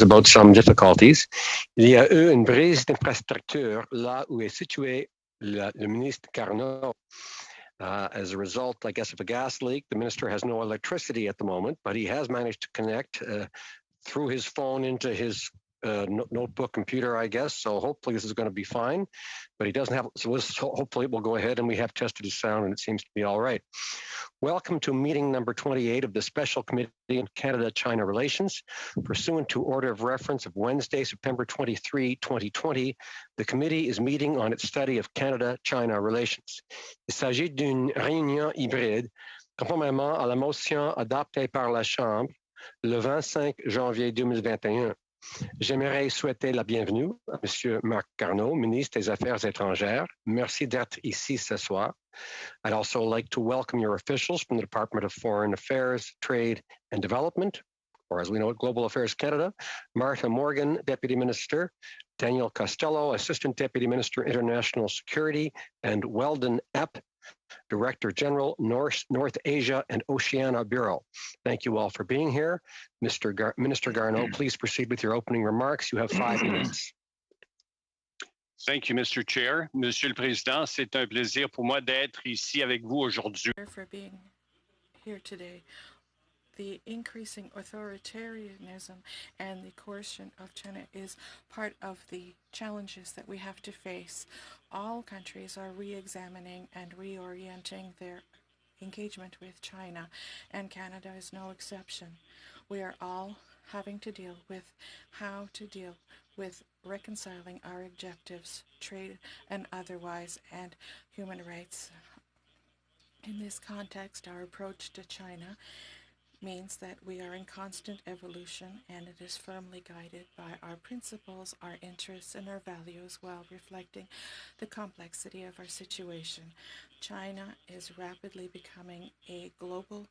about some difficulties. Il y a eu une brise d'infrastructure là où est situé le ministre Garneau. As a result, I guess, of a gas leak, the minister has no electricity at the moment, but he has managed to connect through his phone into his notebook computer, I guess. So hopefully this is going to be fine. But he doesn't have, so hopefully we'll go ahead, and we have tested his sound and it seems to be all right. Welcome to meeting number 28 of the Special Committee on Canada-China Relations. Pursuant to order of reference of Wednesday, September 23, 2020, the committee is meeting on its study of Canada-China relations. Il s'agit d'une réunion hybride, conformément à la motion adoptée par la Chambre le 25 janvier 2021. J'aimerais souhaiter la bienvenue à M. Marc Garneau, ministre des Affaires étrangères. Merci d'être ici ce soir. I'd also like to welcome your officials from the Department of Foreign Affairs, Trade and Development, or as we know it, Global Affairs Canada, Martha Morgan, Deputy Minister, Daniel Costello, Assistant Deputy Minister, International Security, and Weldon Epp, Director General, North Asia and Oceania Bureau. Thank you all for being here. Minister Garneau, please proceed with your opening remarks. You have 5 minutes. Thank you, Mr. Chair. Monsieur le Président, c'est un plaisir pour moi d'être ici avec vous aujourd'hui. For being here today. The increasing authoritarianism and the coercion of China is part of the challenges that we have to face. All countries are re-examining and reorienting their engagement with China, and Canada is no exception. We are all having to deal with how to deal with reconciling our objectives, trade and otherwise, and human rights. In this context, our approach to China means that we are in constant evolution, and it is firmly guided by our principles, our interests, and our values while reflecting the complexity of our situation. China is rapidly becoming a global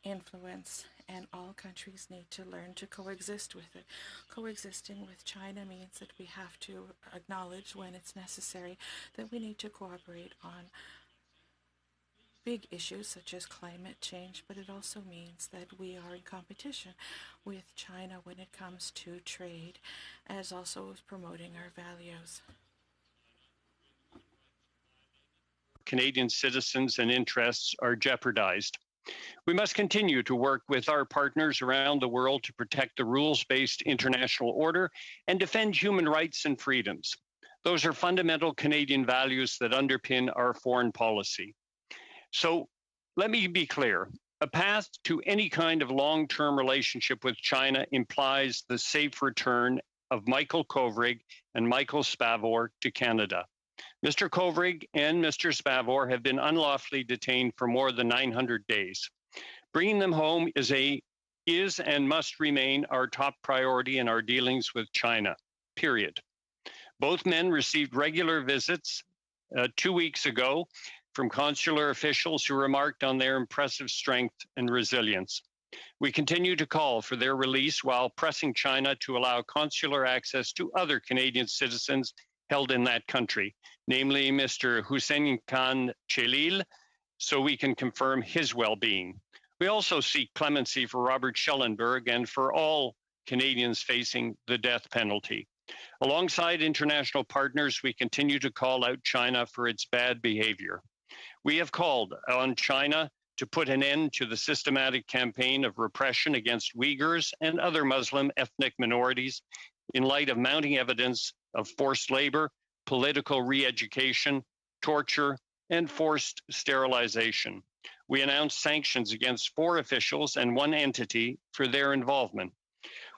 influence, and all countries need to learn to coexist with it. Coexisting with China means that we have to acknowledge when it's necessary that we need to cooperate on big issues such as climate change, but it also means that we are in competition with China when it comes to trade, as also as promoting our values. Canadian citizens and interests are jeopardized. We must continue to work with our partners around the world to protect the rules-based international order and defend human rights and freedoms. Those are fundamental Canadian values that underpin our foreign policy. So let me be clear. A path to any kind of long-term relationship with China implies the safe return of Michael Kovrig and Michael Spavor to Canada. Mr. Kovrig and Mr. Spavor have been unlawfully detained for more than 900 days. Bringing them home is and must remain our top priority in our dealings with China, period. Both men received regular visits 2 weeks ago from consular officials who remarked on their impressive strength and resilience. We continue to call for their release while pressing China to allow consular access to other Canadian citizens held in that country, namely Mr. Hussein Khan Chelil, so we can confirm his well-being. We also seek clemency for Robert Schellenberg and for all Canadians facing the death penalty. Alongside international partners, we continue to call out China for its bad behavior. We have called on China to put an end to the systematic campaign of repression against Uyghurs and other Muslim ethnic minorities in light of mounting evidence of forced labor, political re-education, torture, and forced sterilization. We announced sanctions against 4 officials and 1 entity for their involvement.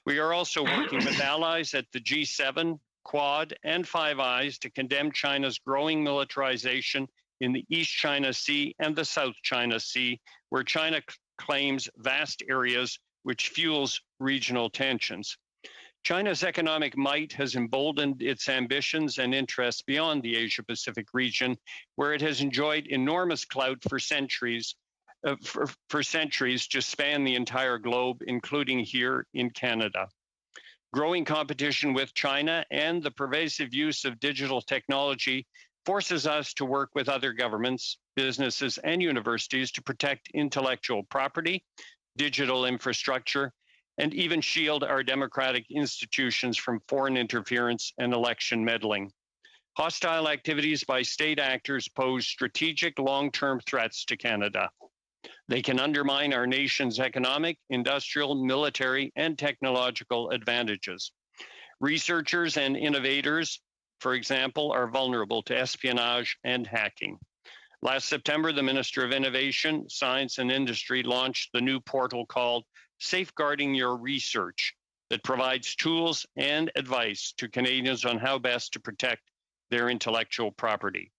We are also working with allies at the G7, Quad, and Five Eyes to condemn China's growing militarization in the East China Sea and the South China Sea, where China claims vast areas which fuels regional tensions. China's economic might has emboldened its ambitions and interests beyond the Asia-Pacific region, where it has enjoyed enormous clout for centuries to span the entire globe, including here in Canada. Growing competition with China and the pervasive use of digital technology forces us to work with other governments, businesses, and universities to protect intellectual property, digital infrastructure, and even shield our democratic institutions from foreign interference and election meddling. Hostile activities by state actors pose strategic long-term threats to Canada. They can undermine our nation's economic, industrial, military, and technological advantages. Researchers and innovators, for example, are vulnerable to espionage and hacking. Last September, the Minister of Innovation, Science and Industry launched the new portal called Safeguarding Your Research that provides tools and advice to Canadians on how best to protect their intellectual property.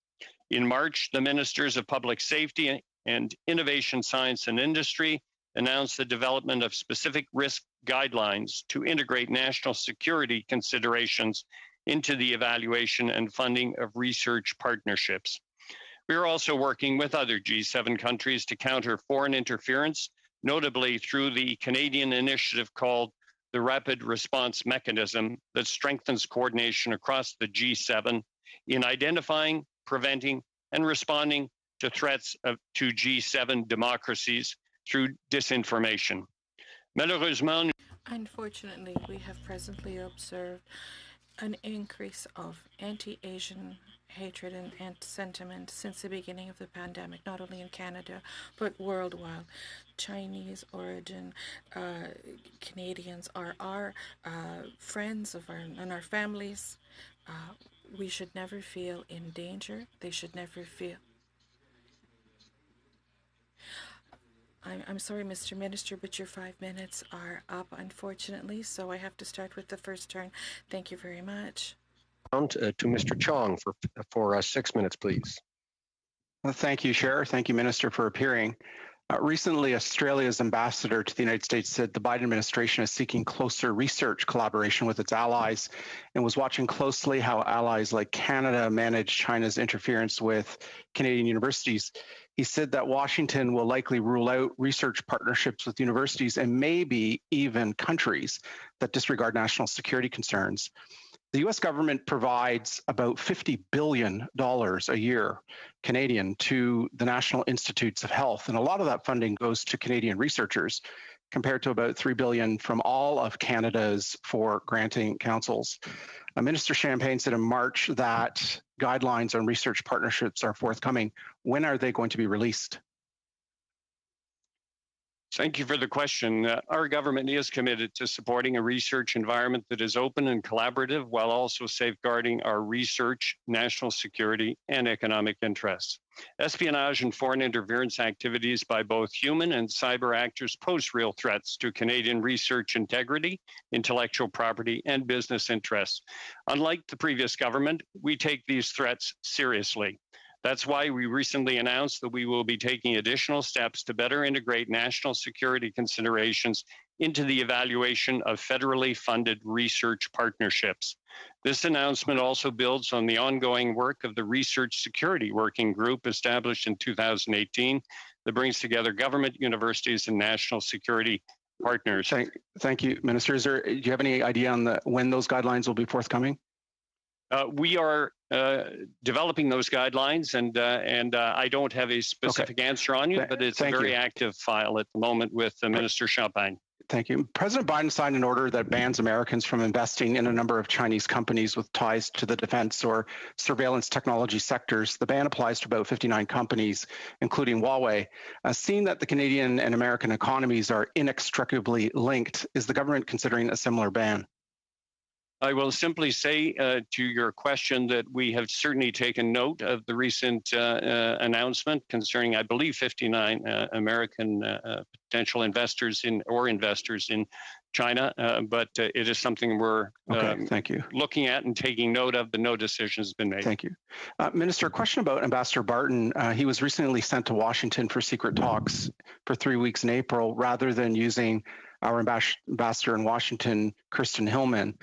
In March, the Ministers of Public Safety and Innovation, Science and Industry announced the development of specific risk guidelines to integrate national security considerations into the evaluation and funding of research partnerships. We are also working with other G7 countries to counter foreign interference, notably through the Canadian initiative called the Rapid Response Mechanism that strengthens coordination across the G7 in identifying, preventing, and responding to threats to G7 democracies through disinformation. Malheureusement, unfortunately, we have presently observed an increase of anti-Asian hatred and sentiment since the beginning of the pandemic, not only in Canada, but worldwide. Chinese origin Canadians are our friends and our families. We should never feel in danger. They should never feel. I'm sorry, Mr. Minister, but your 5 minutes are up, unfortunately, so I have to start with the first turn. Thank you very much. To Mr. Chong for 6 minutes, please. Thank you, Chair. Thank you, Minister, for appearing. Recently, Australia's ambassador to the United States said the Biden administration is seeking closer research collaboration with its allies and was watching closely how allies like Canada manage China's interference with Canadian universities. He said that Washington will likely rule out research partnerships with universities and maybe even countries that disregard national security concerns. The U.S. government provides about $50 billion a year Canadian to the National Institutes of Health, and a lot of that funding goes to Canadian researchers, compared to about $3 billion from all of Canada's 4 granting councils. Minister Champagne said in March that guidelines on research partnerships are forthcoming. When are they going to be released? Thank you for the question. Our government is committed to supporting a research environment that is open and collaborative while also safeguarding our research, national security, and economic interests. Espionage and foreign interference activities by both human and cyber actors pose real threats to Canadian research integrity, intellectual property, and business interests. Unlike the previous government, we take these threats seriously. That's why we recently announced that we will be taking additional steps to better integrate national security considerations into the evaluation of federally funded research partnerships. This announcement also builds on the ongoing work of the Research Security Working Group established in 2018 that brings together government, universities, and national security partners. Thank you, Minister. Do you have any idea on when those guidelines will be forthcoming? We are developing those guidelines, and I don't have a specific answer on you, but it's a very active file at the moment with Minister Champagne. Thank you. President Biden signed an order that bans Americans from investing in a number of Chinese companies with ties to the defense or surveillance technology sectors. The ban applies to about 59 companies, including Huawei. Seeing that the Canadian and American economies are inextricably linked, is the government considering a similar ban? I will simply say to your question that we have certainly taken note of the recent announcement concerning, I believe, 59 American potential investors in China, but it is something we're thank you. Looking at and taking note of, but no decision has been made. Thank you. Minister, a question about Ambassador Barton. He was recently sent to Washington for secret talks for 3 weeks in April, rather than using our ambassador in Washington, Kirsten Hillman.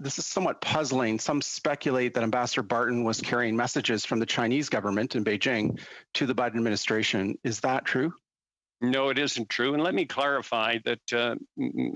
This is somewhat puzzling. Some speculate that Ambassador Barton was carrying messages from the Chinese government in Beijing to the Biden administration. Is that true? No, it isn't true. And let me clarify that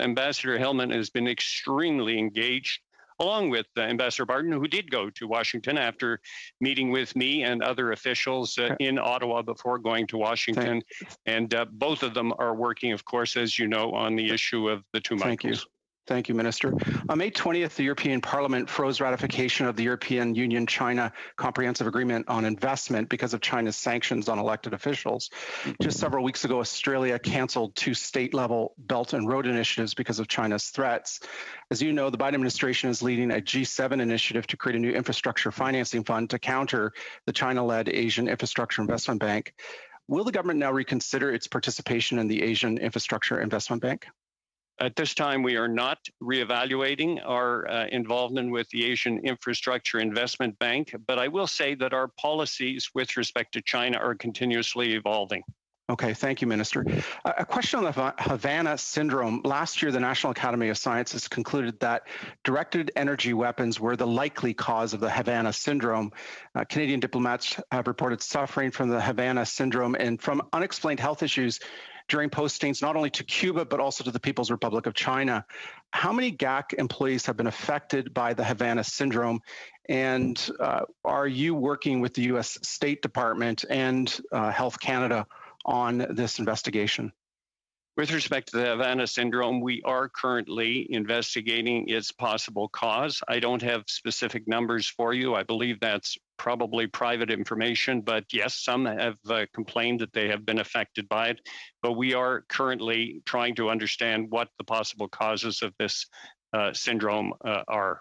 Ambassador Hillman has been extremely engaged along with Ambassador Barton, who did go to Washington after meeting with me and other officials in Ottawa before going to Washington. And both of them are working, of course, as you know, on the issue of the two Michaels. Thank you, Minister. On May 20th, the European Parliament froze ratification of the European Union-China Comprehensive Agreement on Investment because of China's sanctions on elected officials. Just several weeks ago, Australia canceled 2 state-level Belt and Road initiatives because of China's threats. As you know, the Biden administration is leading a G7 initiative to create a new infrastructure financing fund to counter the China-led Asian Infrastructure Investment Bank. Will the government now reconsider its participation in the Asian Infrastructure Investment Bank? At this time, we are not reevaluating our involvement with the Asian Infrastructure Investment Bank, but I will say that our policies with respect to China are continuously evolving. Okay, thank you, Minister. A question on the Havana syndrome. Last year, the National Academy of Sciences concluded that directed energy weapons were the likely cause of the Havana syndrome. Canadian diplomats have reported suffering from the Havana syndrome and from unexplained health issues during postings not only to Cuba, but also to the People's Republic of China. How many GAC employees have been affected by the Havana syndrome? And are you working with the U.S. State Department and Health Canada on this investigation? With respect to the Havana syndrome, we are currently investigating its possible cause. I don't have specific numbers for you. I believe that's probably private information, but yes, some have complained that they have been affected by it. But we are currently trying to understand what the possible causes of this syndrome are.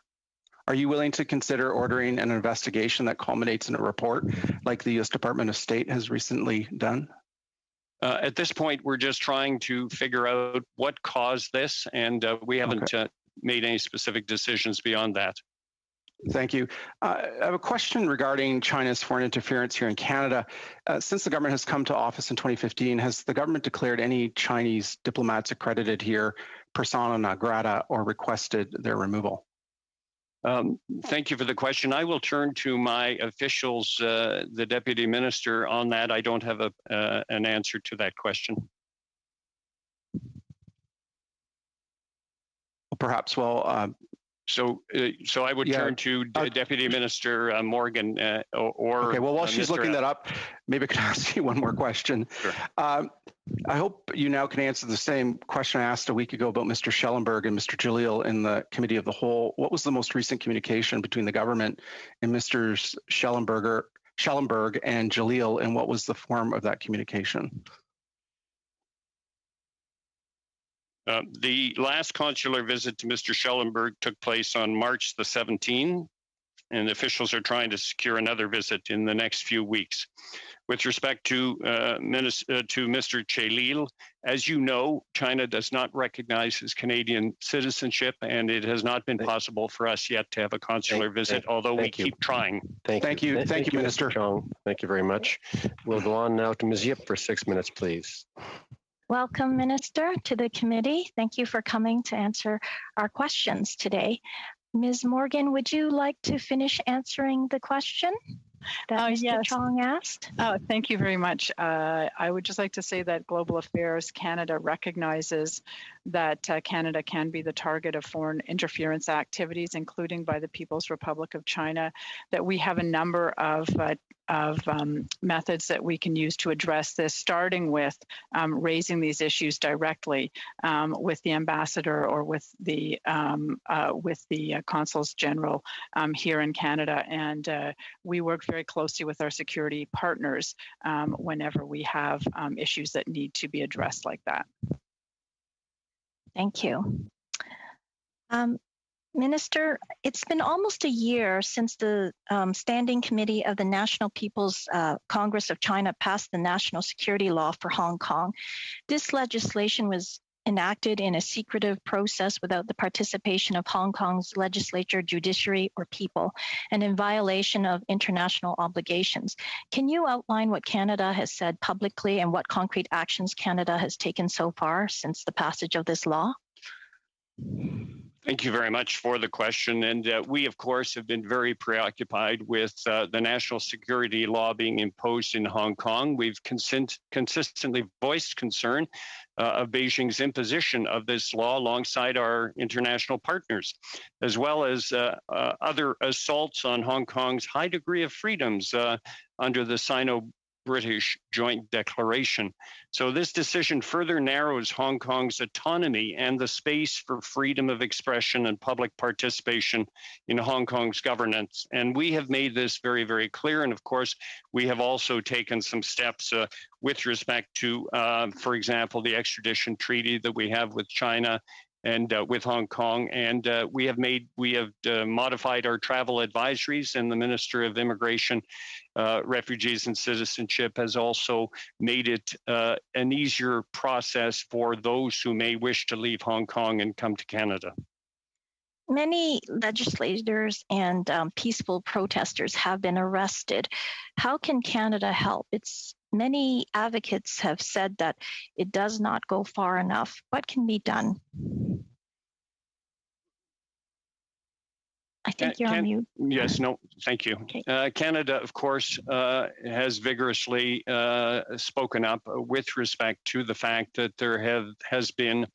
Are you willing to consider ordering an investigation that culminates in a report like the U.S. Department of State has recently done? At this point, we're just trying to figure out what caused this, and we haven't made any specific decisions beyond that. Thank you. I have a question regarding China's foreign interference here in Canada. Since the government has come to office in 2015, has the government declared any Chinese diplomats accredited here persona non grata or requested their removal? Thank you for the question. I will turn to my officials, the Deputy Minister, on that. I don't have an answer to that question. Perhaps, So I would turn to Deputy Minister Morgan or... Okay, well, while she's looking that up, maybe I could ask you one more question. Sure. I hope you now can answer the same question I asked a week ago about Mr. Schellenberg and Mr. Jalil in the Committee of the Whole. What was the most recent communication between the government and Mr. Schellenberg and Jalil, and what was the form of that communication? The last consular visit to Mr. Schellenberg took place on March the 17th, and officials are trying to secure another visit in the next few weeks. With respect to Mr. Jalil, as you know, China does not recognize his Canadian citizenship, and it has not been possible for us yet to have a consular visit, although we keep trying. Thank you, Minister. Chong. Thank you very much. We'll go on now to Ms. Yip for 6 minutes, please. Welcome, Minister, to the committee. Thank you for coming to answer our questions today. Ms. Morgan, would you like to finish answering the question that Mr. Chong asked? Thank you very much. I would just like to say that Global Affairs Canada recognizes that Canada can be the target of foreign interference activities, including by the People's Republic of China, that we have a number of methods that we can use to address this, starting with raising these issues directly with the ambassador or with the consuls general here in Canada. And we work very closely with our security partners whenever we have issues that need to be addressed like that. Thank you. Minister, it's been almost a year since the Standing Committee of the National People's Congress of China passed the National Security Law for Hong Kong. This legislation was enacted in a secretive process without the participation of Hong Kong's legislature, judiciary, or people, and in violation of international obligations. Can you outline what Canada has said publicly and what concrete actions Canada has taken so far since the passage of this law? Thank you very much for the question. And we, of course, have been very preoccupied with the national security law being imposed in Hong Kong. We've consistently voiced concern of Beijing's imposition of this law alongside our international partners, as well as other assaults on Hong Kong's high degree of freedoms under the Sino-British Joint Declaration. So this decision further narrows Hong Kong's autonomy and the space for freedom of expression and public participation in Hong Kong's governance. And we have made this very, very clear. And of course, we have also taken some steps with respect to, for example, the extradition treaty that we have with China and with Hong Kong, and we have modified our travel advisories, and the Minister of Immigration, Refugees and Citizenship has also made it an easier process for those who may wish to leave Hong Kong and come to Canada. Many legislators and peaceful protesters have been arrested. How can Canada help? Many advocates have said that it does not go far enough. What can be done? I think you're on mute. Yes, no, thank you. Okay. Canada, of course, has vigorously spoken up with respect to the fact that there has been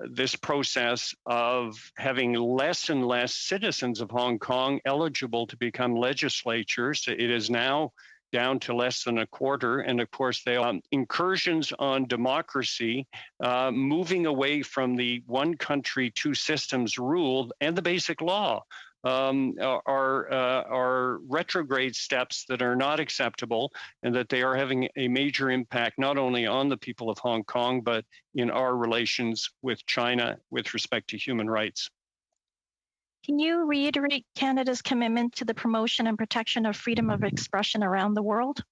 this process of having less and less citizens of Hong Kong eligible to become legislators. It is now down to less than a quarter. And of course, they are incursions on democracy, moving away from the one country, two systems rule and the basic law. Are retrograde steps that are not acceptable, and that they are having a major impact not only on the people of Hong Kong, but in our relations with China with respect to human rights. Can you reiterate Canada's commitment to the promotion and protection of freedom of expression around the world?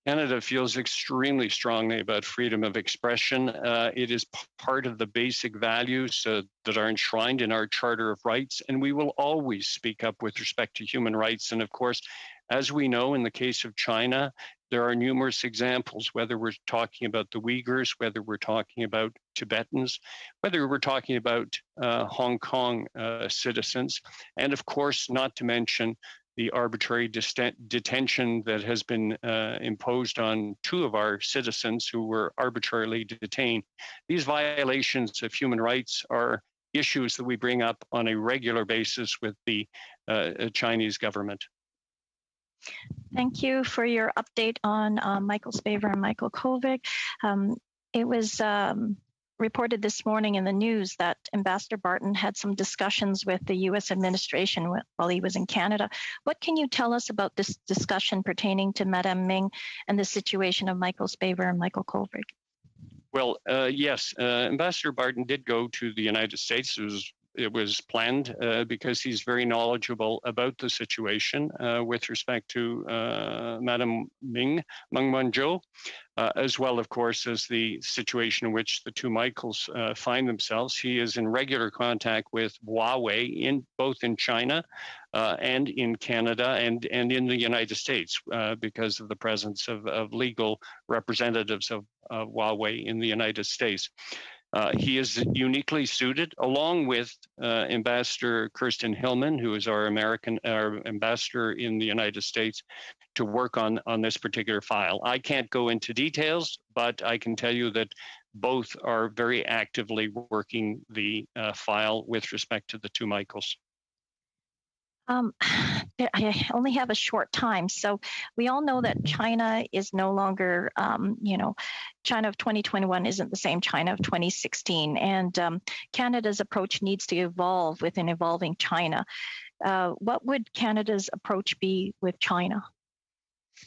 Canada feels extremely strongly about freedom of expression. It is part of the basic values that are enshrined in our Charter of Rights, and we will always speak up with respect to human rights. And of course, as we know, in the case of China, there are numerous examples, whether we're talking about the Uyghurs, whether we're talking about Tibetans, whether we're talking about Hong Kong citizens, and of course, not to mention the arbitrary detention that has been imposed on two of our citizens who were arbitrarily detained. These violations of human rights are issues that we bring up on a regular basis with the Chinese government. Thank you for your update on Michael Spavor and Michael Kovig. It was reported this morning in the news that Ambassador Barton had some discussions with the U.S. administration while he was in Canada. What can you tell us about this discussion pertaining to Madame Ming and the situation of Michael Spavor and Michael Kovig? Well, yes, Ambassador Barton did go to the United States. It was planned because he's very knowledgeable about the situation with respect to Madame Meng Wanzhou, as well, of course, as the situation in which the two Michaels find themselves. He is in regular contact with Huawei, both in China and in Canada and in the United States because of the presence of legal representatives of Huawei in the United States. He is uniquely suited, along with Ambassador Kirsten Hillman, who is our ambassador in the United States, to work on this particular file. I can't go into details, but I can tell you that both are very actively working the file with respect to the two Michaels. I only have a short time. So we all know that China is no longer, China of 2021 isn't the same China of 2016. And Canada's approach needs to evolve with an evolving China. What would Canada's approach be with China?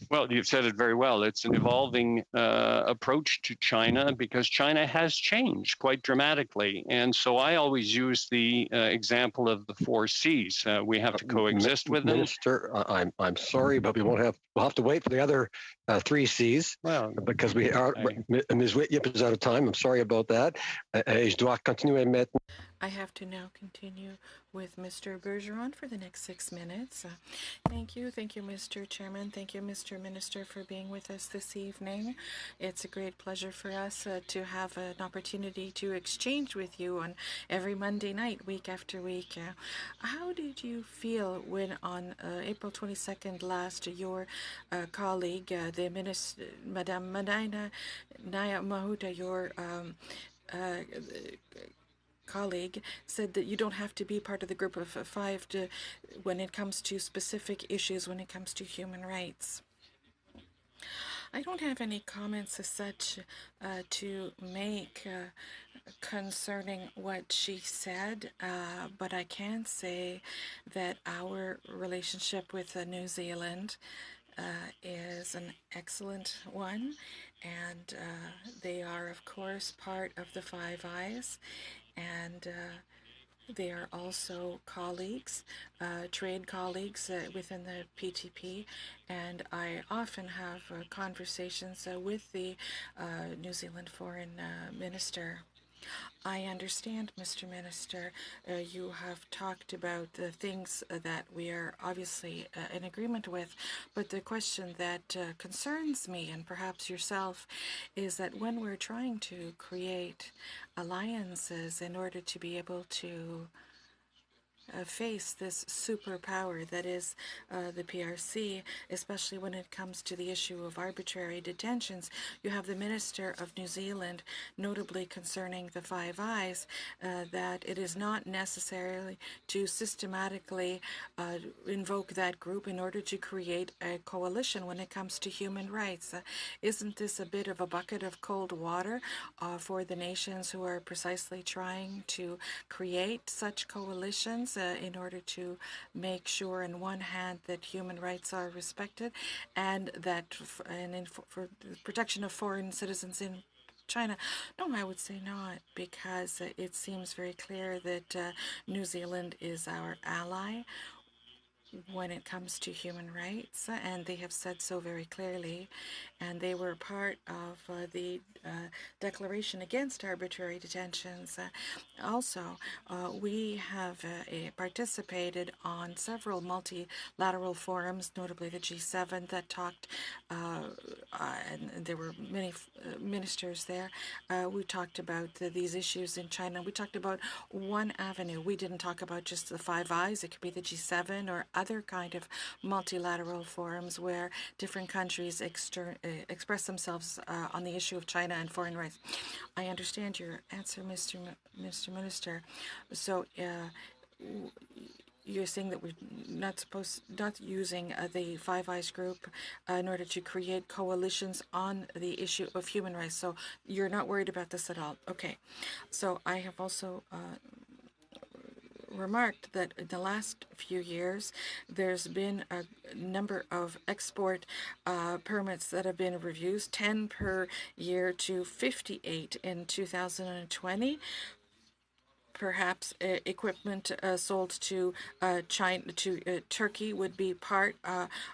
Well, you've said it very well. It's an evolving approach to China because China has changed quite dramatically. And so I always use the example of the 4 Cs. We have to coexist with them. Minister, I'm sorry, but we'll have to wait for the other 3 Cs because Ms. Whitney is out of time. I'm sorry about that. Je dois continuer maintenant. I have to now continue with Mr. Bergeron for the next 6 minutes. Thank you, Mr. Chairman. Thank you, Mr. Minister, for being with us this evening. It's a great pleasure for us to have an opportunity to exchange with you on every Monday night, week after week. How did you feel when on April 22nd last, your colleague, the Minister, Madame Naya Mahuta, your colleague, said that you don't have to be part of the group of five when it comes to specific issues, when it comes to human rights? I don't have any comments as such to make concerning what she said, but I can say that our relationship with New Zealand is an excellent one, and they are, of course, part of the Five Eyes, and they are also colleagues, trade colleagues within the PTP, and I often have conversations with the New Zealand Foreign Minister. I understand, Mr. Minister, you have talked about the things that we are obviously in agreement with, but the question that concerns me, and perhaps yourself, is that when we're trying to create alliances in order to be able to face this superpower that is the PRC, especially when it comes to the issue of arbitrary detentions. You have the Minister of New Zealand, notably concerning the Five Eyes, that it is not necessarily to systematically invoke that group in order to create a coalition when it comes to human rights. Isn't this a bit of a bucket of cold water for the nations who are precisely trying to create such coalitions in order to make sure, on one hand, that human rights are respected, and that for the protection of foreign citizens in China? No, I would say not, because it seems very clear that New Zealand is our ally when it comes to human rights, and they have said so very clearly, and they were part of the declaration against arbitrary detentions. Also, we have participated on several multilateral forums, notably the G7 that talked, and there were many ministers there. We talked about these issues in China. We talked about one avenue. We didn't talk about just the Five Eyes. It could be the G7 or other kind of multilateral forums where different countries express themselves on the issue of China and foreign rights. I understand your answer, Mr. Minister. So you're saying that we're not using the Five Eyes group in order to create coalitions on the issue of human rights. So you're not worried about this at all. Okay. So I have also remarked that in the last few years there's been a number of export permits that have been reviewed, 10 per year to 58 in 2020. Perhaps equipment sold to China, to Turkey, would be part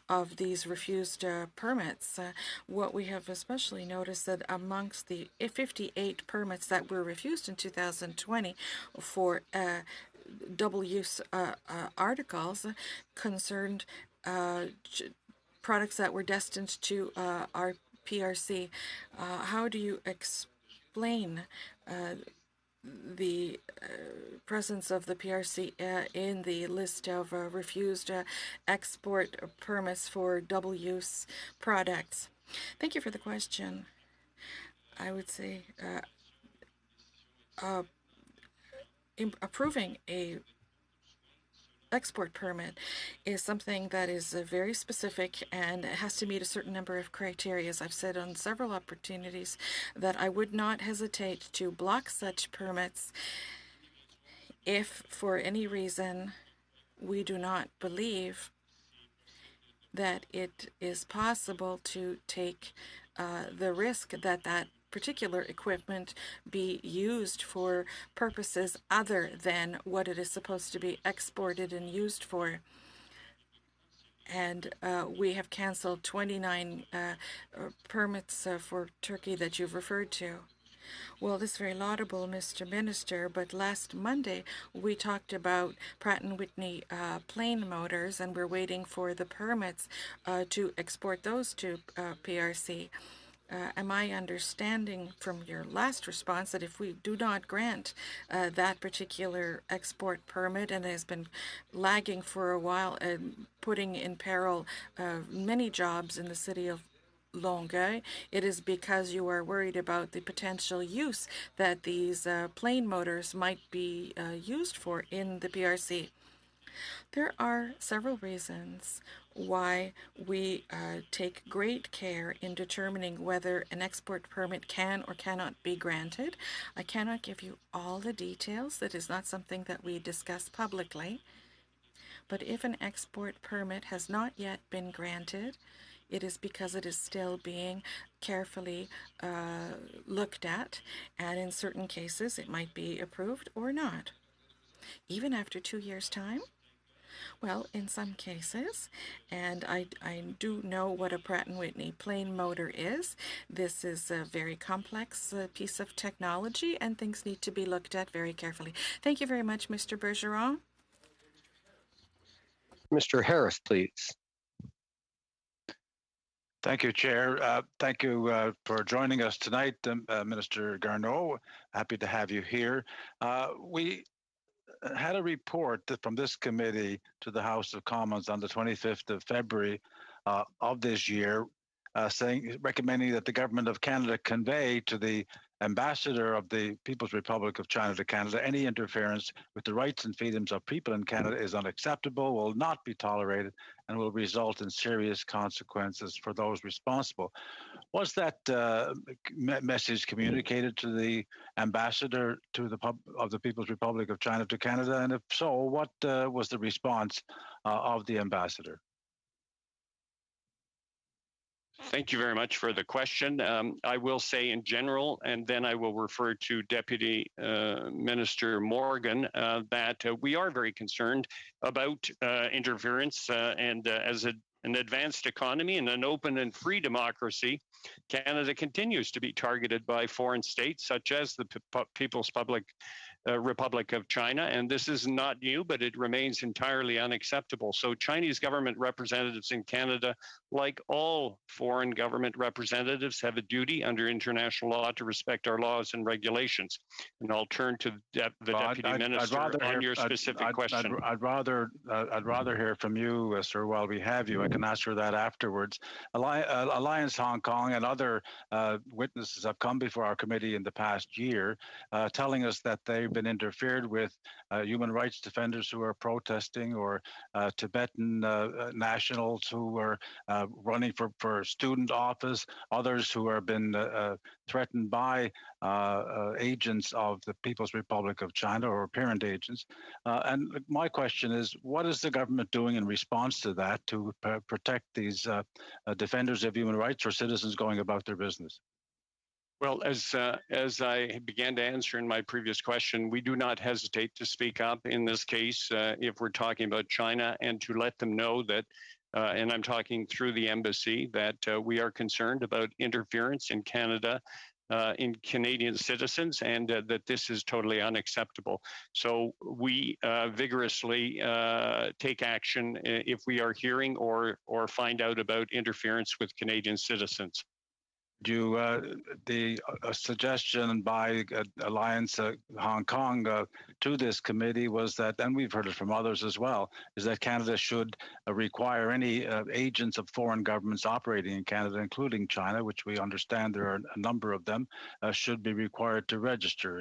of these refused permits. What we have especially noticed that amongst the 58 permits that were refused in 2020 for double-use articles concerned products that were destined to our PRC. How do you explain the presence of the PRC in the list of refused export permits for double-use products? Thank you for the question. I would say approving a export permit is something that is very specific and it has to meet a certain number of criteria. As I've said on several opportunities, that I would not hesitate to block such permits if for any reason we do not believe that it is possible to take the risk that that particular equipment be used for purposes other than what it is supposed to be exported and used for. And we have canceled 29 permits for Turkey that you've referred to. Well, this is very laudable, Mr. Minister, but last Monday we talked about Pratt & Whitney plane motors, and we're waiting for the permits to export those to PRC. Am I understanding from your last response that if we do not grant that particular export permit, and it has been lagging for a while and putting in peril many jobs in the city of Longueuil, it is because you are worried about the potential use that these plane motors might be used for in the PRC? There are several reasons why we take great care in determining whether an export permit can or cannot be granted. I cannot give you all the details. That is not something that we discuss publicly. But if an export permit has not yet been granted, it is because it is still being carefully looked at, and in certain cases it might be approved or not. Even after 2 years' time? Well, in some cases, and I do know what a Pratt & Whitney plane motor is. This is a very complex piece of technology, and things need to be looked at very carefully. Thank you very much, Mr. Bergeron. Mr. Harris, please. Thank you, Chair. Thank you for joining us tonight, Minister Garneau. Happy to have you here. We had a report from this committee to the House of Commons on the 25th of February of this year, recommending that the Government of Canada convey to the Ambassador of the People's Republic of China to Canada any interference with the rights and freedoms of people in Canada is unacceptable, will not be tolerated, and will result in serious consequences for those responsible. Was that message communicated to the Ambassador to of the People's Republic of China to Canada? And if so, what was the response of the Ambassador? Thank you very much for the question. I will say in general, and then I will refer to Deputy Minister Morgan, that we are very concerned about interference and as an advanced economy and an open and free democracy, Canada continues to be targeted by foreign states such as the People's Republic of China, and this is not new, but it remains entirely unacceptable. So Chinese government representatives in Canada, like all foreign government representatives, have a duty under international law to respect our laws and regulations. And I'll turn to the Deputy Minister on your specific question. I'd rather hear from you, sir, while we have you. I can ask her that afterwards. Alliance Hong Kong and other witnesses have come before our committee in the past year, telling us that they've been interfered with, human rights defenders who are protesting, or Tibetan nationals who are running for student office, others who have been threatened by agents of the People's Republic of China or apparent agents. And my question is, what is the government doing in response to that to protect these defenders of human rights or citizens going about their business? Well, as I began to answer in my previous question, we do not hesitate to speak up in this case if we're talking about China, and to let them know that, and I'm talking through the embassy, that we are concerned about interference in Canada in Canadian citizens, and that this is totally unacceptable. So we vigorously take action if we are hearing or find out about interference with Canadian citizens. The suggestion by Alliance Hong Kong to this committee was that, and we've heard it from others as well, is that Canada should require any agents of foreign governments operating in Canada, including China, which we understand there are a number of them, should be required to register.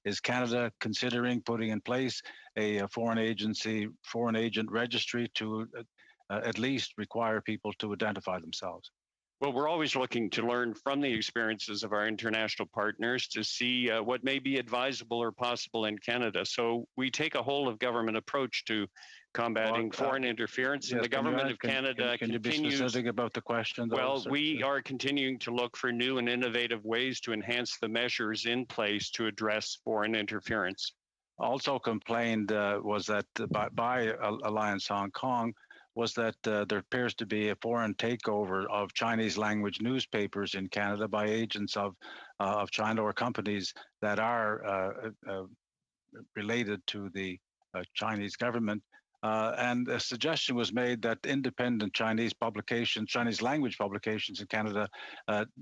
Is Canada considering putting in place a foreign agent registry to at least require people to identify themselves? Well, we're always looking to learn from the experiences of our international partners to see what may be advisable or possible in Canada. So we take a whole of government approach to combating foreign interference, and the government of Canada can you be specific about the question? Well, we are continuing to look for new and innovative ways to enhance the measures in place to address foreign interference. Also complained was that by Alliance Hong Kong was that there appears to be a foreign takeover of Chinese language newspapers in Canada by agents of China or companies that are related to the Chinese government. And a suggestion was made that independent Chinese publications, Chinese language publications in Canada,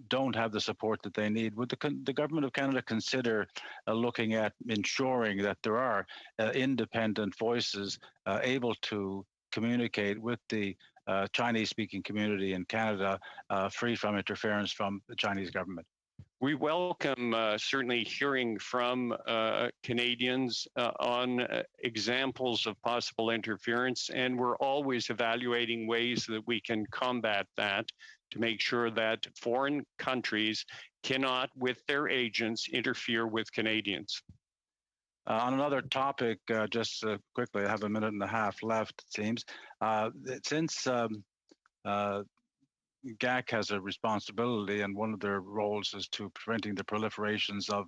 don't have the support that they need. Would the government of Canada consider looking at ensuring that there are independent voices able to communicate with the Chinese-speaking community in Canada, free from interference from the Chinese government? We welcome certainly hearing from Canadians on examples of possible interference, and we're always evaluating ways that we can combat that to make sure that foreign countries cannot, with their agents, interfere with Canadians. On another topic, just quickly, I have a minute and a half left, it seems. Since GAC has a responsibility, and one of their roles is to preventing the proliferations of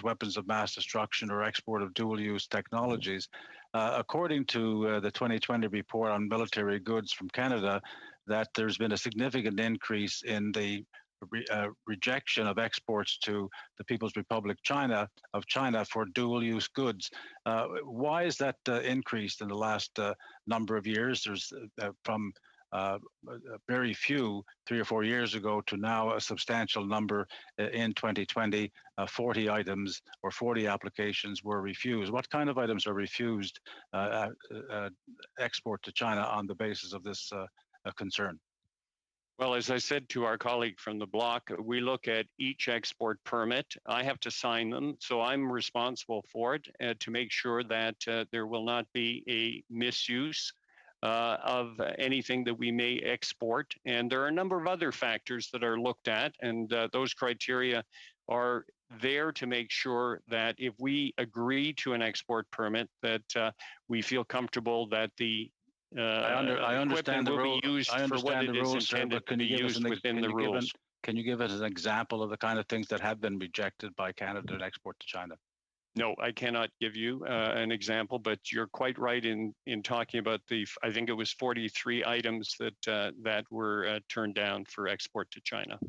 weapons of mass destruction or export of dual-use technologies. According to the 2020 report on military goods from Canada, that there's been a significant increase in the rejection of exports to the People's Republic of China for dual-use goods. Why is that increased in the last number of years? There's from very few 3 or 4 years ago to now a substantial number in 2020. 40 items or 40 applications were refused. What kind of items are refused export to China on the basis of this concern? Well, as I said to our colleague from the bloc, we look at each export permit. I have to sign them, so I'm responsible for it to make sure that there will not be a misuse of anything that we may export. And there are a number of other factors that are looked at, and those criteria are there to make sure that if we agree to an export permit, that we feel comfortable that the I understand the rules. Used I understand for the rules, sir, but can you give us within the rules? Can you give us an example of the kind of things that have been rejected by Canada and export to China? No, I cannot give you an example, but you're quite right in talking about I think it was 43 items that were turned down for export to China.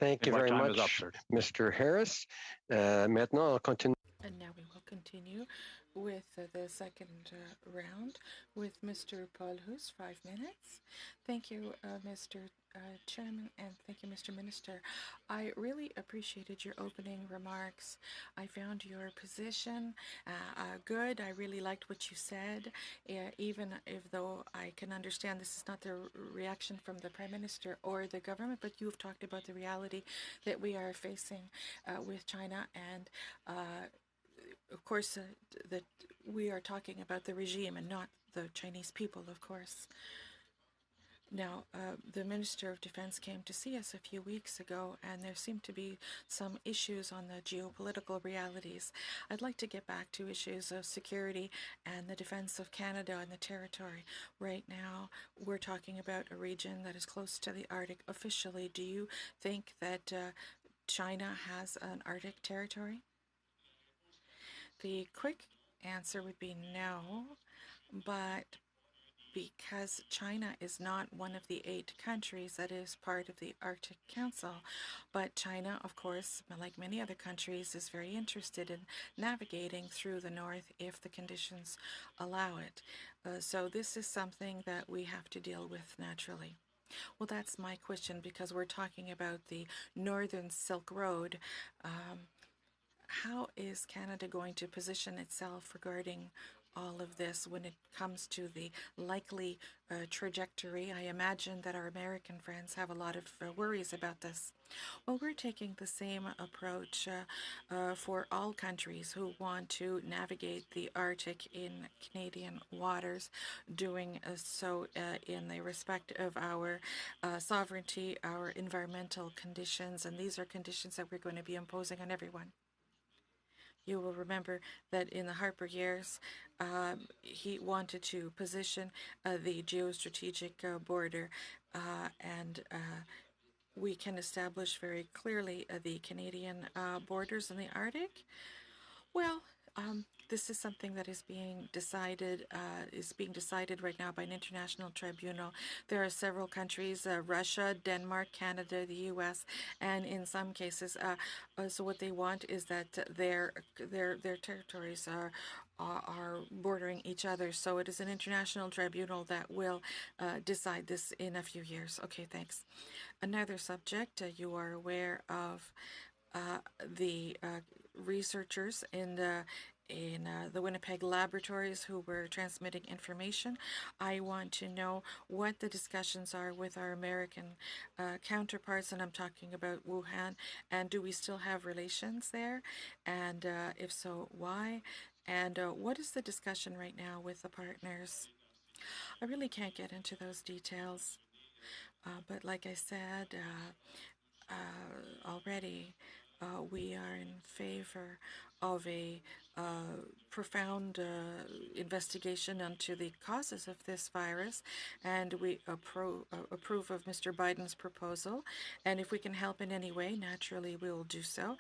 Thank you very much, Mr. Harris. Maintenant, on continue. And now we will continue with the second round with Mr. Paul Hoos, 5 minutes. Thank you, Mr. Chairman, and thank you, Mr. Minister. I really appreciated your opening remarks. I found your position good. I really liked what you said, even if though I can understand this is not the reaction from the Prime Minister or the government, but you've talked about the reality that we are facing with China, and of course, that we are talking about the regime and not the Chinese people, of course. Now, the Minister of Defense came to see us a few weeks ago, and there seemed to be some issues on the geopolitical realities. I'd like to get back to issues of security and the defense of Canada and the territory. Right now, we're talking about a region that is close to the Arctic. Officially, do you think that China has an Arctic territory? The quick answer would be no, but because China is not one of the 8 countries that is part of the Arctic Council, but China, of course, like many other countries, is very interested in navigating through the north if the conditions allow it. So this is something that we have to deal with naturally. Well, that's my question, because we're talking about the Northern Silk Road. How is Canada going to position itself regarding all of this when it comes to the likely trajectory? I imagine that our American friends have a lot of worries about this. Well, we're taking the same approach for all countries who want to navigate the Arctic in Canadian waters, doing so in the respect of our sovereignty, our environmental conditions, and these are conditions that we're going to be imposing on everyone. You will remember that in the Harper years, he wanted to position the geostrategic border, and we can establish very clearly the Canadian borders in the Arctic. Well, this is something that is being decided right now by an international tribunal. There are several countries: Russia, Denmark, Canada, the U.S., and in some cases, so what they want is that their territories are bordering each other. So it is an international tribunal that will decide this in a few years. Okay, thanks. Another subject, you are aware of the researchers in the Winnipeg laboratories who were transmitting information. I want to know what the discussions are with our American counterparts, and I'm talking about Wuhan. And do we still have relations there? And if so, why? And what is the discussion right now with the partners? I really can't get into those details. But like I said already, we are in favor of a profound investigation into the causes of this virus, and we approve of Mr. Biden's proposal. And if we can help in any way, naturally we will do so.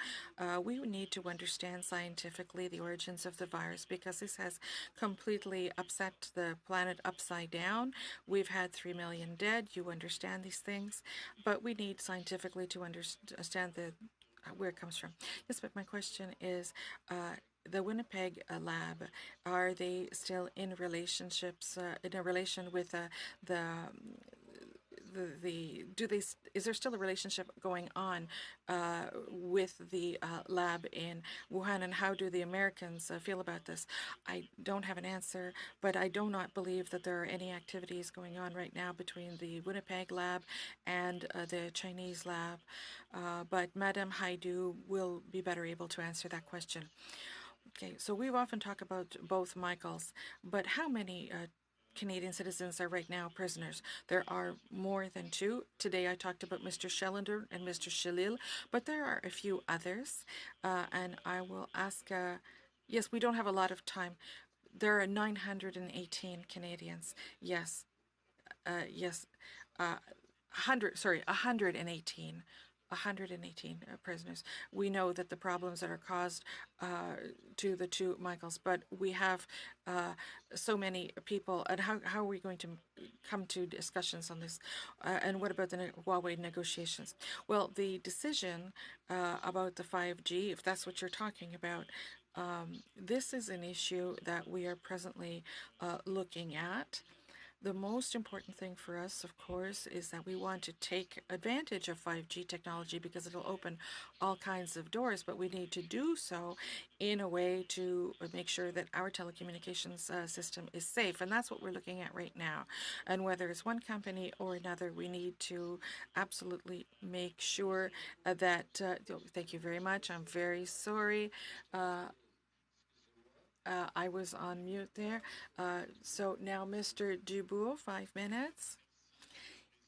We need to understand scientifically the origins of the virus, because this has completely upset the planet upside down. We've had 3 million dead. You understand these things, but we need scientifically to understand where it comes from. Yes, but my question is, the Winnipeg lab, are they still in relationships, in a relation with is there still a relationship going on with the lab in Wuhan, and how do the Americans feel about this? I don't have an answer, but I do not believe that there are any activities going on right now between the Winnipeg lab and the Chinese lab. But Madame Haidu will be better able to answer that question. Okay, so we've often talked about both Michaels, but how many Canadian citizens are right now prisoners? There are more than 2. Today I talked about Mr. Schellender and Mr. Shalil, but there are a few others, and I will ask, yes, we don't have a lot of time. There are 918 Canadians. Yes, yes, 118. 118 prisoners. We know that the problems that are caused to the 2 Michaels, but we have so many people, and how are we going to come to discussions on this? And what about the Huawei negotiations? Well, the decision about the 5G, if that's what you're talking about, this is an issue that we are presently looking at. The most important thing for us, of course, is that we want to take advantage of 5G technology because it'll open all kinds of doors, but we need to do so in a way to make sure that our telecommunications system is safe. And that's what we're looking at right now. And whether it's one company or another, we need to absolutely make sure that, thank you very much. I'm very sorry. I was on mute there. So now Mr. Dubourg, 5 minutes.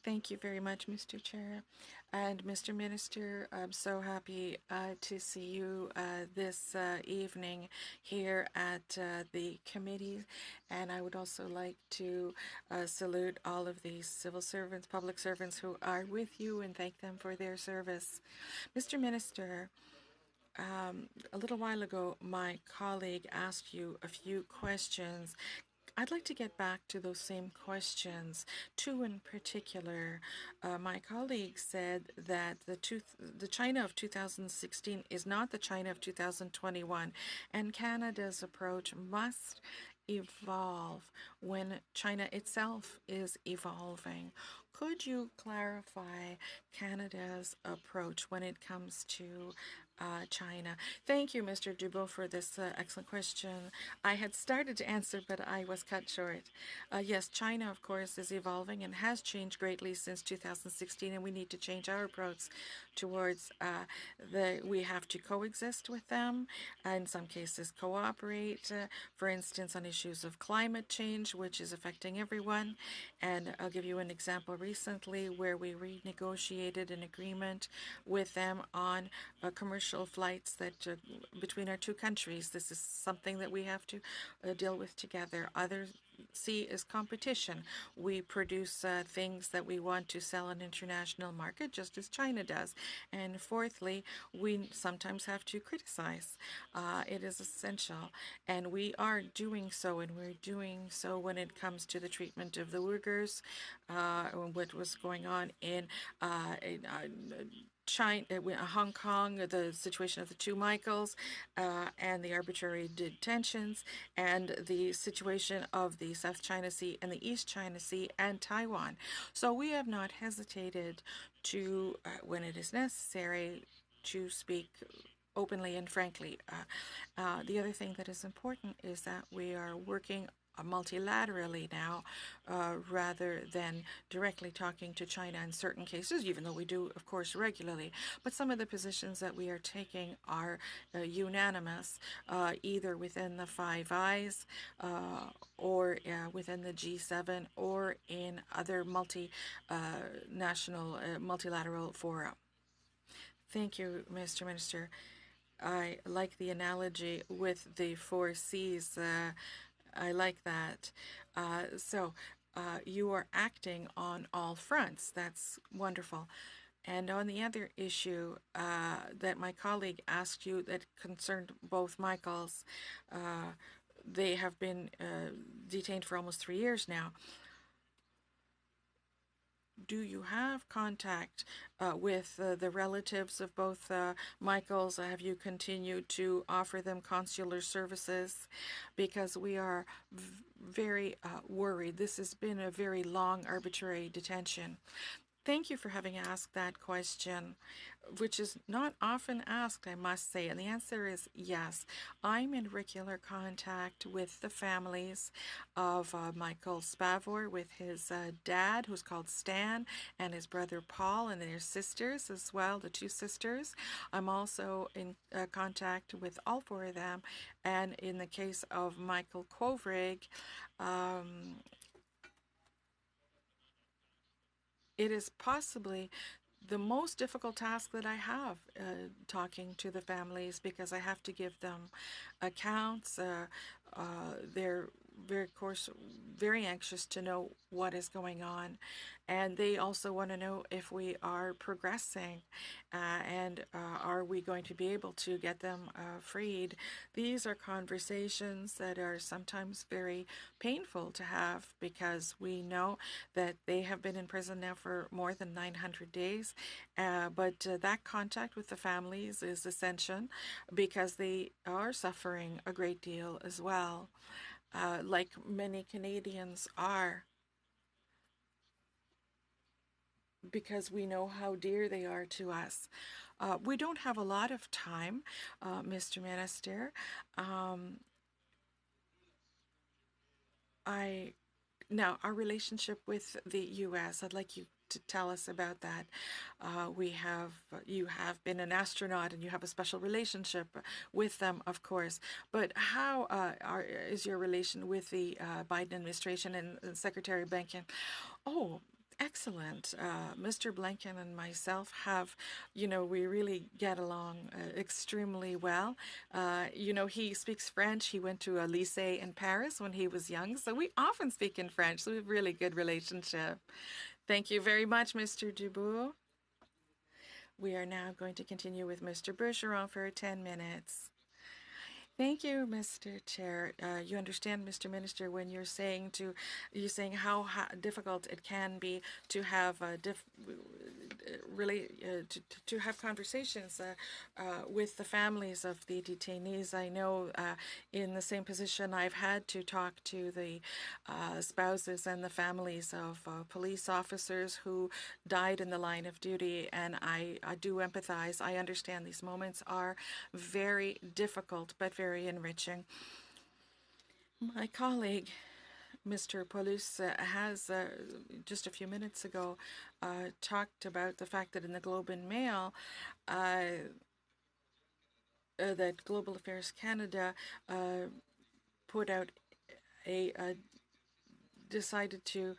Thank you very much, Mr. Chair. And Mr. Minister, I'm so happy to see you this evening here at the committee. And I would also like to salute all of the civil servants, public servants who are with you, and thank them for their service. Mr. Minister, a little while ago, my colleague asked you a few questions. I'd like to get back to those same questions, 2 in particular. My colleague said that the China of 2016 is not the China of 2021, and Canada's approach must evolve when China itself is evolving. Could you clarify Canada's approach when it comes to China? Thank you, Mr. Dubourg, for this excellent question. I had started to answer, but I was cut short. Yes, China, of course, is evolving and has changed greatly since 2016, and we need to change our approach towards we have to coexist with them, in some cases cooperate, for instance, on issues of climate change, which is affecting everyone. And I'll give you an example recently where we renegotiated an agreement with them on commercial flights that between our 2 countries. This is something that we have to deal with together. see is competition. We produce things that we want to sell on international market, just as China does. And fourthly, we sometimes have to criticize. It is essential, and we are doing so, and we're doing so when it comes to the treatment of the Uyghurs, what was going on in China, Hong Kong, the situation of the two Michaels, and the arbitrary detentions, and the situation of the South China Sea and the East China Sea and Taiwan. So we have not hesitated to, when it is necessary, to speak openly and frankly. The other thing that is important is that we are working multilaterally now, rather than directly talking to China in certain cases, even though we do, of course, regularly. But some of the positions that we are taking are unanimous, either within the Five Eyes, or within the G7, or in other multilateral fora. Thank you, Mr. Minister. I like the analogy with the four C's. I like that. You are acting on all fronts. That's wonderful. And on the other issue that my colleague asked you that concerned both Michaels, they have been detained for almost 3 years now. Do you have contact with the relatives of both Michaels? Have you continued to offer them consular services? Because we are very worried. This has been a very long arbitrary detention. Thank you for having asked that question, which is not often asked, I must say. And the answer is yes. I'm in regular contact with the families of Michael Spavor, with his dad, who's called Stan, and his brother Paul, and their sisters as well, the two sisters. I'm also in contact with all four of them. And in the case of Michael Kovrig, it is possibly the most difficult task that I have, talking to the families, because I have to give them accounts. They're very, of course, very anxious to know what is going on, and they also want to know if we are progressing, and are we going to be able to get them freed. These are conversations that are sometimes very painful to have, because we know that they have been in prison now for more than 900 days, but that contact with the families is essential, because they are suffering a great deal as well, like many Canadians are, because we know how dear they are to us. We don't have a lot of time, Mr. Minister. Now, our relationship with the U.S., I'd like you to tell us about that. You have been an astronaut, and you have a special relationship with them, of course. But how is your relation with the Biden administration and Secretary Blinken? Oh, excellent. Mr. Blinken and myself have, we really get along extremely well. He speaks French. He went to a lycée in Paris when he was young, so we often speak in French. So we have a really good relationship. Thank you very much, Mr. Dubois. We are now going to continue with Mr. Bergeron for 10 minutes. Thank you, Mr. Chair. You understand, Mr. Minister, when you're saying how difficult it can be to have to have conversations with the families of the detainees. I know in the same position I've had to talk to the spouses and the families of police officers who died in the line of duty, and I do empathize. I understand these moments are very difficult, but very enriching. My colleague, Mr. Paulus, has just a few minutes ago talked about the fact that in the Globe and Mail, that Global Affairs Canada put out decided to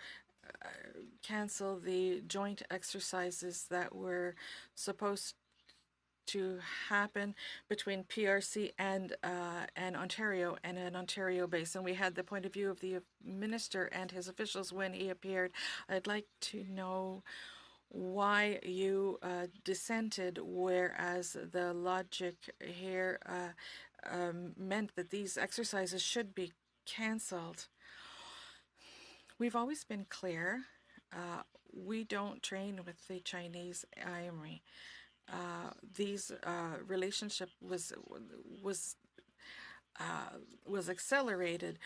cancel the joint exercises that were supposed to happen between PRC and Ontario and an Ontario base. And we had the point of view of the minister and his officials when he appeared. I'd like to know why you dissented, whereas the logic here meant that these exercises should be cancelled. We've always been clear. We don't train with the Chinese Army. These relationship was accelerated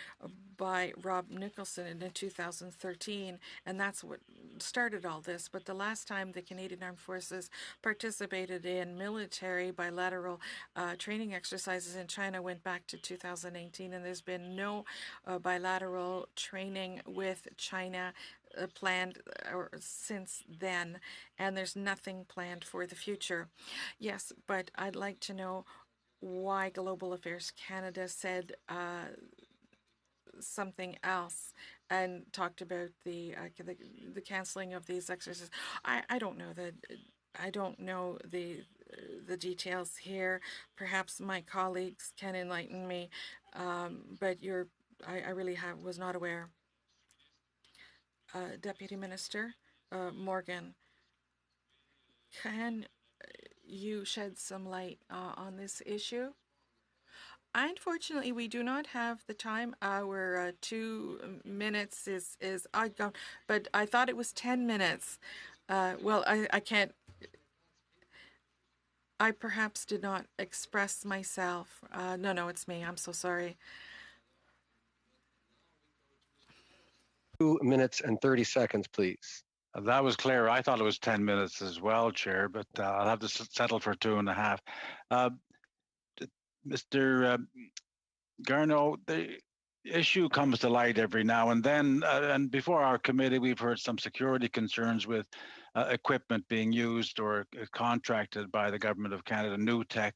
by Rob Nicholson in 2013, and that's what started all this. But the last time the Canadian Armed Forces participated in military bilateral training exercises in China went back to 2018, and there's been no bilateral training with China planned since then, and there's nothing planned for the future. Yes, but I'd like to know why Global Affairs Canada said something else and talked about the canceling of these exercises. I don't know that. I don't know the details here. Perhaps my colleagues can enlighten me, but I really was not aware. Deputy Minister Morgan, can you shed some light on this issue? Unfortunately, we do not have the time. Our 2 minutes is gone, but I thought it was 10 minutes. Well, I can't. I perhaps did not express myself. No, it's me. I'm so sorry. 2 minutes and 30 seconds, please. That was clear. I thought it was 10 minutes as well, Chair, but I'll have to settle for 2.5. Mr. Garneau, the issue comes to light every now and then, and before our committee, we've heard some security concerns with equipment being used or contracted by the Government of Canada, NewTek,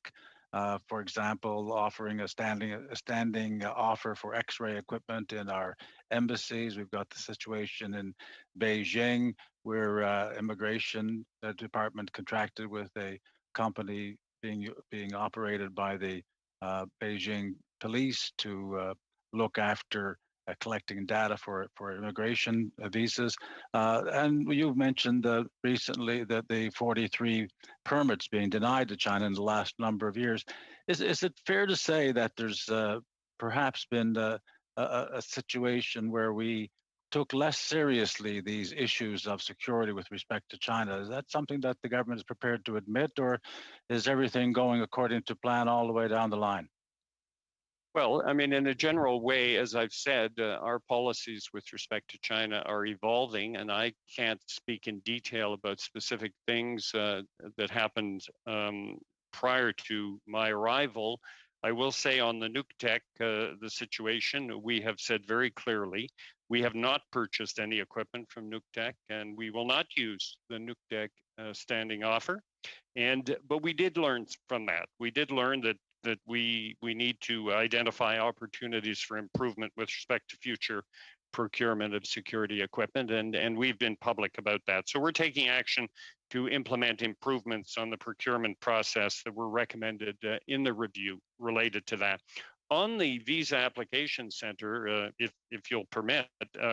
for example, offering a standing offer for X-ray equipment in our embassies. We've got the situation in Beijing, where immigration department contracted with a company being operated by the Beijing police to look after collecting data for immigration visas. And you've mentioned recently that the 43 permits being denied to China in the last number of years. Is it fair to say that there's perhaps been a situation where we took less seriously these issues of security with respect to China? Is that something that the government is prepared to admit, or is everything going according to plan all the way down the line? Well, I mean, in a general way, as I've said, our policies with respect to China are evolving, and I can't speak in detail about specific things that happened prior to my arrival. I will say on the NewTek, the situation, we have said very clearly, we have not purchased any equipment from NewTek, and we will not use the NewTek standing offer. But we did learn from that. We did learn that we need to identify opportunities for improvement with respect to future procurement of security equipment, and we've been public about that. So we're taking action to implement improvements on the procurement process that were recommended in the review related to that. On the Visa Application Center, if you'll permit,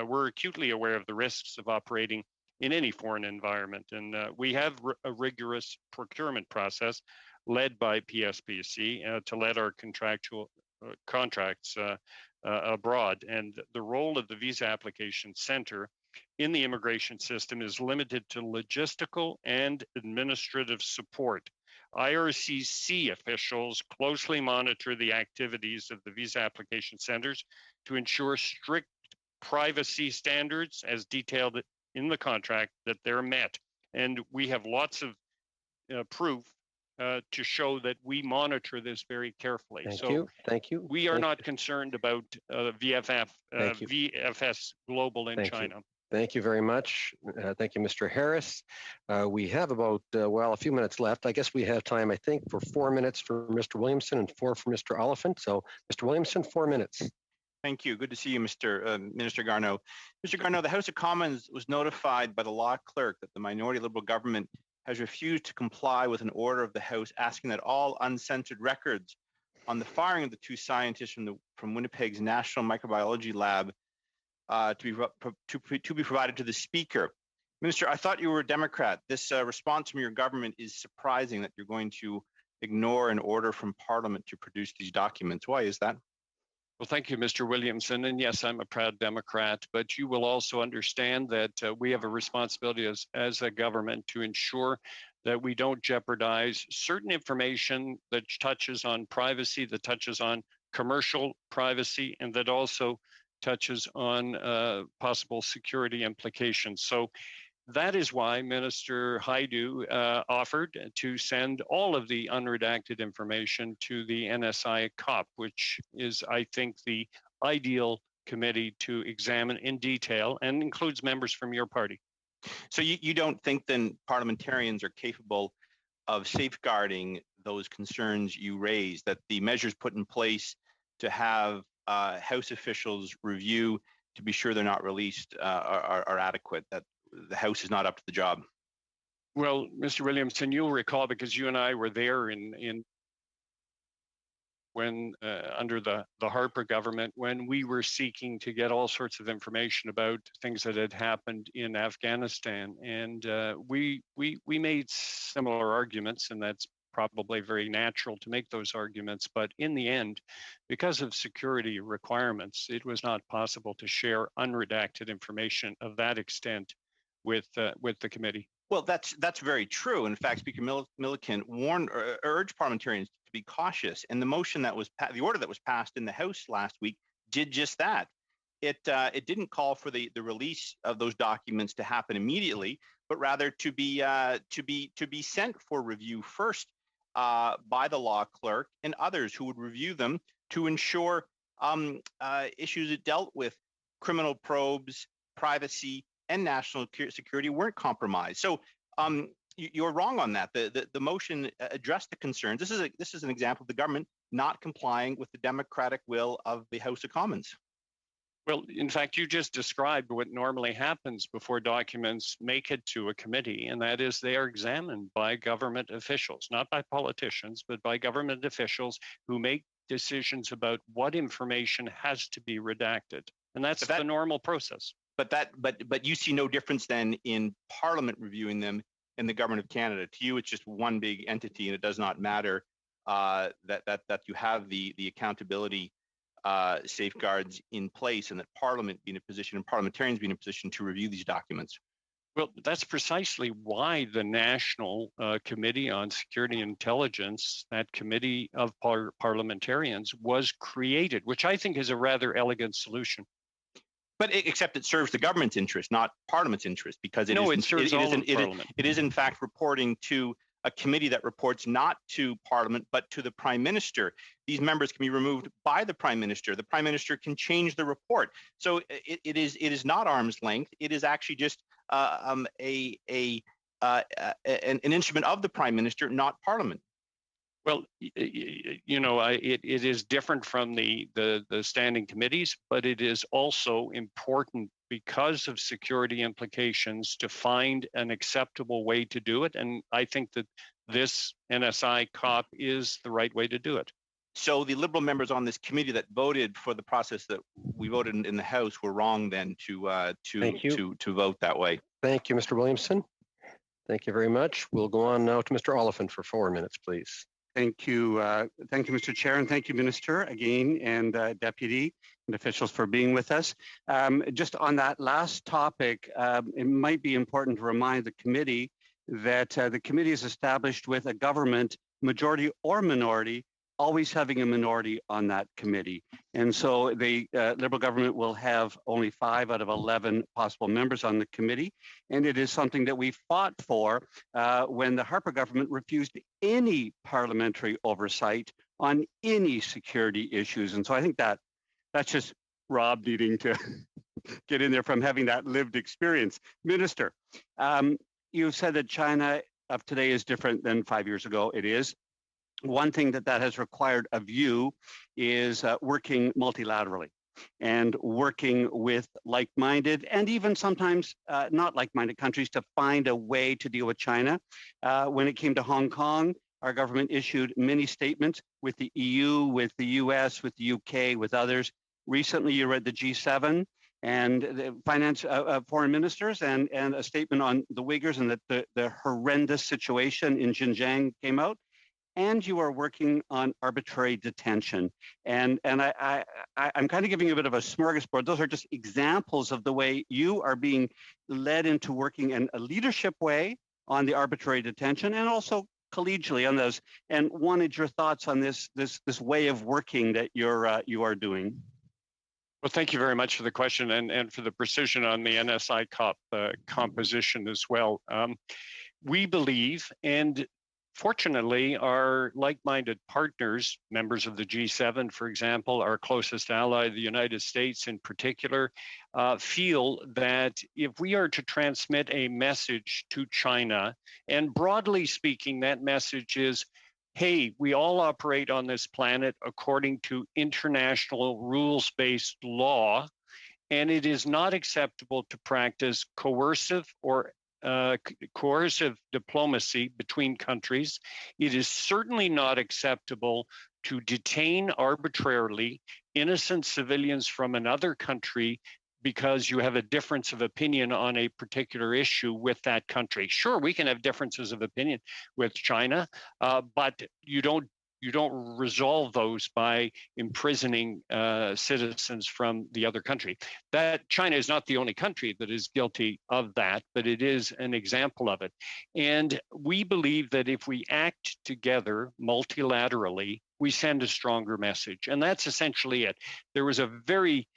we're acutely aware of the risks of operating in any foreign environment, and we have a rigorous procurement process led by PSPC to let our contractual contracts abroad. And the role of the Visa Application Center in the immigration system is limited to logistical and administrative support. IRCC officials closely monitor the activities of the Visa Application Centers to ensure strict privacy standards as detailed in the contract that they're met. And we have lots of proof to show that we monitor this very carefully. Thank you. We are not concerned about VFS Global in China. Thank you very much. Thank you, Mr. Harris. We have about, a few minutes left. I guess we have time, I think, for 4 minutes for Mr. Williamson and 4 for Mr. Oliphant. So, Mr. Williamson, 4 minutes. Thank you. Good to see you, Minister Garneau. Mr. Garneau, the House of Commons was notified by the law clerk that the minority Liberal government has refused to comply with an order of the House asking that all uncensored records on the firing of the two scientists from Winnipeg's National Microbiology Lab to be provided to the Speaker. Minister, I thought you were a Democrat. This response from your government is surprising, that you're going to ignore an order from Parliament to produce these documents. Why is that? Well, thank you, Mr. Williamson. And yes, I'm a proud Democrat, but you will also understand that we have a responsibility as a government to ensure that we don't jeopardize certain information that touches on privacy, that touches on commercial privacy, and that also touches on possible security implications. So that is why Minister Hajdu offered to send all of the unredacted information to the NSI COP, which is, I think, the ideal committee to examine in detail and includes members from your party. So you don't think then parliamentarians are capable of safeguarding those concerns you raised, that the measures put in place to have House officials review to be sure they're not released are adequate, that the House is not up to the job? Well, Mr. Williamson, you'll recall, because you and I were there in when under the Harper government, when we were seeking to get all sorts of information about things that had happened in Afghanistan, and we made similar arguments, and that's probably very natural to make those arguments. But in the end, because of security requirements, it was not possible to share unredacted information of that extent with the committee. Well, that's very true. In fact, Speaker Milliken urged parliamentarians to be cautious, and the motion that was the order that was passed in the House last week did just that. It didn't call for the release of those documents to happen immediately, but rather to be sent for review first by the law clerk and others who would review them to ensure issues that dealt with criminal probes, privacy, and national security weren't compromised. So you're wrong on that. The motion addressed the concerns. This is an example of the government not complying with the democratic will of the House of Commons. Well, in fact, you just described what normally happens before documents make it to a committee, and that is they are examined by government officials, not by politicians, but by government officials who make decisions about what information has to be redacted. And that's the normal process. But you see no difference then in Parliament reviewing them and the Government of Canada. To you, it's just one big entity, and it does not matter that you have the accountability safeguards in place, and that Parliament be in a position and parliamentarians be in a position to review these documents. Well, that's precisely why the National Committee on Security and Intelligence, that committee of parliamentarians, was created, which I think is a rather elegant solution. But except it serves the government's interest, not Parliament's interest, because it is in fact reporting to a committee that reports not to Parliament, but to the Prime Minister. These members can be removed by the Prime Minister. The Prime Minister can change the report. So it is not arm's length. It is actually just an instrument of the Prime Minister, not Parliament. Well, you know, it is different from the standing committees, but it is also important because of security implications to find an acceptable way to do it. And I think that this NSI COP is the right way to do it. So the Liberal members on this committee that voted for the process that we voted in the House were wrong then to vote that way. Thank you, Mr. Williamson. Thank you very much. We'll go on now to Mr. Oliphant for 4 minutes, please. Thank you, Mr. Chair, and thank you, Minister, again, and Deputy and officials for being with us. Just on that last topic, it might be important to remind the committee that the committee is established with a government, majority or minority, always having a minority on that committee. And so the Liberal government will have only 5 out of 11 possible members on the committee. And it is something that we fought for when the Harper government refused any parliamentary oversight on any security issues. And so I think that's just Rob needing to get in there from having that lived experience. Minister, you said that China of today is different than 5 years ago. It is. One thing that has required of you is working multilaterally and working with like-minded and even sometimes not like-minded countries to find a way to deal with China. When it came to Hong Kong, our government issued many statements with the EU, with the US, with the UK, with others. Recently, you read the G7 and the foreign ministers and a statement on the Uyghurs and the horrendous situation in Xinjiang came out. And you are working on arbitrary detention. And I'm kind of giving you a bit of a smorgasbord. Those are just examples of the way you are being led into working in a leadership way on the arbitrary detention and also collegially on those. And wanted your thoughts on this way of working that you are doing. Well, thank you very much for the question and for the precision on the NSI COP composition as well. We believe, and fortunately, our like-minded partners, members of the G7, for example, our closest ally, the United States in particular, feel that if we are to transmit a message to China, and broadly speaking, that message is, hey, we all operate on this planet according to international rules-based law, and it is not acceptable to practice coercive or coercive diplomacy between countries. It is certainly not acceptable to detain arbitrarily innocent civilians from another country because you have a difference of opinion on a particular issue with that country. Sure, we can have differences of opinion with China, but you don't resolve those by imprisoning citizens from the other country. That China is not the only country that is guilty of that, but it is an example of it. And we believe that if we act together multilaterally, we send a stronger message. And that's essentially it. There was a very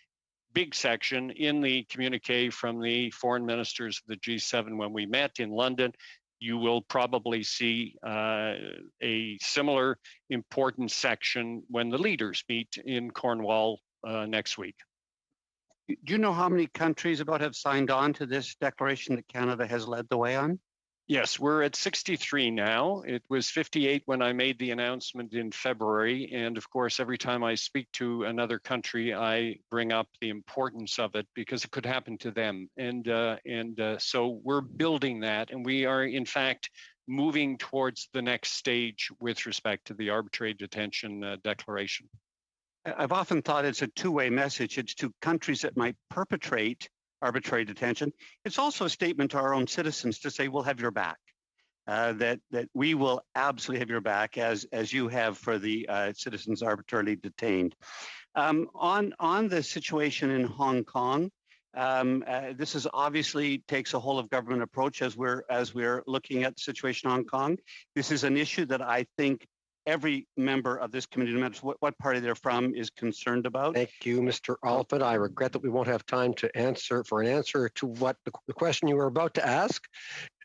big section in the communique from the foreign ministers of the G7 when we met in London. You will probably see a similar important section when the leaders meet in Cornwall next week. Do you know how many countries about have signed on to this declaration that Canada has led the way on? Yes, we're at 63 now. It was 58 when I made the announcement in February. And of course, every time I speak to another country, I bring up the importance of it because it could happen to them. And so we're building that. And we are, in fact, moving towards the next stage with respect to the arbitrary detention declaration. I've often thought it's a two-way message. It's to countries that might perpetrate arbitrary detention. It's also a statement to our own citizens to say, we'll have your back, that we will absolutely have your back as you have for the citizens arbitrarily detained. On the situation in Hong Kong, this is obviously takes a whole of government approach as we're looking at the situation in Hong Kong. This is an issue that I think every member of this committee, no matter what party they're from, is concerned about. Thank you, Mr. Alphin. I regret that we won't have time to answer to what the question you were about to ask,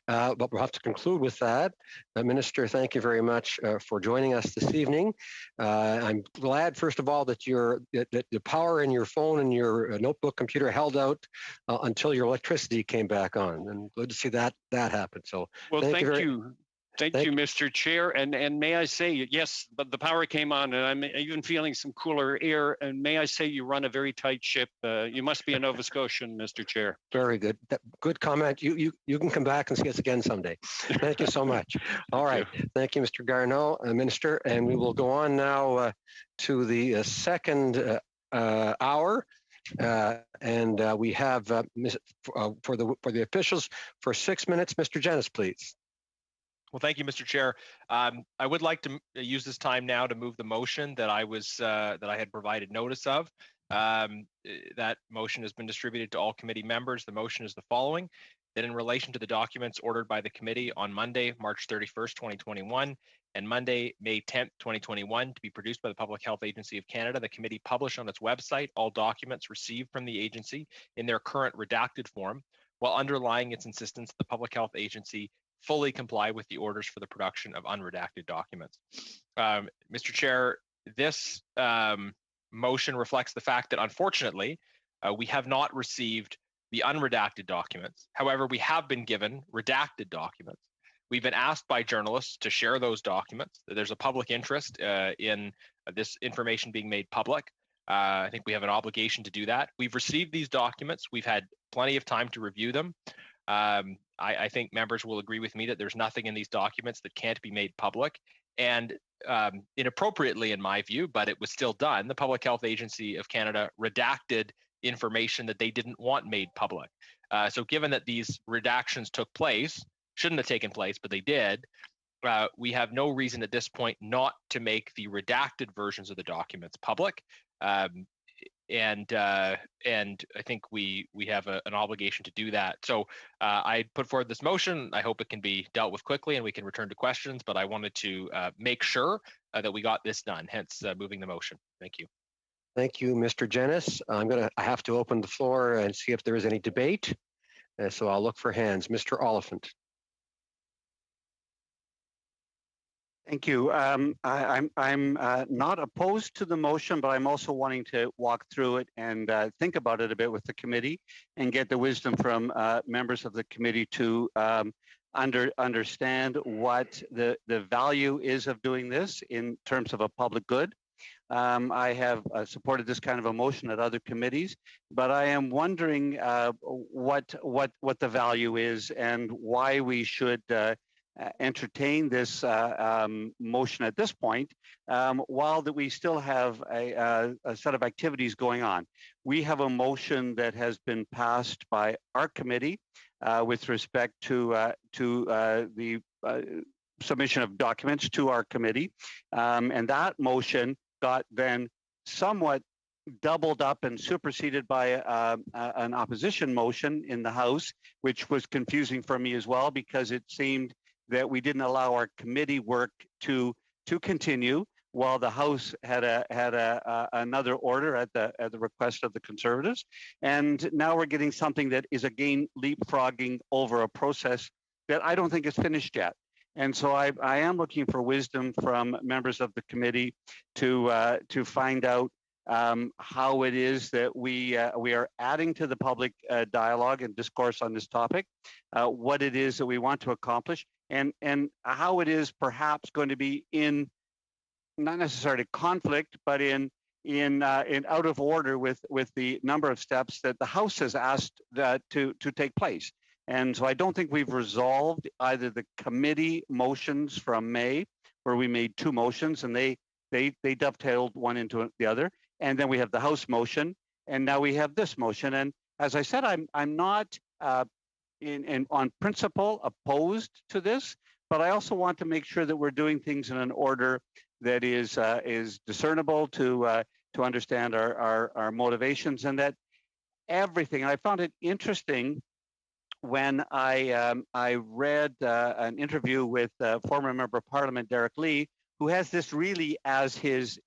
but we'll have to conclude with that. Minister, thank you very much for joining us this evening. I'm glad, first of all, that the power in your phone and your notebook computer held out until your electricity came back on, and good to see that happen. So, well, thank you. Thank you, Mr. Chair. And may I say, yes, but the power came on and I'm even feeling some cooler air. And may I say you run a very tight ship. You must be a Nova Scotian, Mr. Chair. Very good. Good comment. You can come back and see us again someday. Thank you so much. All right. Thank you, Mr. Garneau, Minister. And we will go on now to the second hour. And we have for the officials for 6 minutes, Mr. Genis, please. Well, thank you, Mr. Chair. I would like to use this time now to move the motion that I had provided notice of. That motion has been distributed to all committee members. The motion is the following: that in relation to the documents ordered by the committee on Monday, March 31st, 2021, and Monday, May 10th, 2021, to be produced by the Public Health Agency of Canada, the committee publish on its website all documents received from the agency in their current redacted form, while underlying its insistence that the Public Health Agency fully comply with the orders for the production of unredacted documents. Mr. Chair, this motion reflects the fact that unfortunately, we have not received the unredacted documents. However, we have been given redacted documents. We've been asked by journalists to share those documents. There's a public interest in this information being made public. I think we have an obligation to do that. We've received these documents. We've had plenty of time to review them. I think members will agree with me that there's nothing in these documents that can't be made public. And inappropriately, in my view, but it was still done, the Public Health Agency of Canada redacted information that they didn't want made public. So given that these redactions took place, shouldn't have taken place, but they did, we have no reason at this point not to make the redacted versions of the documents public. And I think we have an obligation to do that. So I put forward this motion. I hope it can be dealt with quickly and we can return to questions, but I wanted to make sure that we got this done, hence moving the motion. Thank you. Thank you, Mr. Jenis. I have to open the floor and see if there is any debate. So I'll look for hands. Mr. Oliphant. Thank you. I'm not opposed to the motion, but I'm also wanting to walk through it and think about it a bit with the committee and get the wisdom from members of the committee to understand what the value is of doing this in terms of a public good. I have supported this kind of a motion at other committees, but I am wondering what the value is and why we should entertain this motion at this point, while that we still have a set of activities going on. We have a motion that has been passed by our committee with respect to the submission of documents to our committee, and that motion got then somewhat doubled up and superseded by an opposition motion in the House, which was confusing for me as well, because it seemed that we didn't allow our committee work to continue while the House had another order at the request of the Conservatives, and now we're getting something that is again leapfrogging over a process that I don't think is finished yet. And so I am looking for wisdom from members of the committee to find out how it is that we are adding to the public dialogue and discourse on this topic, what it is that we want to accomplish, and how it is perhaps going to be in not necessarily conflict, but in out of order with the number of steps that the House has asked to take place. And so I don't think we've resolved either the committee motions from May, where we made two motions and they dovetailed one into the other, and then we have the House motion, and now we have this motion. And as I said, I'm not on principle opposed to this, but I also want to make sure that we're doing things in an order that is discernible to understand our motivations, and that everything. I found it interesting when I read an interview with former Member of Parliament Derek Lee, who has this really as his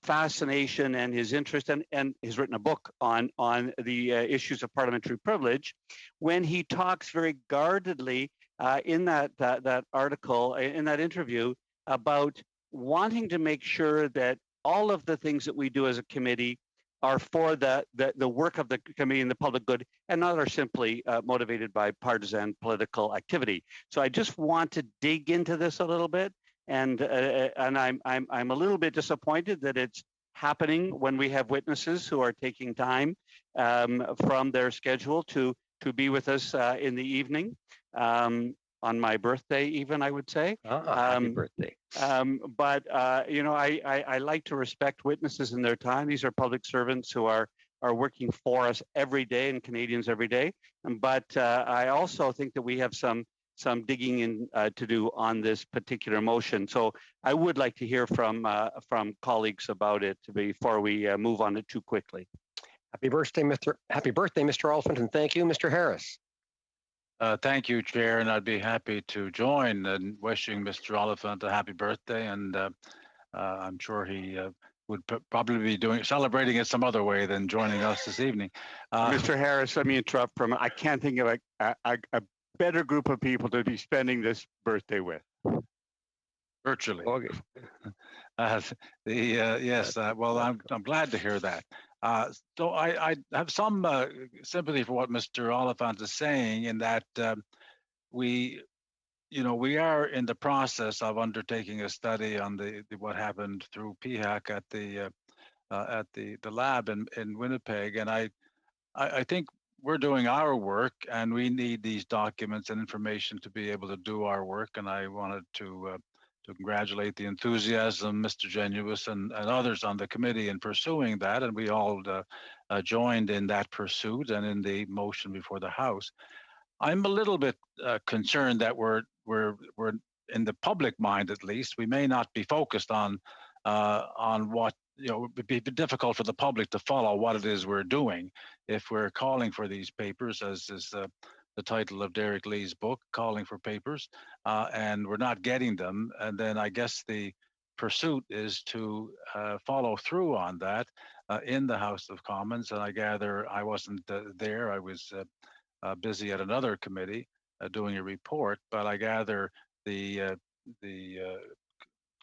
fascination and his interest, and has written a book on the issues of parliamentary privilege, when he talks very guardedly in that article, in that interview, about wanting to make sure that all of the things that we do as a committee are for the work of the committee and the public good, and not are simply motivated by partisan political activity. So I just want to dig into this a little bit, and I'm a little bit disappointed that it's happening when we have witnesses who are taking time from their schedule to be with us in the evening. On my birthday, even, I would say. Happy birthday. But I like to respect witnesses in their time. These are public servants who are working for us every day, and Canadians every day. But I also think that we have some digging in to do on this particular motion. So I would like to hear from colleagues about it before we move on it too quickly. Happy birthday, Mr. Oliphant, and thank you, Mr. Harris. Thank you, Chair, and I'd be happy to join in wishing Mr. Oliphant a happy birthday, and I'm sure he would probably be celebrating it some other way than joining us this evening. Mr. Harris, let me interrupt for a minute. I can't think of a better group of people to be spending this birthday with. Virtually. Okay. Yes, well, I'm glad to hear that. So I have some sympathy for what Mr. Oliphant is saying, in that we are in the process of undertaking a study on what happened through PHAC at the lab in Winnipeg, and I think we're doing our work, and we need these documents and information to be able to do our work. And I wanted to congratulate the enthusiasm, Mr. Genuis and others on the committee in pursuing that, and we all joined in that pursuit and in the motion before the House. I'm a little bit concerned that we're in the public mind, at least, we may not be focused on what, you know, it would be difficult for the public to follow what it is we're doing if we're calling for these papers, as is the title of Derek Lee's book, Calling for Papers, and we're not getting them. And then I guess the pursuit is to follow through on that in the House of Commons. And I gather I wasn't there. I was busy at another committee doing a report, but I gather the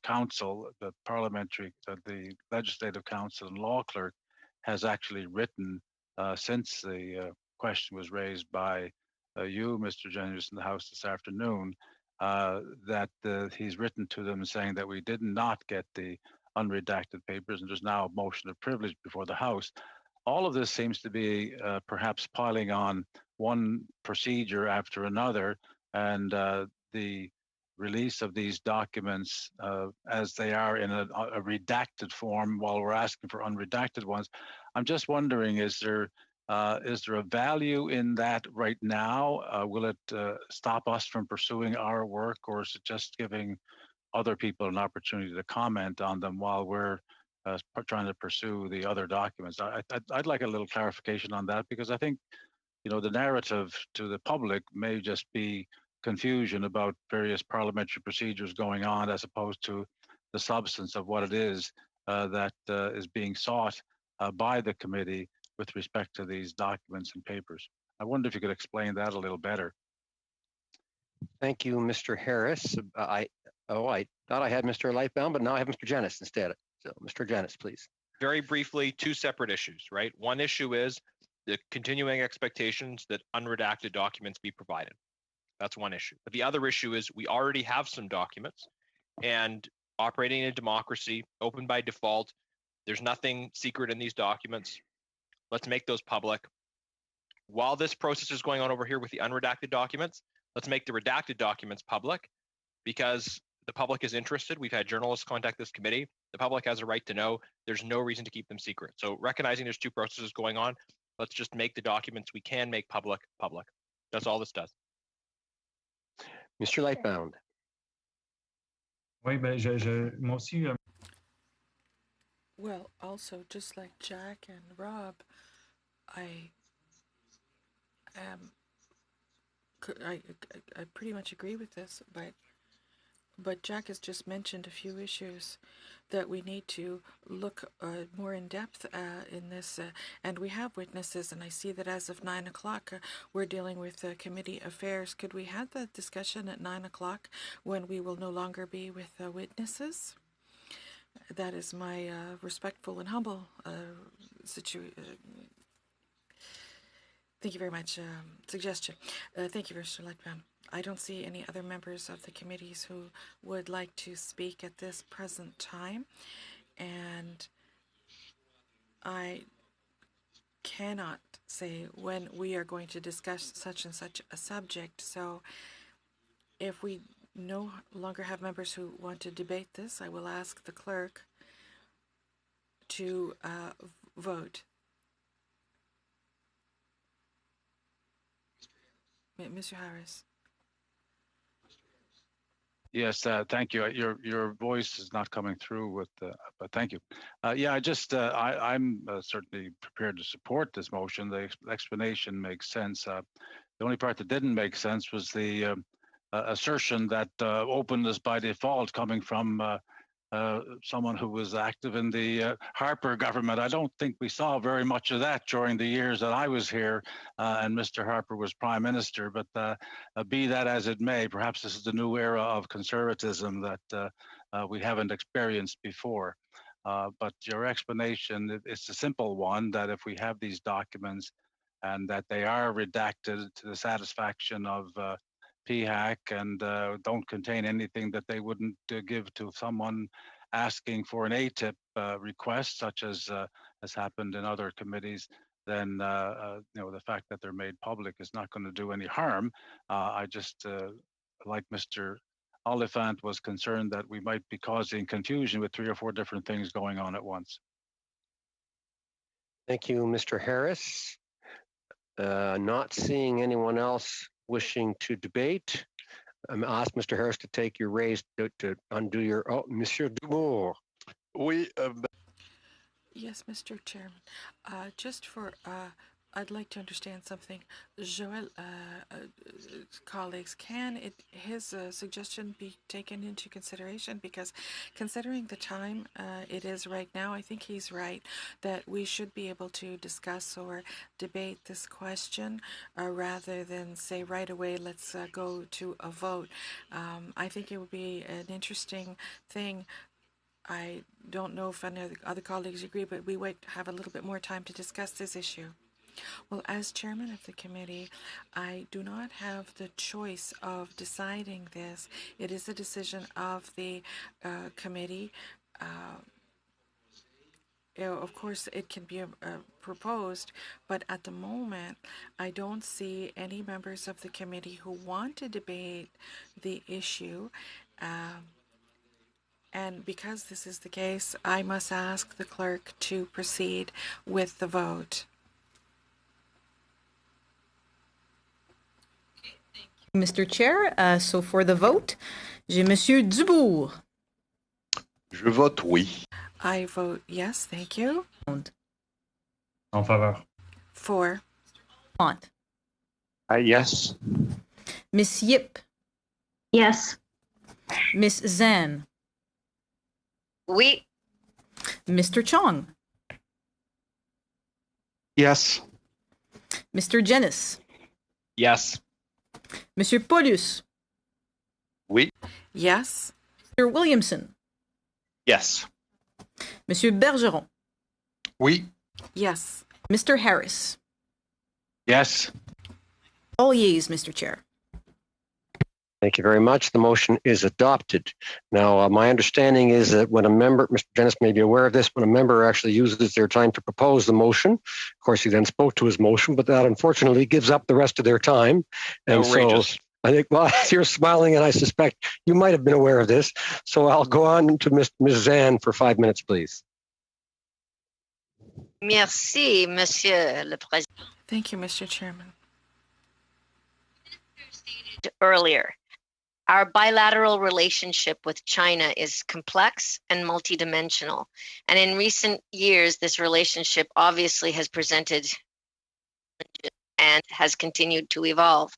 council, the parliamentary, the legislative council and law clerk has actually written since the question was raised by you, Mr. Genuis, in the House this afternoon, that he's written to them saying that we did not get the unredacted papers and there's now a motion of privilege before the House. All of this seems to be perhaps piling on one procedure after another, and the release of these documents as they are in a redacted form while we're asking for unredacted ones. I'm just wondering, is there a value in that right now? Will it stop us from pursuing our work, or is it just giving other people an opportunity to comment on them while we're trying to pursue the other documents? I'd like a little clarification on that, because I think, you know, the narrative to the public may just be confusion about various parliamentary procedures going on, as opposed to the substance of what it is that is being sought by the committee with respect to these documents and papers. I wonder if you could explain that a little better. Thank you, Mr. Harris. I thought I had Mr. Lightbound, but now I have Mr. Genuis instead. So, Mr. Genuis, please. Very briefly, two separate issues, right? One issue is the continuing expectations that unredacted documents be provided. That's one issue. But the other issue is we already have some documents, and operating in a democracy, open by default, there's nothing secret in these documents. Let's make those public. While this process is going on over here with the unredacted documents, let's make the redacted documents public, because the public is interested. We've had journalists contact this committee. The public has a right to know. There's no reason to keep them secret. So recognizing there's two processes going on, let's just make the documents we can make public. That's all this does. Mr. Lightbound. Oui, ben, moi aussi. Well, also, just like Jack and Rob, I pretty much agree with this, but Jack has just mentioned a few issues that we need to look more in depth in this, and we have witnesses, and I see that as of 9 o'clock we're dealing with committee affairs. Could we have that discussion at 9 o'clock when we will no longer be with witnesses? That is my respectful and humble thank you very much suggestion. Thank you, Mr. Lightbound. I don't see any other members of the committees who would like to speak at this present time, and I cannot say when we are going to discuss such and such a subject. So if we no longer have members who want to debate this, I will ask the clerk to vote. Mr. Harris. Yes, thank you. Your voice is not coming through with, but thank you. Yeah, I'm certainly prepared to support this motion. The explanation makes sense. The only part that didn't make sense was the assertion that openness by default coming from someone who was active in the Harper government. I don't think we saw very much of that during the years that I was here and Mr. Harper was Prime Minister, but be that as it may, perhaps this is the new era of conservatism that we haven't experienced before. But your explanation, it's a simple one, that if we have these documents and that they are redacted to the satisfaction of PHAC and don't contain anything that they wouldn't give to someone asking for an ATIP request, such as has happened in other committees, then the fact that they're made public is not going to do any harm. I just, like Mr. Oliphant was concerned that we might be causing confusion with 3 or 4 different things going on at once. Thank you, Mr. Harris. Not seeing anyone else wishing to debate, I'm asked Mr. Harris to take your raise to undo your, oh, Monsieur Dubourg. Oui, Yes, Mr. Chairman. Just for, I'd like to understand something. Joel, colleagues, can his suggestion be taken into consideration? Because considering the time it is right now, I think he's right that we should be able to discuss or debate this question rather than say right away, let's go to a vote. I think it would be an interesting thing. I don't know if any other colleagues agree, but we might have a little bit more time to discuss this issue. Well, as chairman of the committee, I do not have the choice of deciding this. It is a decision of the committee. Of course, it can be proposed, but at the moment, I don't see any members of the committee who want to debate the issue. And because this is the case, I must ask the clerk to proceed with the vote. Mr. Chair, so for the vote, j'ai Monsieur Dubourg. je vote oui. I vote yes, thank you. En faveur. For. Mont. Yes. Miss Yip. Yes. Miss Zan. Oui. Mr. Chong. Yes. Mr. Jennis. Yes. Monsieur Paulus. Oui. Yes. Mr. Williamson. Yes. Monsieur Bergeron. Oui. Yes. Mr. Harris. Yes. All yeas, Mr. Chair. Thank you very much. The motion is adopted. Now, my understanding is that when a member, Mr. Dennis may be aware of this, when a member actually uses their time to propose the motion, of course, he then spoke to his motion, but that unfortunately gives up the rest of their time. And outrageous. So I think, well, you're smiling, and I suspect you might have been aware of this. So I'll go on to Ms. Zan for 5 minutes, please. Merci, Monsieur le Président. Thank you, Mr. Chairman. Earlier, our bilateral relationship with China is complex and multidimensional. And in recent years, this relationship obviously has presented and has continued to evolve.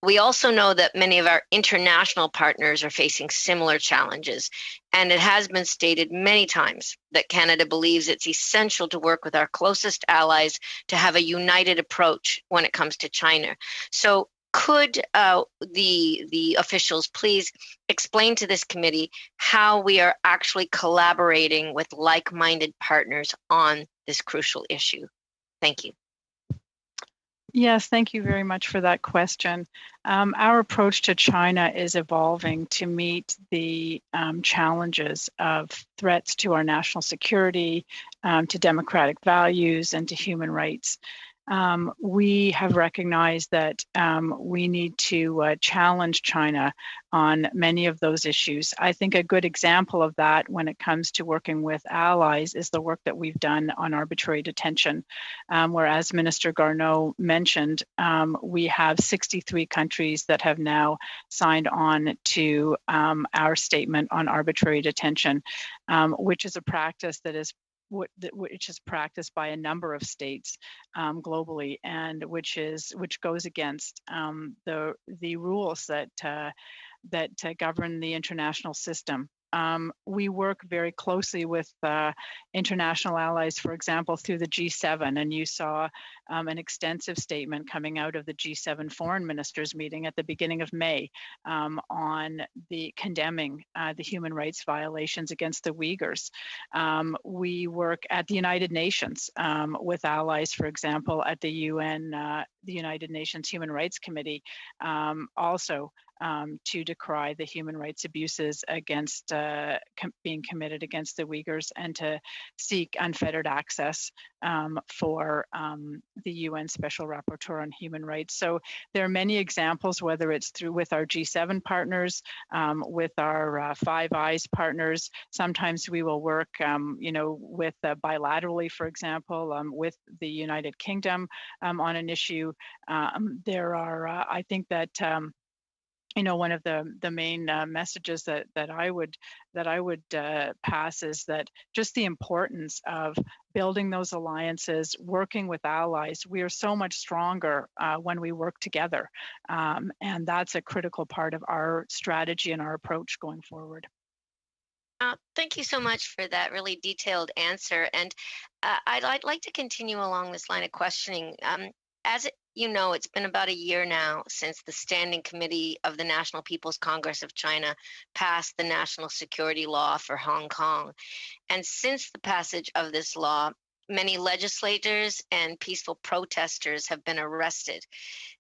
We also know that many of our international partners are facing similar challenges. And it has been stated many times that Canada believes it's essential to work with our closest allies to have a united approach when it comes to China. So could the officials please explain to this committee how we are actually collaborating with like-minded partners on this crucial issue? Thank you. Yes, thank you very much for that question. Our approach to China is evolving to meet the challenges of threats to our national security, to democratic values, and to human rights. We have recognized that we need to challenge China on many of those issues. I think a good example of that when it comes to working with allies is the work that we've done on arbitrary detention, where, as Minister Garneau mentioned, we have 63 countries that have now signed on to our statement on arbitrary detention, which is a practice that is which is practiced by a number of states globally, and which goes against the rules that govern the international system. We work very closely with international allies, for example, through the G7, and you saw an extensive statement coming out of the G7 foreign ministers meeting at the beginning of May on the condemning the human rights violations against the Uyghurs. We work at the United Nations with allies, for example, at the UN, the United Nations Human Rights Committee, also to decry the human rights abuses against being committed against the Uyghurs and to seek unfettered access for the UN Special Rapporteur on Human Rights. So there are many examples, whether it's through with our G7 partners, with our Five Eyes partners. Sometimes we will work, with bilaterally, for example, with the United Kingdom on an issue. There are, I think that. One of the main messages that I would pass is that just the importance of building those alliances, working with allies. We are so much stronger when we work together, and that's a critical part of our strategy and our approach going forward. Thank you so much for that really detailed answer. And I'd like to continue along this line of questioning. It's been about a year now since the Standing Committee of the National People's Congress of China passed the National Security Law for Hong Kong. And since the passage of this law, many legislators and peaceful protesters have been arrested.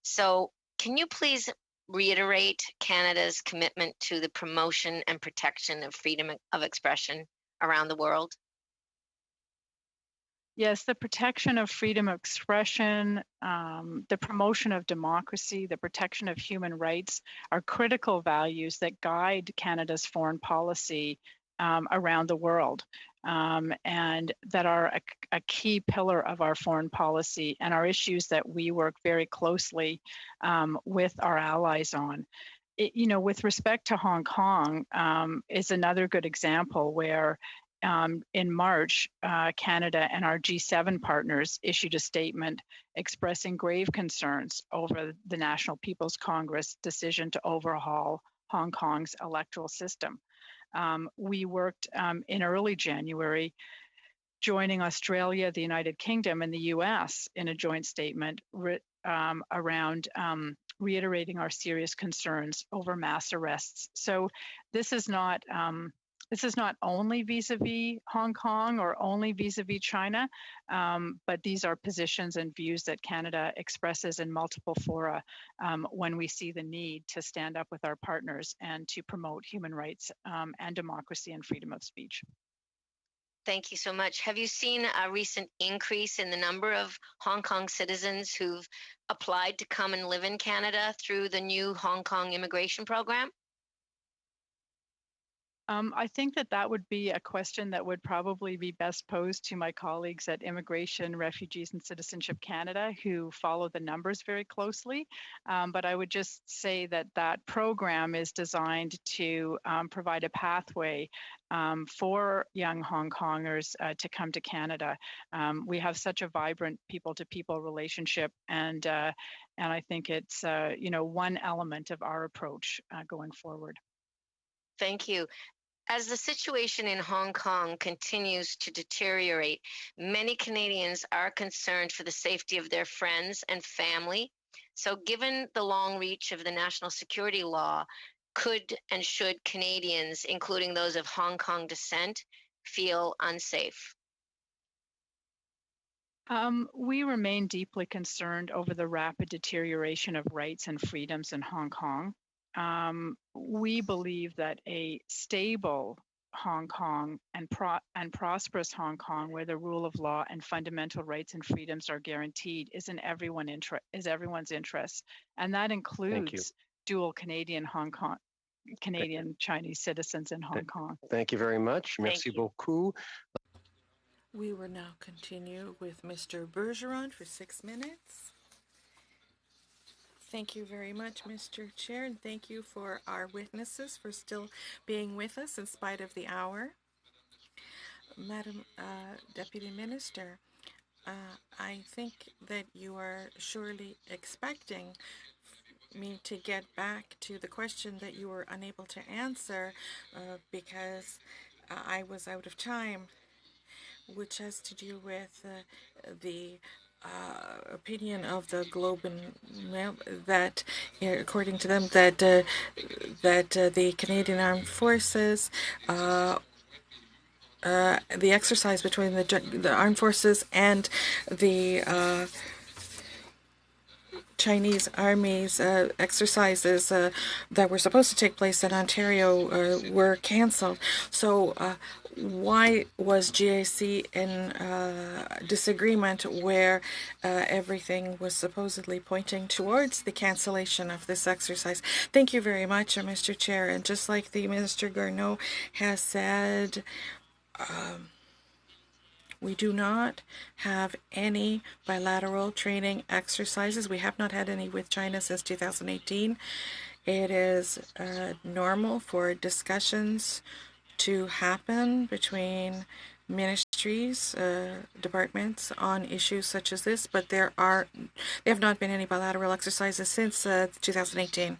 So can you please reiterate Canada's commitment to the promotion and protection of freedom of expression around the world? Yes, the protection of freedom of expression, the promotion of democracy, the protection of human rights are critical values that guide Canada's foreign policy around the world, and that are a key pillar of our foreign policy and are issues that we work very closely with our allies on. With respect to Hong Kong, is another good example where in March, Canada and our G7 partners issued a statement expressing grave concerns over the National People's Congress decision to overhaul Hong Kong's electoral system. We worked in early January, joining Australia, the United Kingdom, and the US in a joint statement around reiterating our serious concerns over mass arrests. So this is not only vis-a-vis Hong Kong or only vis-a-vis China, but these are positions and views that Canada expresses in multiple fora when we see the need to stand up with our partners and to promote human rights and democracy and freedom of speech. Thank you so much. Have you seen a recent increase in the number of Hong Kong citizens who've applied to come and live in Canada through the new Hong Kong immigration program? I think that would be a question that would probably be best posed to my colleagues at Immigration, Refugees and Citizenship Canada, who follow the numbers very closely. But I would just say that program is designed to provide a pathway for young Hong Kongers to come to Canada. We have such a vibrant people-to-people relationship, and I think it's one element of our approach going forward. Thank you. As the situation in Hong Kong continues to deteriorate, many Canadians are concerned for the safety of their friends and family. So given the long reach of the national security law, could and should Canadians, including those of Hong Kong descent, feel unsafe? We remain deeply concerned over the rapid deterioration of rights and freedoms in Hong Kong. We believe that a stable Hong Kong and prosperous Hong Kong, where the rule of law and fundamental rights and freedoms are guaranteed, is in everyone's interest, and that includes dual Canadian Chinese citizens in Hong Kong. Thank you very much. Merci beaucoup. We will now continue with Mr. Bergeron for 6 minutes. Thank you very much, Mr. Chair, and thank you for our witnesses for still being with us in spite of the hour. Madam Deputy Minister, I think that you are surely expecting me to get back to the question that you were unable to answer because I was out of time, which has to do with the opinion of the Globe and Mail that, according to them, that the Canadian Armed Forces, the exercise between the armed forces and the Chinese Army's exercises that were supposed to take place in Ontario were canceled. So why was GAC in disagreement where everything was supposedly pointing towards the cancellation of this exercise? Thank you very much, Mr. Chair. And just like the Minister Garneau has said, we do not have any bilateral training exercises. We have not had any with China since 2018. It is normal for discussions to happen between ministries, departments on issues such as this, but there have not been any bilateral exercises since 2018.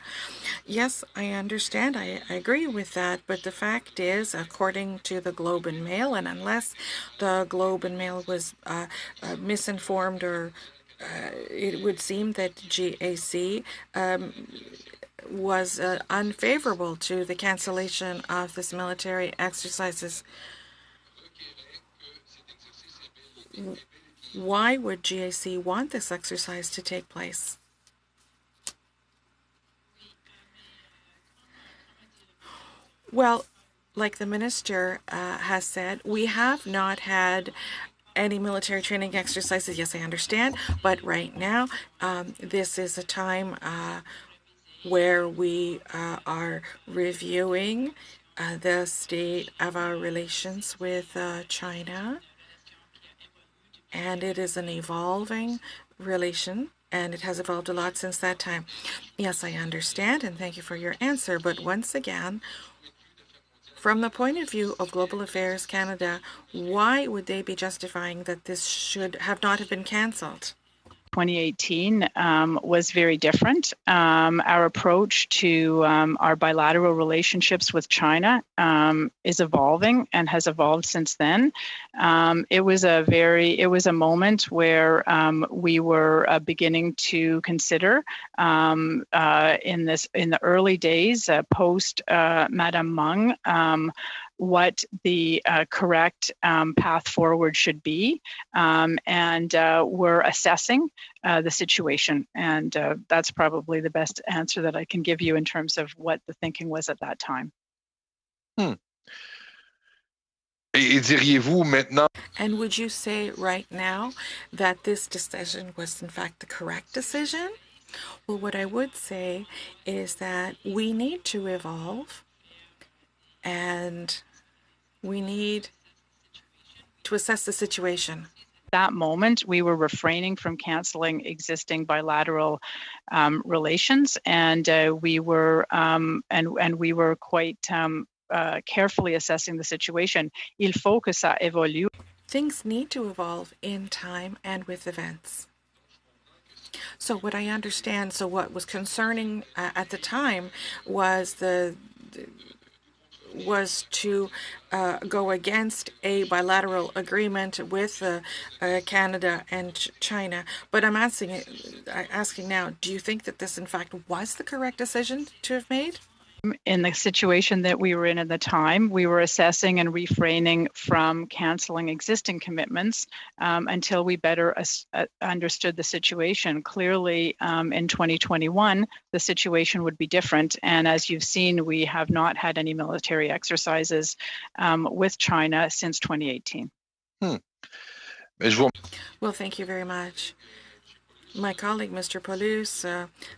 Yes, I understand. I agree with that, but the fact is, according to the Globe and Mail, and unless the Globe and Mail was misinformed, or it would seem that GAC was unfavorable to the cancellation of this military exercises. Why would GAC want this exercise to take place? Well, like the minister has said, we have not had any military training exercises. Yes, I understand, but right now, this is a time where we are reviewing the state of our relations with China. And it is an evolving relation, and it has evolved a lot since that time. Yes, I understand, and thank you for your answer. But once again, from the point of view of Global Affairs Canada, why would they be justifying that this should have not have been cancelled? 2018 was very different. Our approach to our bilateral relationships with China is evolving and has evolved since then. It was a moment where we were beginning to consider in the early days post Madame Meng what the correct path forward should be, and we're assessing the situation, and that's probably the best answer that I can give you in terms of what the thinking was at that time. Et diriez-vous maintenant? And would you say right now that this decision was in fact the correct decision? Well, what I would say is that we need to evolve, and we need to assess the situation. That moment, we were refraining from canceling existing bilateral relations, and we were quite carefully assessing the situation. Il faut que ça évolue. Things need to evolve in time and with events. So what I understand, so what was concerning at the time was was to go against a bilateral agreement with Canada and China. But I'm asking now, do you think that this in fact was the correct decision to have made? In the situation that we were in at the time, we were assessing and refraining from canceling existing commitments until we better understood the situation. Clearly, in 2021, the situation would be different. And as you've seen, we have not had any military exercises with China since 2018. Well, thank you very much. My colleague, Mr. Paulus,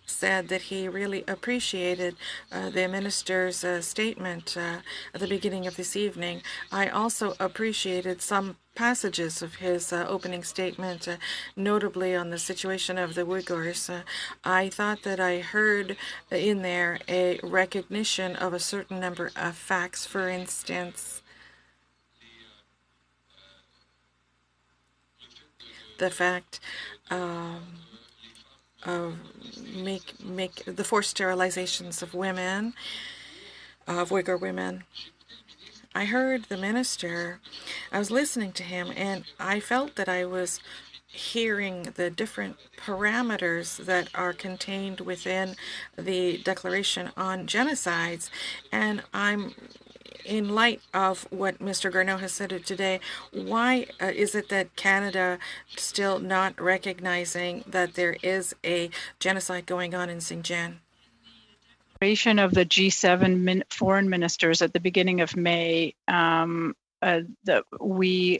said that he really appreciated the minister's statement at the beginning of this evening. I also appreciated some passages of his opening statement, notably on the situation of the Uyghurs. I thought that I heard in there a recognition of a certain number of facts. For instance, the fact make the forced sterilizations of women, of Uyghur women. I heard the minister, I was listening to him, and I felt that I was hearing the different parameters that are contained within the Declaration on Genocides, and I'm in light of what Mr. Garneau has said today, why is it that Canada still not recognizing that there is a genocide going on in Xinjiang? Of the G7 foreign ministers at the beginning of May, we,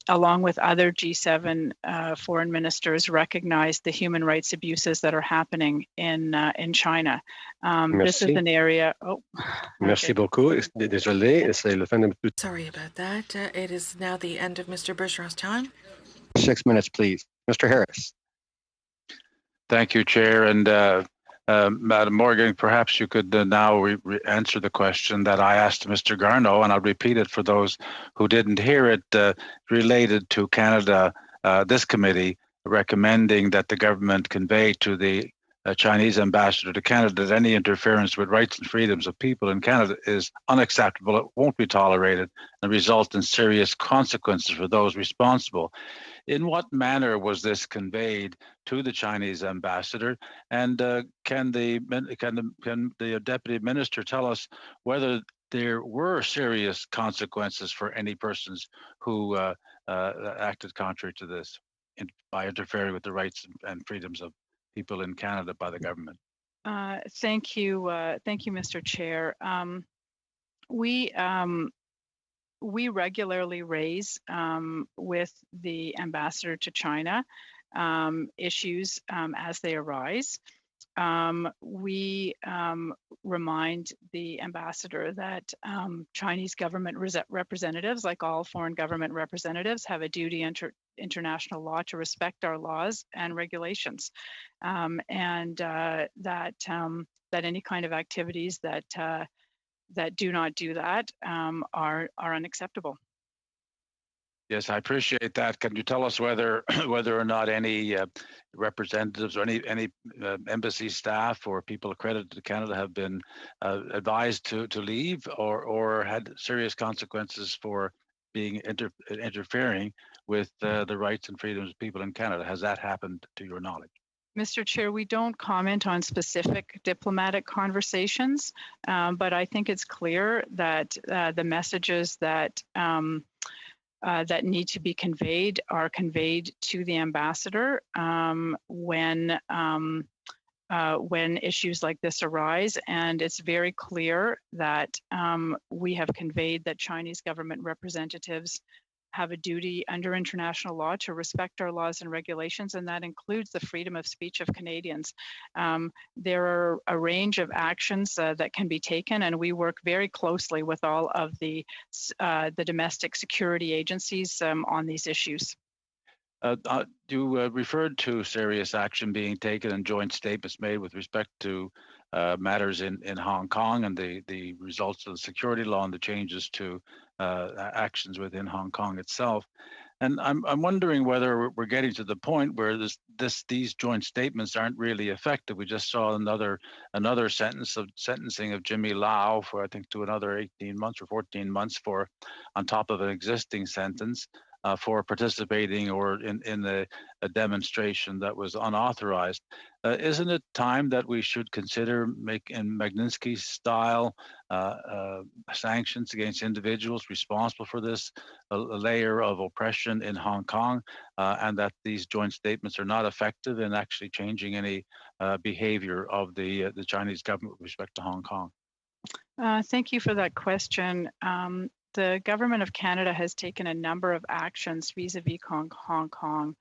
along with other G7 foreign ministers, recognized the human rights abuses that are happening in China. This is an area. Oh, Merci beaucoup. Désolé, c'est le fin de... Sorry about that. It is now the end of Mr. Bergeron's time. 6 minutes, please. Mr. Harris. Thank you, Chair. And Madam Morgan, perhaps you could now answer the question that I asked Mr. Garneau, and I'll repeat it for those who didn't hear it, related to Canada, this committee recommending that the government convey to the Chinese ambassador to Canada that any interference with rights and freedoms of people in Canada is unacceptable, it won't be tolerated, and result in serious consequences for those responsible. In what manner was this conveyed to the Chinese ambassador? And can the deputy minister tell us whether there were serious consequences for any persons who acted contrary to this by interfering with the rights and freedoms of people in Canada by the government? Thank you, Mr. Chair. We regularly raise with the ambassador to China issues as they arise. We remind the ambassador that Chinese government representatives, like all foreign government representatives, have a duty under international law to respect our laws and regulations, and that any kind of activities that do not do that are unacceptable. Yes, I appreciate that. Can you tell us whether or not any representatives or any embassy staff or people accredited to Canada have been advised to leave or had serious consequences for being interfering with the rights and freedoms of people in Canada? Has that happened to your knowledge? Mr. Chair, we don't comment on specific diplomatic conversations, but I think it's clear that the messages that that need to be conveyed are conveyed to the ambassador when issues like this arise. And it's very clear that we have conveyed that Chinese government representatives have a duty under international law to respect our laws and regulations, and that includes the freedom of speech of Canadians. There are a range of actions that can be taken, and we work very closely with all of the domestic security agencies on these issues. You referred to serious action being taken and joint statements made with respect to matters in Hong Kong and the results of the security law and the changes to actions within Hong Kong itself. And I'm wondering whether we're getting to the point where these joint statements aren't really effective. We just saw another sentencing of Jimmy Lau for, I think, to another 18 months or 14 months for on top of an existing sentence. For participating or in a demonstration that was unauthorized. Isn't it time that we should consider in Magnitsky style sanctions against individuals responsible for this a layer of oppression in Hong Kong, and that these joint statements are not effective in actually changing any behavior of the Chinese government with respect to Hong Kong? Thank you for that question. The government of Canada has taken a number of actions vis-a-vis Hong Kong,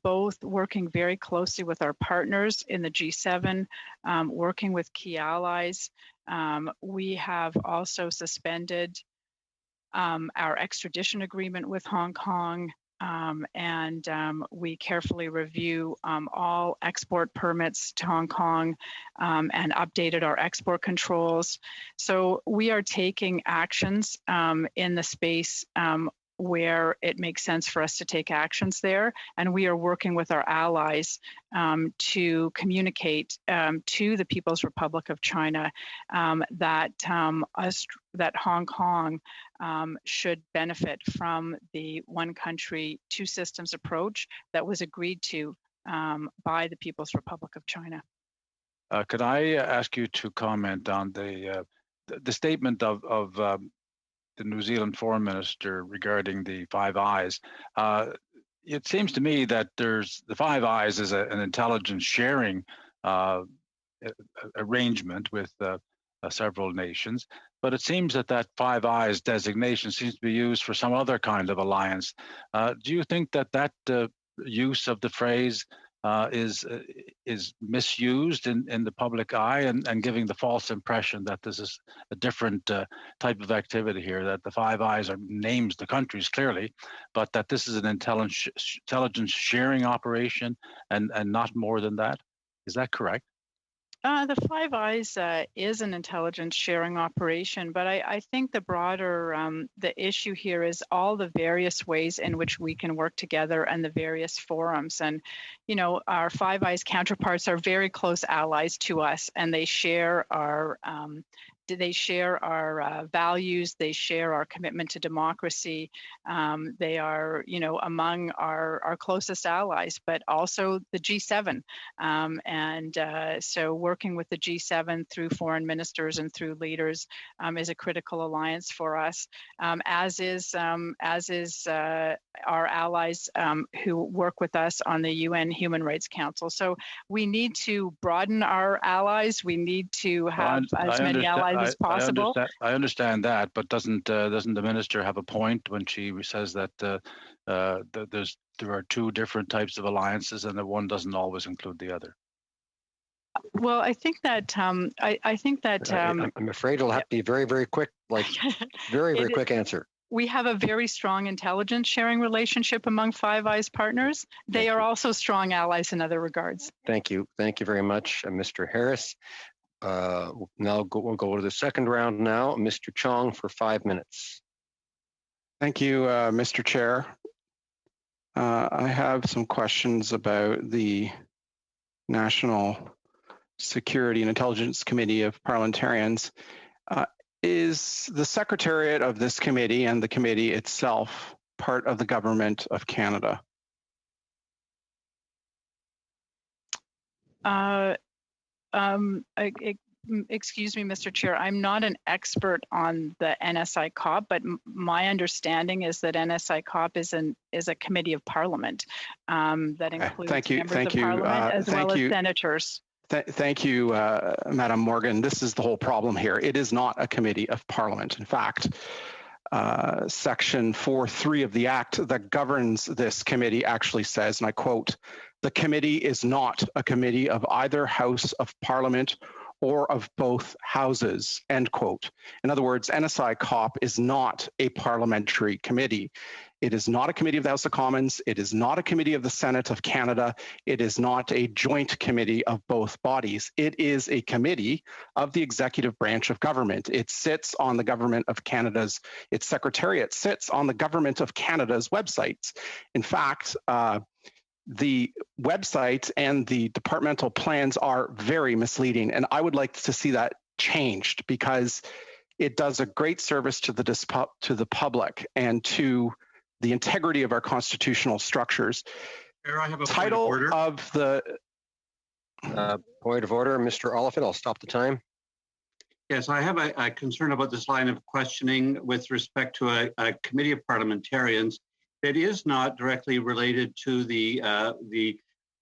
both working very closely with our partners in the G7, working with key allies. We have also suspended our extradition agreement with Hong Kong, and we carefully review all export permits to Hong Kong and updated our export controls. So we are taking actions in the space where it makes sense for us to take actions there. And we are working with our allies to communicate to the People's Republic of China that Hong Kong should benefit from the one country, two systems approach that was agreed to by the People's Republic of China. Could I ask you to comment on the the statement of the New Zealand Foreign Minister regarding the Five Eyes. It seems to me that there's the Five Eyes is an intelligence sharing arrangement with several nations, but it seems that that Five Eyes designation seems to be used for some other kind of alliance. Do you think that that use of the phrase is misused in the public eye and giving the false impression that this is a different type of activity here, that the Five Eyes names the countries clearly, but that this is an intelligence sharing operation and not more than that? Is that correct? The Five Eyes is an intelligence sharing operation, but I think the broader the issue here is all the various ways in which we can work together and the various forums. And, you know, our Five Eyes counterparts are very close allies to us, and they share our values, they share our commitment to democracy. They are, you know, among our closest allies, but also the G7. So working with the G7 through foreign ministers and through leaders is a critical alliance for us, as is our allies who work with us on the UN Human Rights Council. So we need to broaden our allies. We need to have as many allies as possible. I understand that, but doesn't the minister have a point when she says that there are two different types of alliances and that one doesn't always include the other? Well, I think that I think that I'm afraid it'll have to be very, very quick, like very quick answer. We have a very strong intelligence sharing relationship among Five Eyes partners. They are also strong allies in other regards. Thank you very much, Mr. Harris. We'll go to the second round now. Mr. Chong for 5 minutes. Thank you, Mr. Chair. I have some questions about the National Security and Intelligence Committee of Parliamentarians. Is the Secretariat of this committee and the committee itself part of the Government of Canada? Excuse me, Mr. Chair, I'm not an expert on the NSICOP, but my understanding is that NSICOP is a committee of Parliament that includes members of Parliament as well as senators. Thank you, Madam Morgan. This is the whole problem here. It is not a committee of Parliament. In fact, Section 4.3 of the Act that governs this committee actually says, and I quote, "The committee is not a committee of either House of Parliament or of both houses," end quote. In other words, NSICOP is not a parliamentary committee. It is not a committee of the House of Commons. It is not a committee of the Senate of Canada. It is not a joint committee of both bodies. It is a committee of the executive branch of government. It sits on the Government of Canada's, its secretariat sits on the Government of Canada's websites. In fact, the websites and the departmental plans are very misleading, and I would like to see that changed because it does a great service to the public and to the integrity of our constitutional structures. Chair, I have a title point of order. Of the point of order, Mr. Oliphant. I'll stop the time. Yes, I have a concern about this line of questioning with respect to a committee of parliamentarians that is not directly related to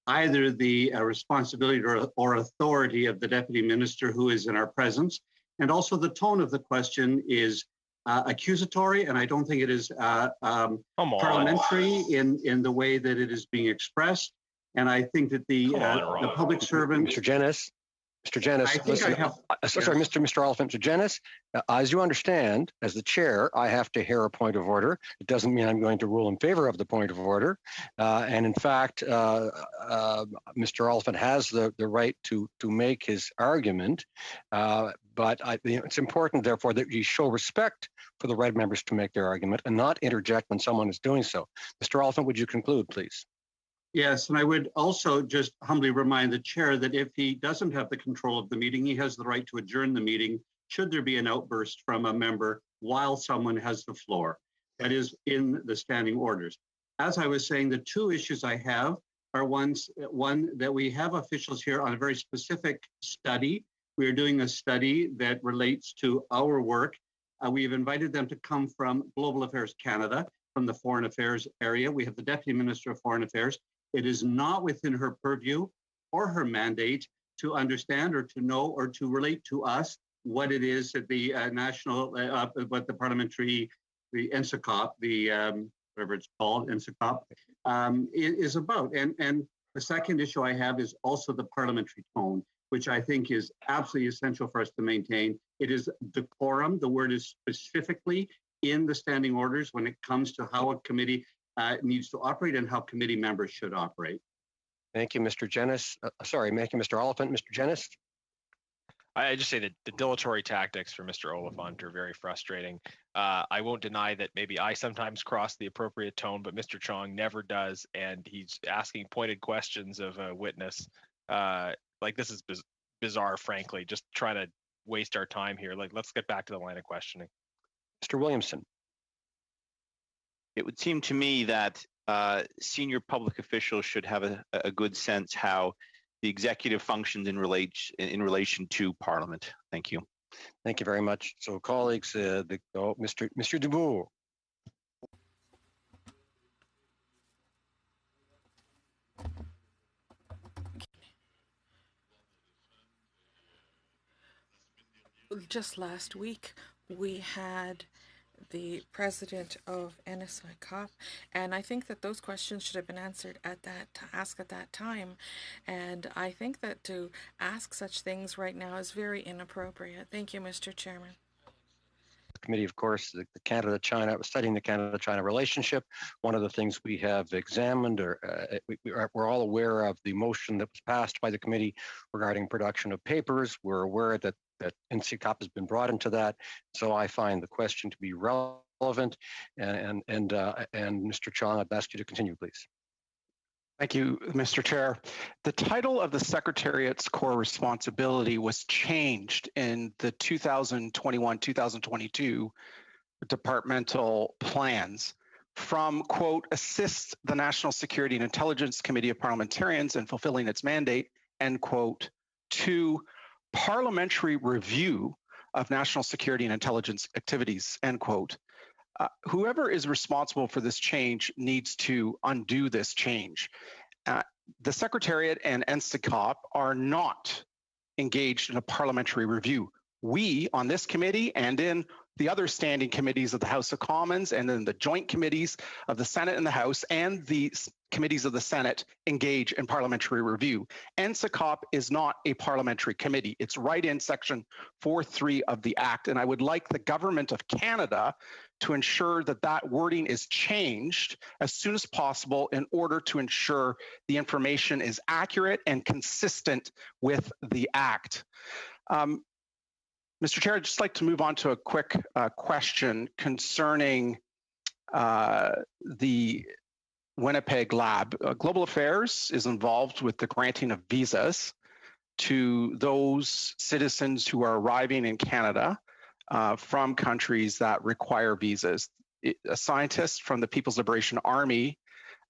either the responsibility or authority of the deputy minister who is in our presence, and also the tone of the question is accusatory, and I don't think it is parliamentary in the way that it is being expressed. And I think that the public servant, Mr. Jenness, listen, sorry, Mr. Oliphant, Mr. Jenness, as you understand, as the chair, I have to hear a point of order. It doesn't mean I'm going to rule in favor of the point of order. And in fact, Mr. Oliphant has the right to make his argument. But it's important, therefore, that you show respect for the right members to make their argument and not interject when someone is doing so. Mr. Oliphant, would you conclude, please? Yes, and I would also just humbly remind the chair that if he doesn't have the control of the meeting, he has the right to adjourn the meeting should there be an outburst from a member while someone has the floor. That is in the standing orders. As I was saying, the two issues I have are one that we have officials here on a very specific study We are doing a study that relates to our work. We've invited them to come from Global Affairs Canada, from the Foreign Affairs area. We have the Deputy Minister of Foreign Affairs. It is not within her purview or her mandate to understand or to know or to relate to us what it is that the what the parliamentary, the NSICOP, the whatever it's called, NSICOP, is about. And the second issue I have is also the parliamentary tone, which I think is absolutely essential for us to maintain. It is decorum. The word is specifically in the standing orders when it comes to how a committee needs to operate and how committee members should operate. Thank you, Mr. Jenness. Thank you, Mr. Oliphant. Mr. Jenness? I just say that the dilatory tactics for Mr. Oliphant are very frustrating. I won't deny that maybe I sometimes cross the appropriate tone, but Mr. Chong never does, and he's asking pointed questions of a witness. Like, this is bizarre, frankly, just trying to waste our time here. Like, let's get back to the line of questioning. Mr. Williamson. It would seem to me that senior public officials should have a good sense how the executive functions in relation to Parliament. Thank you. Thank you very much. So, colleagues, Mr. Dubourg. Just last week, we had the president of NSICOP, and I think that those questions should have been asked at that time. And I think that to ask such things right now is very inappropriate. Thank you, Mr. Chairman. Committee, of course, the Canada-China, studying the Canada-China relationship. One of the things we have examined, we're all aware of the motion that was passed by the committee regarding production of papers. We're aware that NSICOP has been brought into that. So I find the question to be relevant. And Mr. Chong, I'd ask you to continue, please. Thank you, Mr. Chair. The title of the Secretariat's core responsibility was changed in the 2021-2022 departmental plans from, quote, assist the National Security and Intelligence Committee of Parliamentarians in fulfilling its mandate, end quote, to parliamentary review of national security and intelligence activities, end quote. Whoever is responsible for this change needs to undo this change. The Secretariat and NSICOP are not engaged in a parliamentary review. We on this committee and in the other standing committees of the House of Commons and in the joint committees of the Senate and the House and the committees of the Senate engage in parliamentary review. NSICOP is not a parliamentary committee. It's right in section 4.3 of the Act. And I would like the Government of Canada to ensure that that wording is changed as soon as possible in order to ensure the information is accurate and consistent with the Act. Mr. Chair, I'd just like to move on to a quick question concerning the Winnipeg lab. Global Affairs is involved with the granting of visas to those citizens who are arriving in Canada from countries that require visas. A scientist from the People's Liberation Army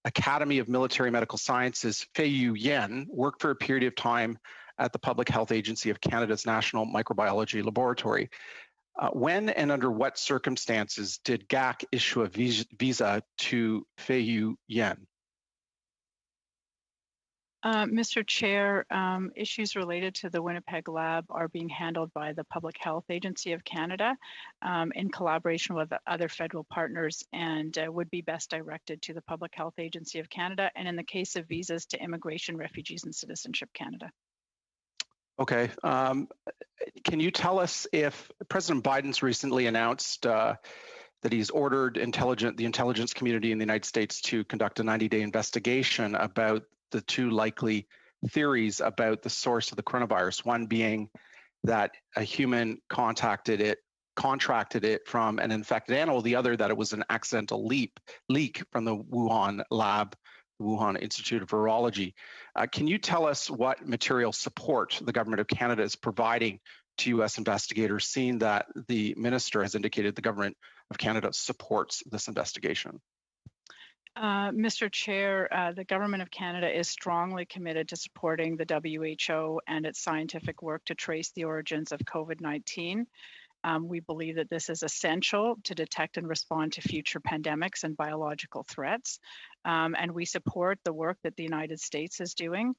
Academy of Military Medical Sciences, Fei-Yu Yen, worked for a period of time at the Public Health Agency of Canada's National Microbiology Laboratory. When and under what circumstances did GAC issue a visa to Fei-Yu Yen? Mr. Chair, issues related to the Winnipeg lab are being handled by the Public Health Agency of Canada in collaboration with other federal partners, and would be best directed to the Public Health Agency of Canada, and in the case of visas, to Immigration, Refugees and Citizenship Canada. Okay. Can you tell us if President Biden's recently announced that he's ordered the intelligence community in the United States to conduct a 90-day investigation about the two likely theories about the source of the coronavirus, one being that a human contracted it from an infected animal, the other that it was an accidental leak from the Wuhan lab, the Wuhan Institute of Virology. Can you tell us what material support the Government of Canada is providing to U.S. investigators, seeing that the Minister has indicated the Government of Canada supports this investigation? Mr. Chair, the Government of Canada is strongly committed to supporting the WHO and its scientific work to trace the origins of COVID-19. We believe that this is essential to detect and respond to future pandemics and biological threats. And we support the work that the United States is doing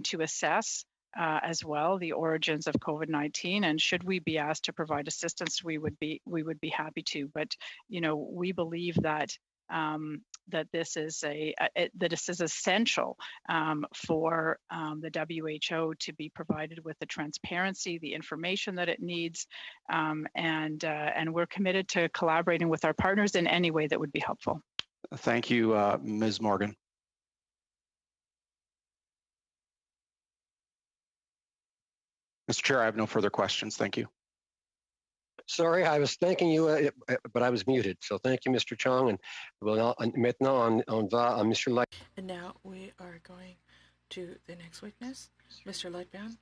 to assess as well the origins of COVID-19. And should we be asked to provide assistance, we would be happy to. But we believe that that this is essential for the WHO to be provided with the transparency, the information that it needs, and we're committed to collaborating with our partners in any way that would be helpful. Thank you, Ms. Morgan. Mr. Chair, I have no further questions. Thank you. Sorry, I was thanking you, but I was muted. So thank you, Mr. Chong. And maintenant, on va à Mr. Light. And now we are going to the next witness, Mr. Lightbound.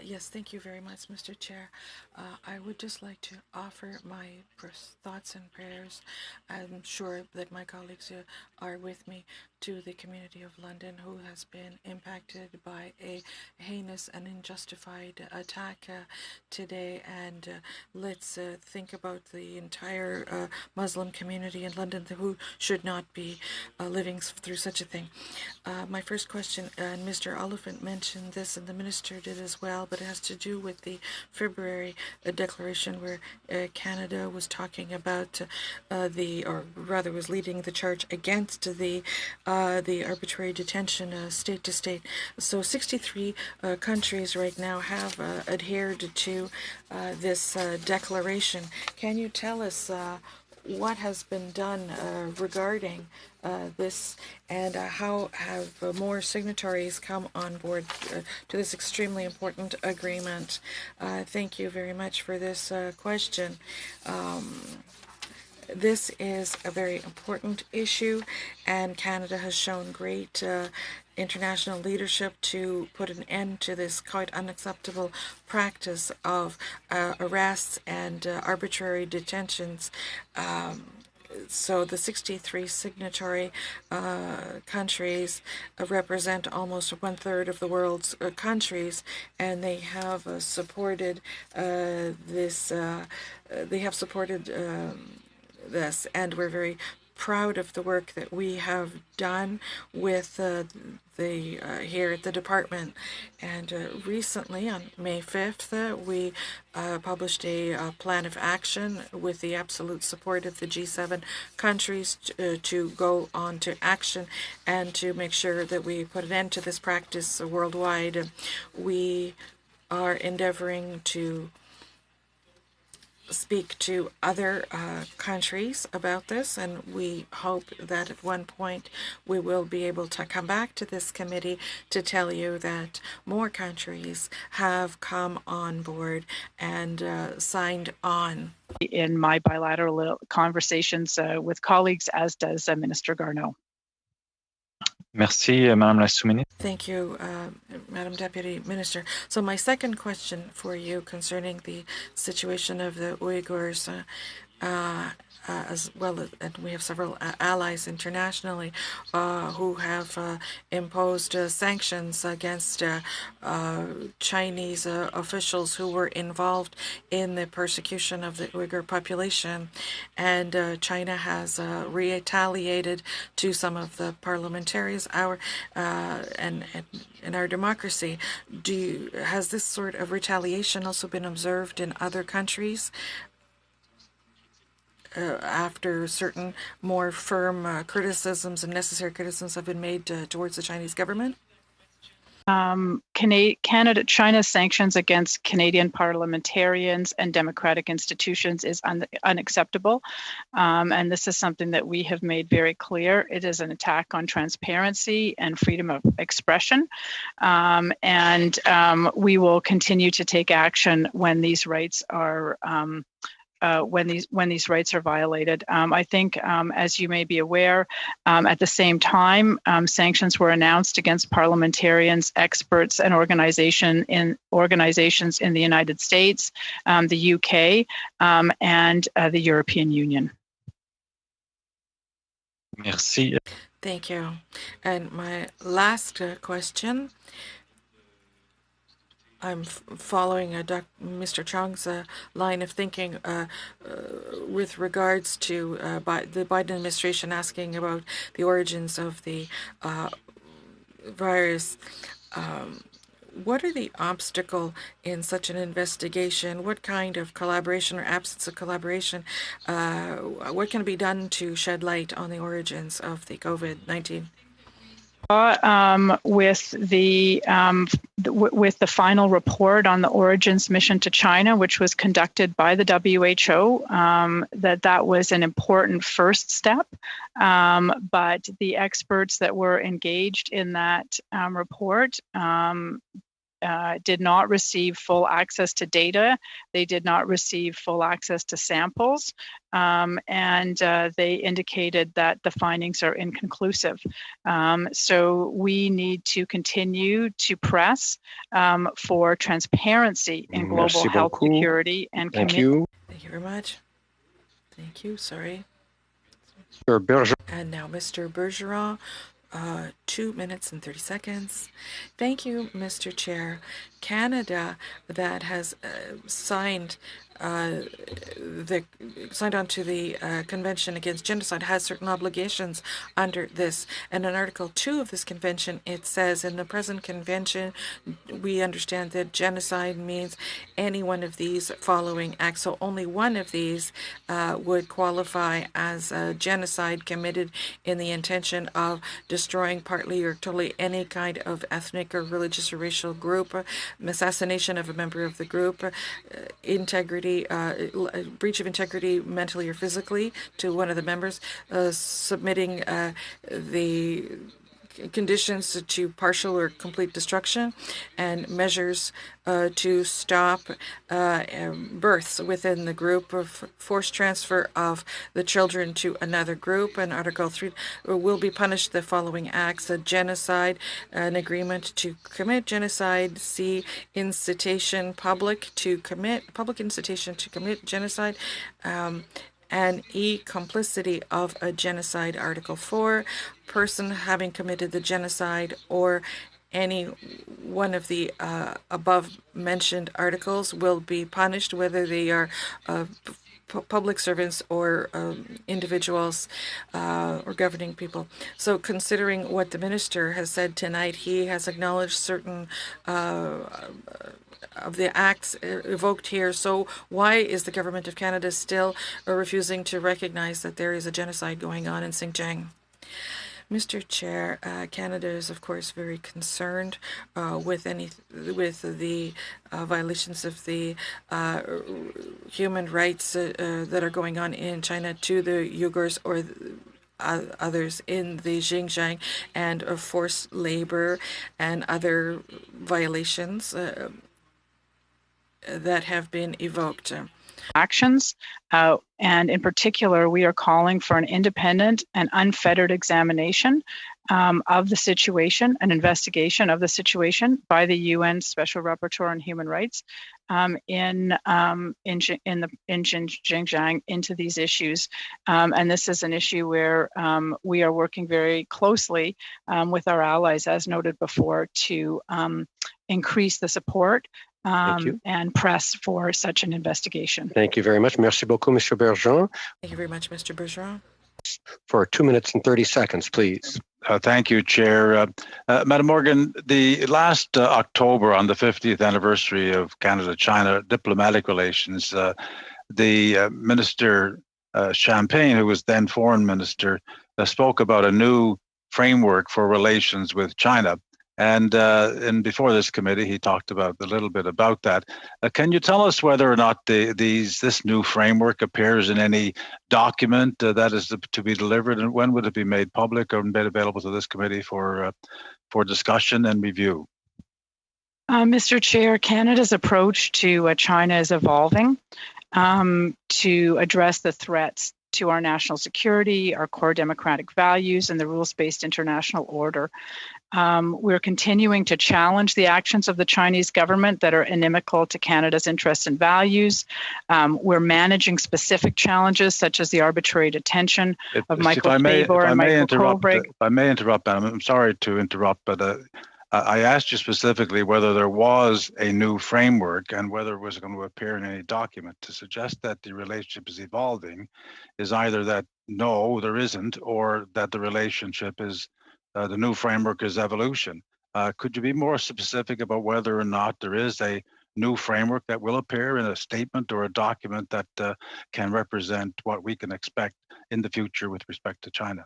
Yes, thank you very much, Mr. Chair. I would just like to offer my thoughts and prayers. I'm sure that my colleagues are with me, to the community of London who has been impacted by a heinous and unjustified attack today. And let's think about the entire Muslim community in London who should not be living through such a thing. My first question, and Mr. Oliphant mentioned this and the minister did as well, but it has to do with the February declaration where Canada was talking about or rather was leading the charge against the arbitrary detention state to state. So 63 countries right now have adhered to this declaration. Can you tell us what has been done regarding this, and how have more signatories come on board to this extremely important agreement? Thank you very much for this question. This is a very important issue, and Canada has shown great international leadership to put an end to this quite unacceptable practice of arrests and arbitrary detentions. So the 63 signatory countries represent almost 1/3 of the world's countries, and they have supported this. They have supported this, and we're very proud of the work that we have done with here at the department. And recently, on May 5th, we published a plan of action with the absolute support of the G7 countries to go on to action and to make sure that we put an end to this practice worldwide. We are endeavoring to speak to other countries about this, and we hope that at one point we will be able to come back to this committee to tell you that more countries have come on board and signed on. In my bilateral conversations with colleagues, as does Minister Garneau. Merci, Madame la Sous-Ministre. Thank you, Madam Deputy Minister. So my second question for you concerning the situation of the Uyghurs, as well as, and we have several allies internationally who have imposed sanctions against Chinese officials who were involved in the persecution of the Uyghur population, and China has retaliated to some of the parliamentarians. And in our democracy, has this sort of retaliation also been observed in other countries? After certain more firm criticisms and necessary criticisms have been made towards the Chinese government? China's sanctions against Canadian parliamentarians and democratic institutions is unacceptable. And this is something that we have made very clear. It is an attack on transparency and freedom of expression. And we will continue to take action when these rights are when these rights are violated. I think, as you may be aware, at the same time, sanctions were announced against parliamentarians, experts, and organizations in the United States, the UK, and the European Union. Merci. Thank you. And my last question, I'm following Mr. Chong's line of thinking with regards to the Biden administration asking about the origins of the virus. What are the obstacles in such an investigation? What kind of collaboration or absence of collaboration? What can be done to shed light on the origins of the COVID-19? With the final report on the origins mission to China, which was conducted by the WHO, that was an important first step. But the experts that were engaged in that report did not receive full access to data. They did not receive full access to samples, and they indicated that the findings are inconclusive. So we need to continue to press for transparency in global health security and commitment. Thank you very much. Thank you. Sorry. And now Mr. Bergeron. 2 minutes and 30 seconds. Thank you, Mr. Chair. Canada, that has signed on to the Convention Against Genocide, has certain obligations under this. And in Article 2 of this convention, it says, in the present convention, we understand that genocide means any one of these following acts. So only one of these would qualify as a genocide committed in the intention of destroying partly or totally any kind of ethnic or religious or racial group, assassination of a member of the group, integrity, breach of integrity mentally or physically to one of the members, submitting the conditions to partial or complete destruction, and measures to stop births within the group, of forced transfer of the children to another group. And Article 3 will be punished the following acts: a genocide, an agreement to commit genocide, C, incitation, public incitation to commit genocide, and E, complicity of a genocide. Article 4, person having committed the genocide or any one of the above mentioned articles will be punished, whether they are public servants or individuals or governing people. So considering what the minister has said tonight, he has acknowledged certain of the acts evoked here. So why is the government of Canada still refusing to recognize that there is a genocide going on in Xinjiang? Mr. Chair, Canada is of course very concerned with the violations of the human rights that are going on in China to the Uyghurs or others in the Xinjiang, and of forced labor and other violations that have been evoked. Actions, and in particular, we are calling for an independent and unfettered examination of the situation, an investigation of the situation by the UN Special Rapporteur on Human Rights in Xinjiang into these issues. And this is an issue where we are working very closely with our allies, as noted before, to increase the support and press for such an investigation. Thank you very much. Merci beaucoup, Mr. Bergeron. Thank you very much, Mr. Bergeron. For 2 minutes and 30 seconds, please. Thank you, Chair. Madam Morgan, the last October, on the 50th anniversary of Canada-China diplomatic relations, the Minister Champagne, who was then Foreign Minister, spoke about a new framework for relations with China. And before this committee, he talked about a little bit about that. Can you tell us whether or not this new framework appears in any document that is to be delivered, and when would it be made public or made available to this committee for discussion and review? Mr. Chair, Canada's approach to China is evolving to address the threats to our national security, our core democratic values, and the rules-based international order. We're continuing to challenge the actions of the Chinese government that are inimical to Canada's interests and values. We're managing specific challenges such as the arbitrary detention of Michael Tabor and Michael Kovrig. If I may interrupt, Madam, I'm sorry to interrupt, but I asked you specifically whether there was a new framework and whether it was going to appear in any document. To suggest that the relationship is evolving is either that no, there isn't, or that the relationship is the new framework is evolution. Could you be more specific about whether or not there is a new framework that will appear in a statement or a document that can represent what we can expect in the future with respect to China?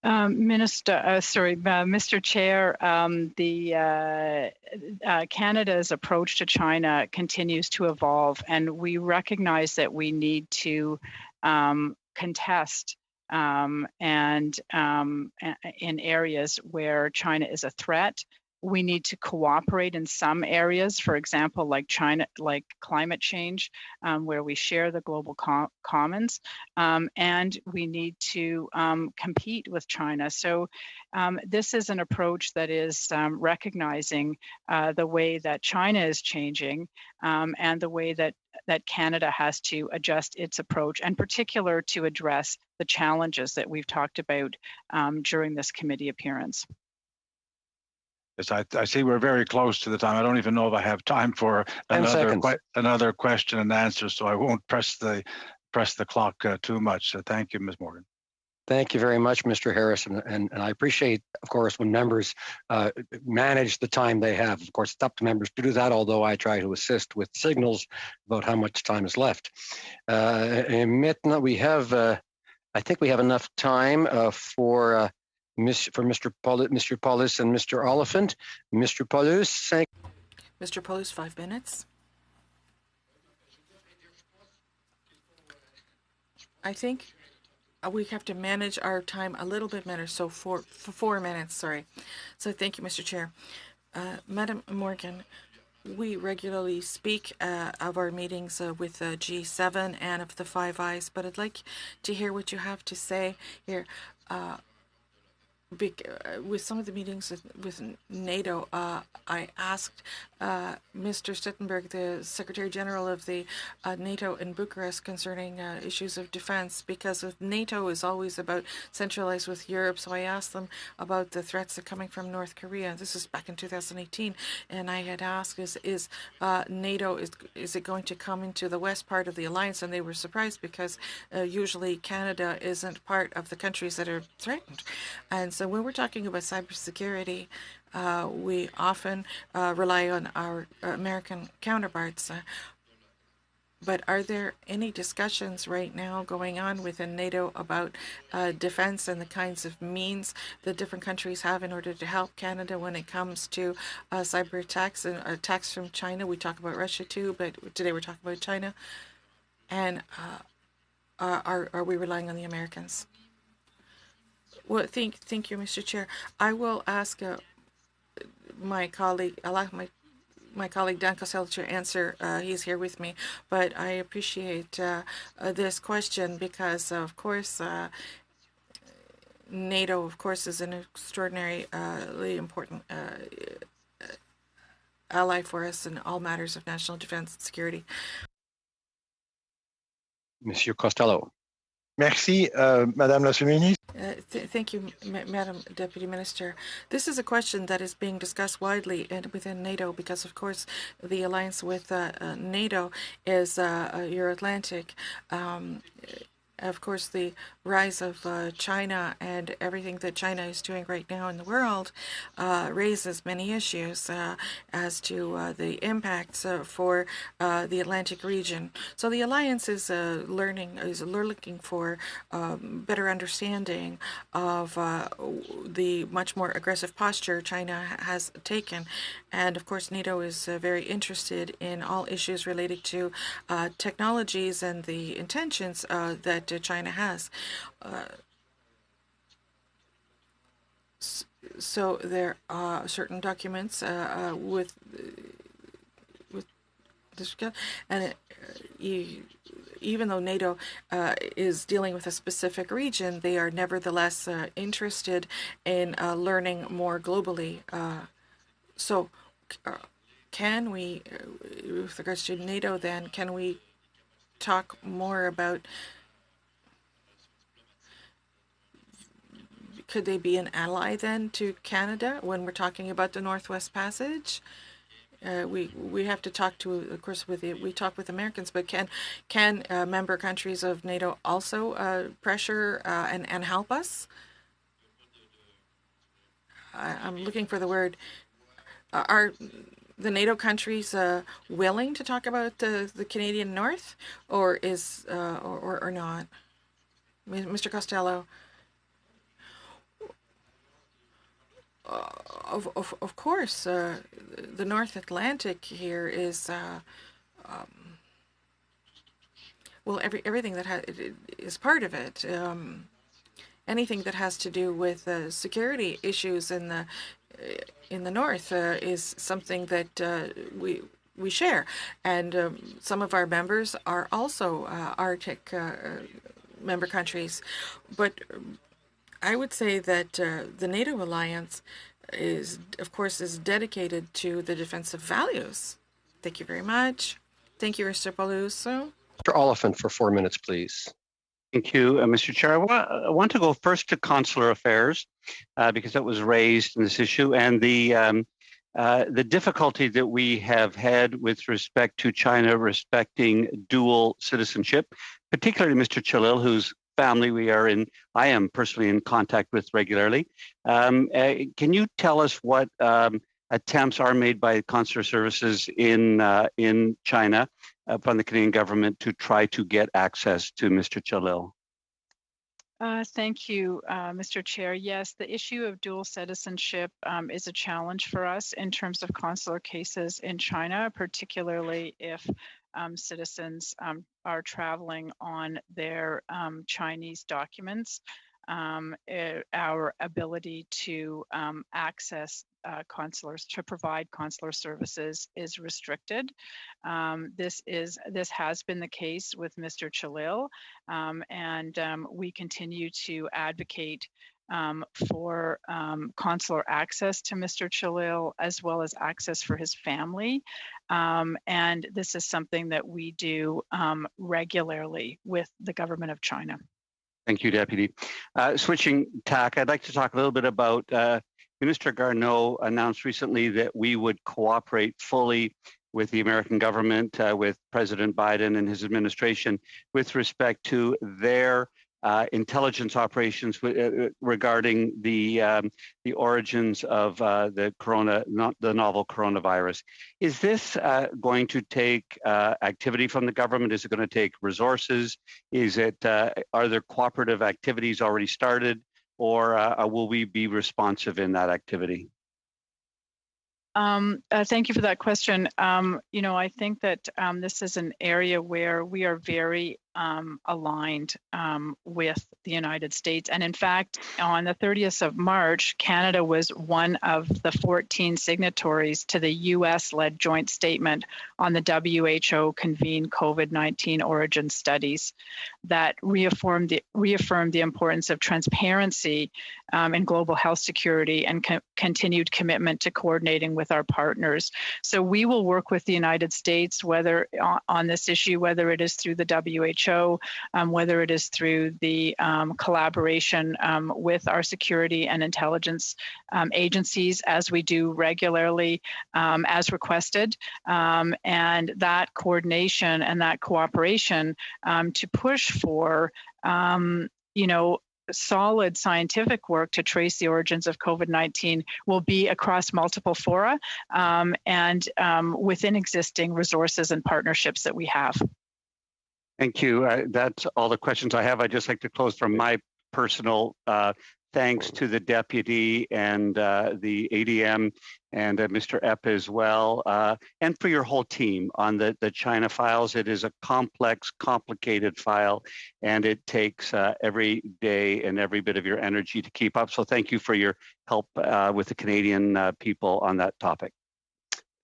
Mr. Chair, Canada's approach to China continues to evolve, and we recognize that we need to contest and in areas where China is a threat. We need to cooperate in some areas, for example, like climate change, where we share the global commons, and we need to compete with China. So this is an approach that is recognizing the way that China is changing and the way that Canada has to adjust its approach, and particular to address the challenges that we've talked about during this committee appearance. Yes, I see we're very close to the time. I don't even know if I have time for another question and answer, so I won't press the clock too much. So thank you, Ms. Morgan. Thank you very much, Mr. Harris, and I appreciate, of course, when members manage the time they have. Of course, it's up to members to do that, although I try to assist with signals about how much time is left. Maintenant, we have, I think we have enough time for Mr. Paulus and Mr. Oliphant. Mr. Paulus, thank you. Mr. Paulus, 5 minutes. I think we have to manage our time a little bit better, so for 4 minutes, sorry. So thank you, Mr. Chair. Madam Morgan, we regularly speak of our meetings with G7 and of the Five Eyes, but I'd like to hear what you have to say here. With some of the meetings with NATO, I asked Mr. Stuttenberg, the Secretary General of the NATO in Bucharest, concerning issues of defense, because NATO is always about centralized with Europe. So I asked them about the threats that are coming from North Korea. This is back in 2018, and I had asked, is NATO, is it going to come into the west part of the alliance? And they were surprised because usually Canada isn't part of the countries that are threatened. And so when we're talking about cybersecurity, we often rely on our American counterparts. But are there any discussions right now going on within NATO about defense and the kinds of means that different countries have in order to help Canada when it comes to cyber attacks and attacks from China? We talk about Russia too, but today we're talking about China. And are we relying on the Americans? Well, thank you, Mr. Chair. I will ask my colleague, my colleague Dan Costello to answer. He's here with me, but I appreciate this question because, of course, NATO, of course, is an extraordinarily important ally for us in all matters of national defense and security. Monsieur Costello. Merci, Madame la Sous-Ministre. Thank you, Madam Deputy Minister. This is a question that is being discussed widely within NATO because, of course, the alliance with NATO is Euro-Atlantic. Of course, the rise of China and everything that China is doing right now in the world raises many issues as to the impacts for the Atlantic region. So the alliance is looking for better understanding of the much more aggressive posture China has taken. And of course, NATO is very interested in all issues related to technologies and the intentions that China has. So there are certain documents with this, and even though NATO is dealing with a specific region, they are nevertheless interested in learning more globally. So can we, with regards to NATO then, can we talk more about, could they be an ally then to Canada when we're talking about the Northwest Passage? We have to talk to, of course, we talk with Americans, but can member countries of NATO also pressure and help us? I'm looking for the word. Are the NATO countries willing to talk about the Canadian North, or is or not? Mr. Costello. Of course, the North Atlantic here is well, everything that is part of it. Anything that has to do with security issues in the North is something that we share, and some of our members are also Arctic member countries, but I would say that the NATO alliance is, of course, dedicated to the defensive values. Thank you very much. Thank you, Mr. Peluso. Mr. Oliphant for 4 minutes, please. Thank you, Mr. Chair. I want to go first to consular affairs because that was raised in this issue, and the difficulty that we have had with respect to China respecting dual citizenship, particularly Mr. Chalil, whose family I am personally in contact with regularly. Can you tell us what attempts are made by consular services in China from the Canadian government to try to get access to Mr. Chalil? Thank you, Mr. Chair. Yes, the issue of dual citizenship is a challenge for us in terms of consular cases in China, particularly if citizens are traveling on their Chinese documents. Our ability to access consulars, to provide consular services, is restricted. This has been the case with Mr. Chalil, and we continue to advocate for consular access to Mr. Chalil, as well as access for his family. And this is something that we do regularly with the government of China. Thank you, Deputy. Switching tack, I'd like to talk a little bit about Minister Garneau announced recently that we would cooperate fully with the American government, with President Biden and his administration, with respect to their intelligence operations regarding the origins of the novel coronavirus. Is this going to take activity from the government? Is it going to take resources? Is it are there cooperative activities already started, or will we be responsive in that activity? Thank you for that question. I think that this is an area where we are very aligned with the United States. And in fact, on the 30th of March, Canada was one of the 14 signatories to the US-led joint statement on the WHO-convened COVID-19 origin studies that reaffirmed the importance of transparency in global health security and continued commitment to coordinating with our partners. So we will work with the United States, whether on this issue, whether it is through the WHO, whether it is through the collaboration with our security and intelligence agencies, as we do regularly as requested, and that coordination and that cooperation to push for solid scientific work to trace the origins of COVID-19 will be across multiple fora and within existing resources and partnerships that we have. Thank you. That's all the questions I have. I'd just like to close from my personal thanks to the deputy and the ADM and Mr. Epp as well, and for your whole team on the China files. It is a complex, complicated file, and it takes every day and every bit of your energy to keep up. So thank you for your help with the Canadian people on that topic.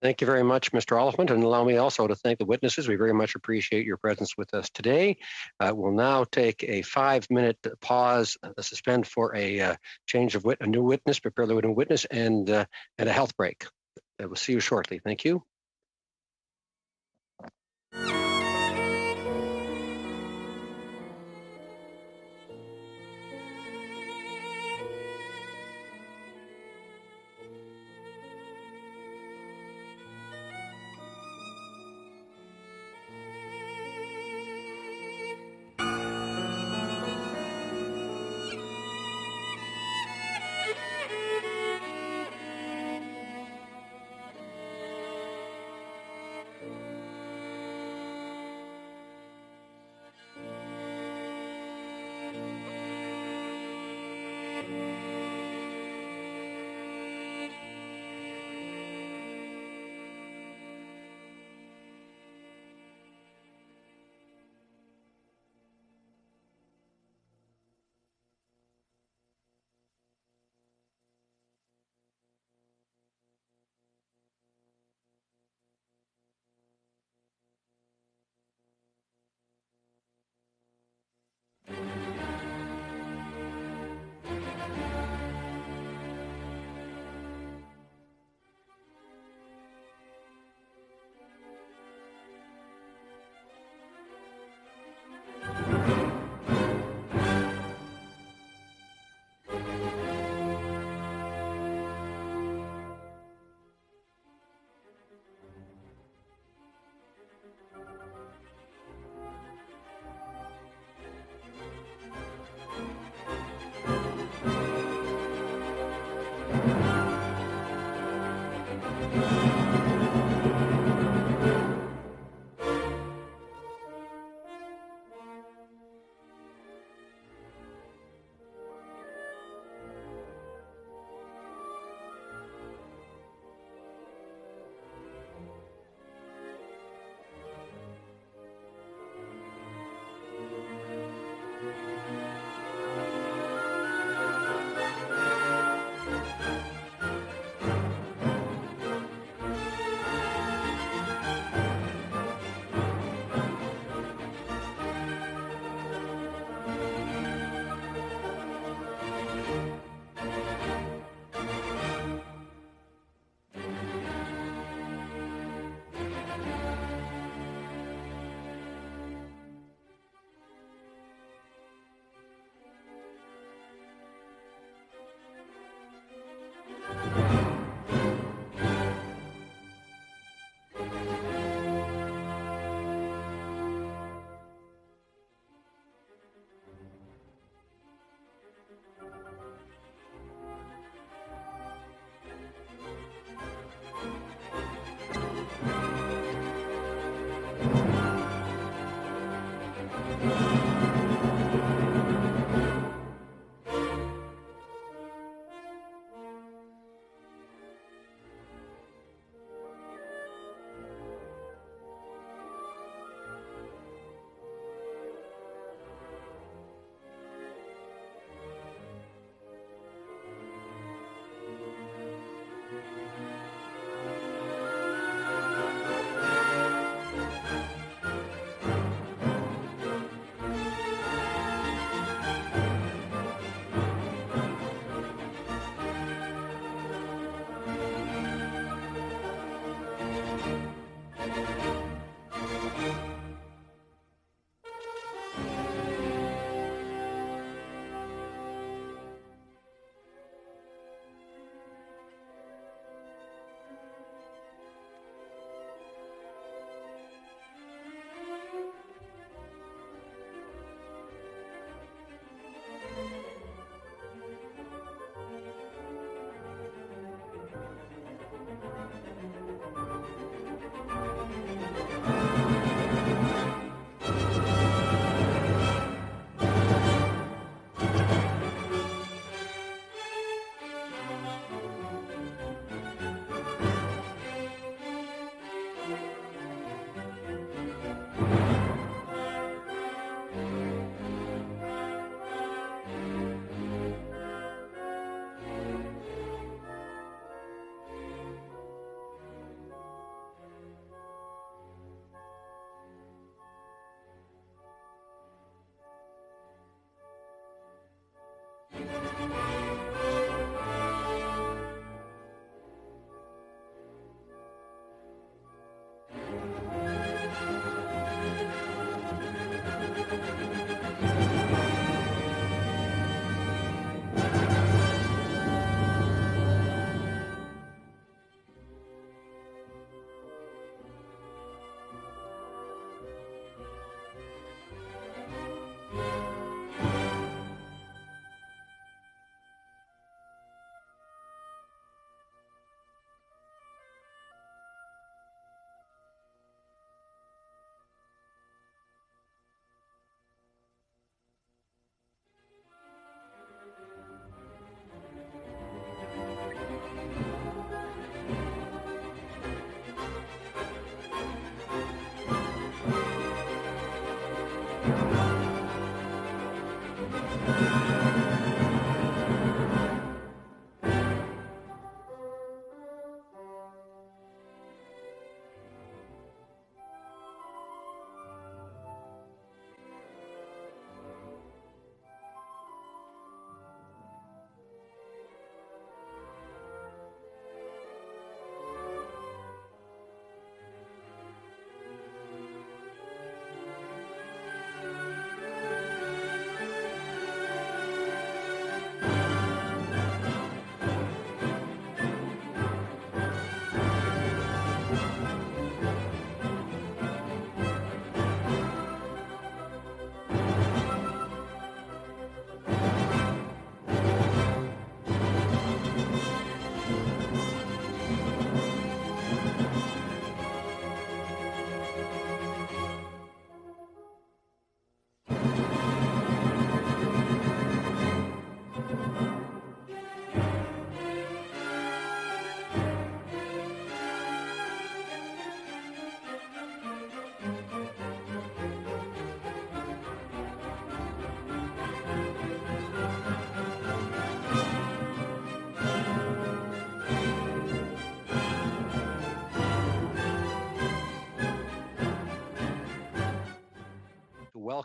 Thank you very much, Mr. Oliphant, and allow me also to thank the witnesses. We very much appreciate your presence with us today. We'll now take a 5-minute pause, suspend for a change of a new witness, prepare the new witness, and a health break. We'll see you shortly. Thank you.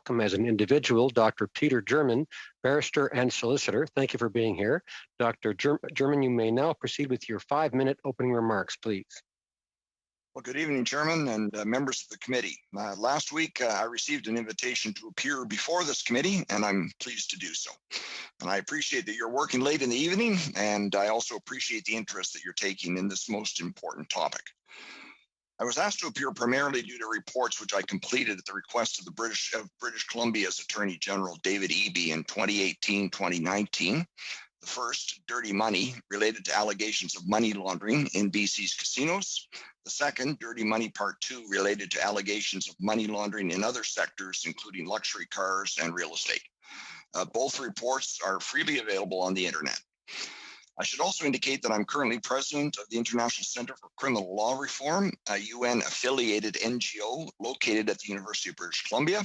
welcome as an individual Dr. Peter German, barrister and solicitor. Thank you for being here. Dr. German, you may now proceed with your 5-minute opening remarks, please. Well, good evening, Chairman and members of the committee. Last week, I received an invitation to appear before this committee, and I'm pleased to do so. And I appreciate that you're working late in the evening, and I also appreciate the interest that you're taking in this most important topic. I was asked to appear primarily due to reports which I completed at the request of the British Columbia's Attorney General David Eby in 2018-2019. The first, dirty money, related to allegations of money laundering in BC's casinos. The second, dirty money part 2, related to allegations of money laundering in other sectors, including luxury cars and real estate. Both reports are freely available on the internet. I should also indicate that I'm currently president of the International Center for Criminal Law Reform, a UN-affiliated NGO located at the University of British Columbia.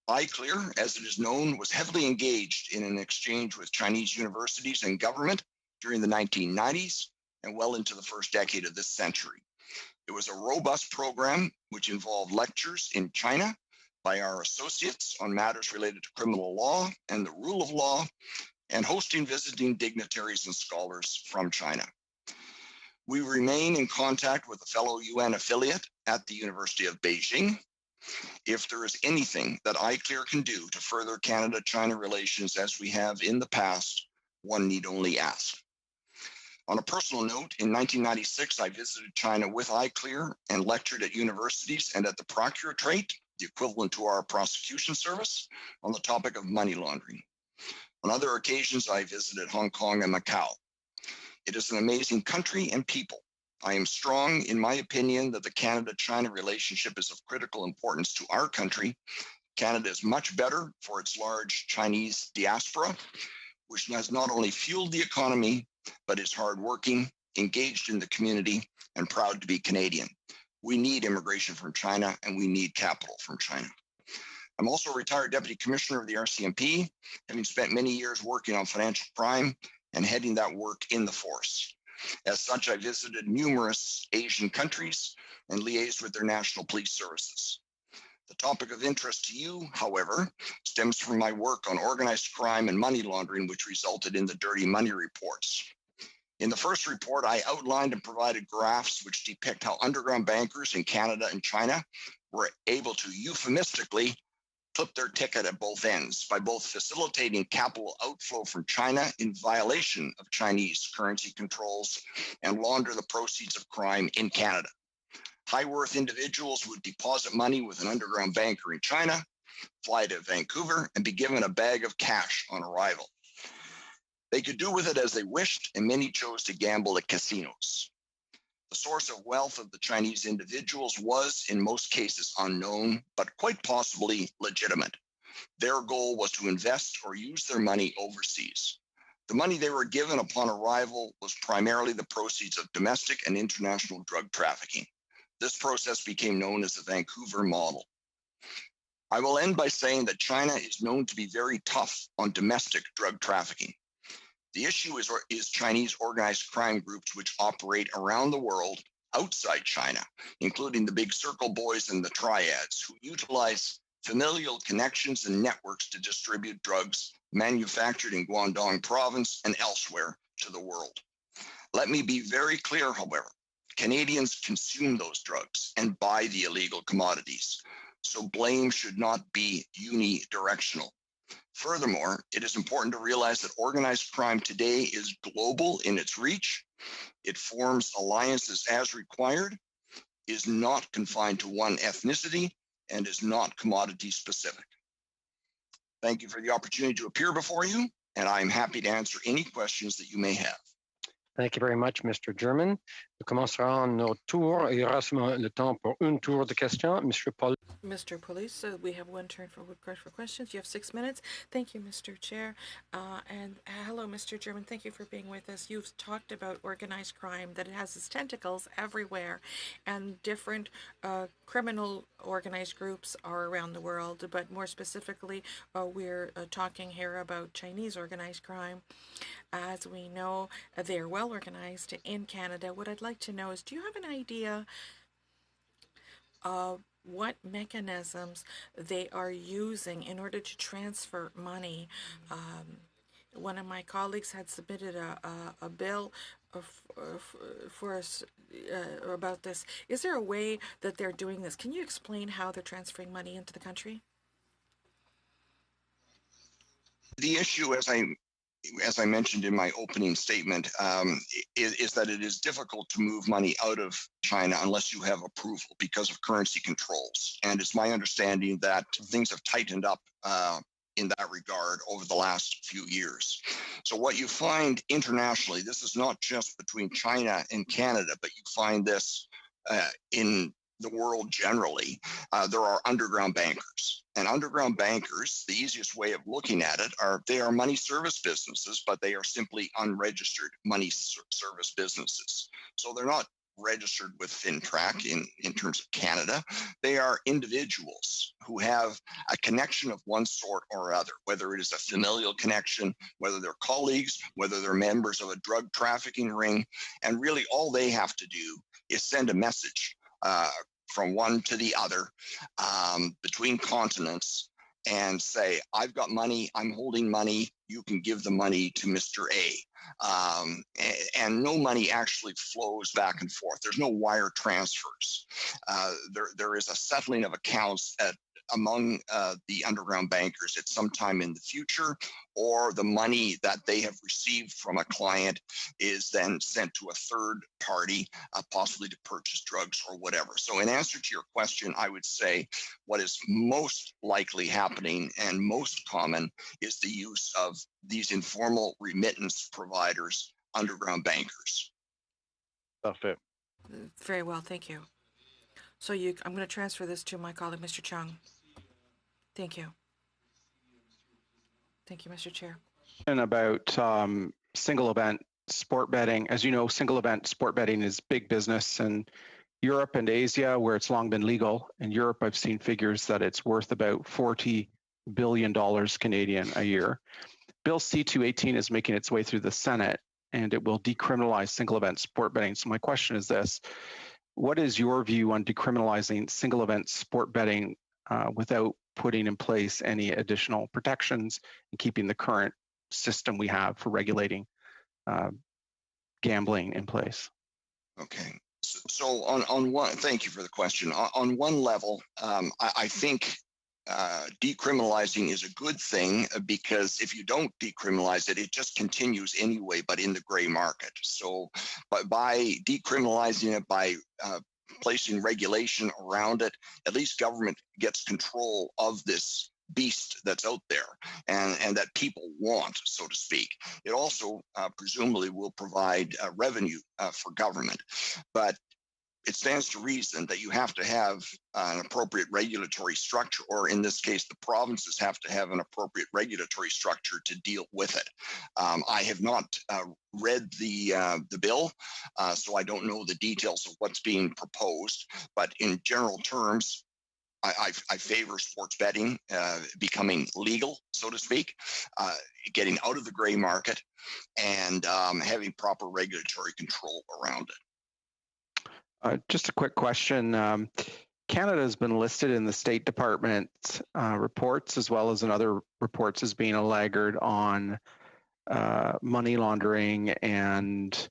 ICLEAR, as it is known, was heavily engaged in an exchange with Chinese universities and government during the 1990s and well into the first decade of this century. It was a robust program which involved lectures in China by our associates on matters related to criminal law and the rule of law, and hosting visiting dignitaries and scholars from China. We remain in contact with a fellow UN affiliate at the University of Beijing. If there is anything that ICLEAR can do to further Canada-China relations as we have in the past, one need only ask. On a personal note, in 1996, I visited China with ICLEAR and lectured at universities and at the Procuratorate, the equivalent to our prosecution service, on the topic of money laundering. On other occasions, I visited Hong Kong and Macau. It is an amazing country and people. I am strong in my opinion that the Canada-China relationship is of critical importance to our country. Canada is much better for its large Chinese diaspora, which has not only fueled the economy, but is hardworking, engaged in the community, and proud to be Canadian. We need immigration from China, and we need capital from China. I'm also a retired deputy commissioner of the RCMP, having spent many years working on financial crime and heading that work in the force. As such, I visited numerous Asian countries and liaised with their national police services. The topic of interest to you, however, stems from my work on organized crime and money laundering, which resulted in the dirty money reports. In the first report, I outlined and provided graphs which depict how underground bankers in Canada and China were able to euphemistically clip their ticket at both ends by both facilitating capital outflow from China in violation of Chinese currency controls and launder the proceeds of crime in Canada. High-worth individuals would deposit money with an underground banker in China, fly to Vancouver, and be given a bag of cash on arrival. They could do with it as they wished, and many chose to gamble at casinos. The source of wealth of the Chinese individuals was, in most cases, unknown, but quite possibly legitimate. Their goal was to invest or use their money overseas. The money they were given upon arrival was primarily the proceeds of domestic and international drug trafficking. This process became known as the Vancouver model. I will end by saying that China is known to be very tough on domestic drug trafficking. The issue is Chinese organized crime groups which operate around the world outside China, including the Big Circle Boys and the Triads, who utilize familial connections and networks to distribute drugs manufactured in Guangdong province and elsewhere to the world. Let me be very clear, however, Canadians consume those drugs and buy the illegal commodities, so blame should not be unidirectional. Furthermore, it is important to realize that organized crime today is global in its reach. It forms alliances as required, is not confined to one ethnicity, and is not commodity specific. Thank you for the opportunity to appear before you, and I'm happy to answer any questions that you may have. Thank you very much, Mr. German. Nous commencerons notre tour. Il y aura seulement le temps pour un tour de questions. Mr. Paul. Mr. Police, we have one turn for questions. You have 6 minutes. Thank you, Mr. Chair. And hello, Mr. German. Thank you for being with us. You've talked about organized crime, that it has its tentacles everywhere, and different criminal organized groups are around the world. But more specifically, we're talking here about Chinese organized crime. As we know, they're well organized in Canada. What I'd like to know is, do you have an idea what mechanisms they are using in order to transfer money. One of my colleagues had submitted a bill for us about this. Is there a way that they're doing this? Can you explain how they're transferring money into the country? The issue, as I mentioned in my opening statement, is that it is difficult to move money out of China unless you have approval because of currency controls. And it's my understanding that things have tightened up in that regard over the last few years. So what you find internationally, this is not just between China and Canada, but you find this in the world generally. There are underground bankers. And underground bankers, the easiest way of looking at it, they are money service businesses, but they are simply unregistered money service businesses. So they're not registered with FINTRAC in terms of Canada. They are individuals who have a connection of one sort or other, whether it is a familial connection, whether they're colleagues, whether they're members of a drug trafficking ring. And really all they have to do is send a message from one to the other between continents and say, I've got money, I'm holding money, you can give the money to Mr. A. And no money actually flows back and forth. There's no wire transfers. There is a settling of accounts among the underground bankers at some time in the future, or the money that they have received from a client is then sent to a third party, possibly to purchase drugs or whatever. So in answer to your question, I would say what is most likely happening and most common is the use of these informal remittance providers, underground bankers. That's it. Very well, thank you. So I'm going to transfer this to my colleague, Mr. Chung. Thank you. Thank you, Mr. Chair. And about single event sport betting. As you know, single event sport betting is big business in Europe and Asia, where it's long been legal. In Europe, I've seen figures that it's worth about $40 billion Canadian a year. Bill C-218 is making its way through the Senate, and it will decriminalize single event sport betting. So my question is this: what is your view on decriminalizing single event sport betting without putting in place any additional protections and keeping the current system we have for regulating gambling in place? Okay. So on one, thank you for the question. On one level, I think decriminalizing is a good thing, because if you don't decriminalize it, it just continues anyway, but in the gray market. So by decriminalizing it, by placing regulation around it, at least government gets control of this beast that's out there and that people want, so to speak. It also presumably will provide revenue for government. But it stands to reason that you have to have an appropriate regulatory structure, or in this case, the provinces have to have an appropriate regulatory structure to deal with it. I have not read the bill, so I don't know the details of what's being proposed, but in general terms, I favor sports betting becoming legal, so to speak, getting out of the gray market, and having proper regulatory control around it. Just a quick question. Canada has been listed in the State Department reports, as well as in other reports, as being a laggard on money laundering, and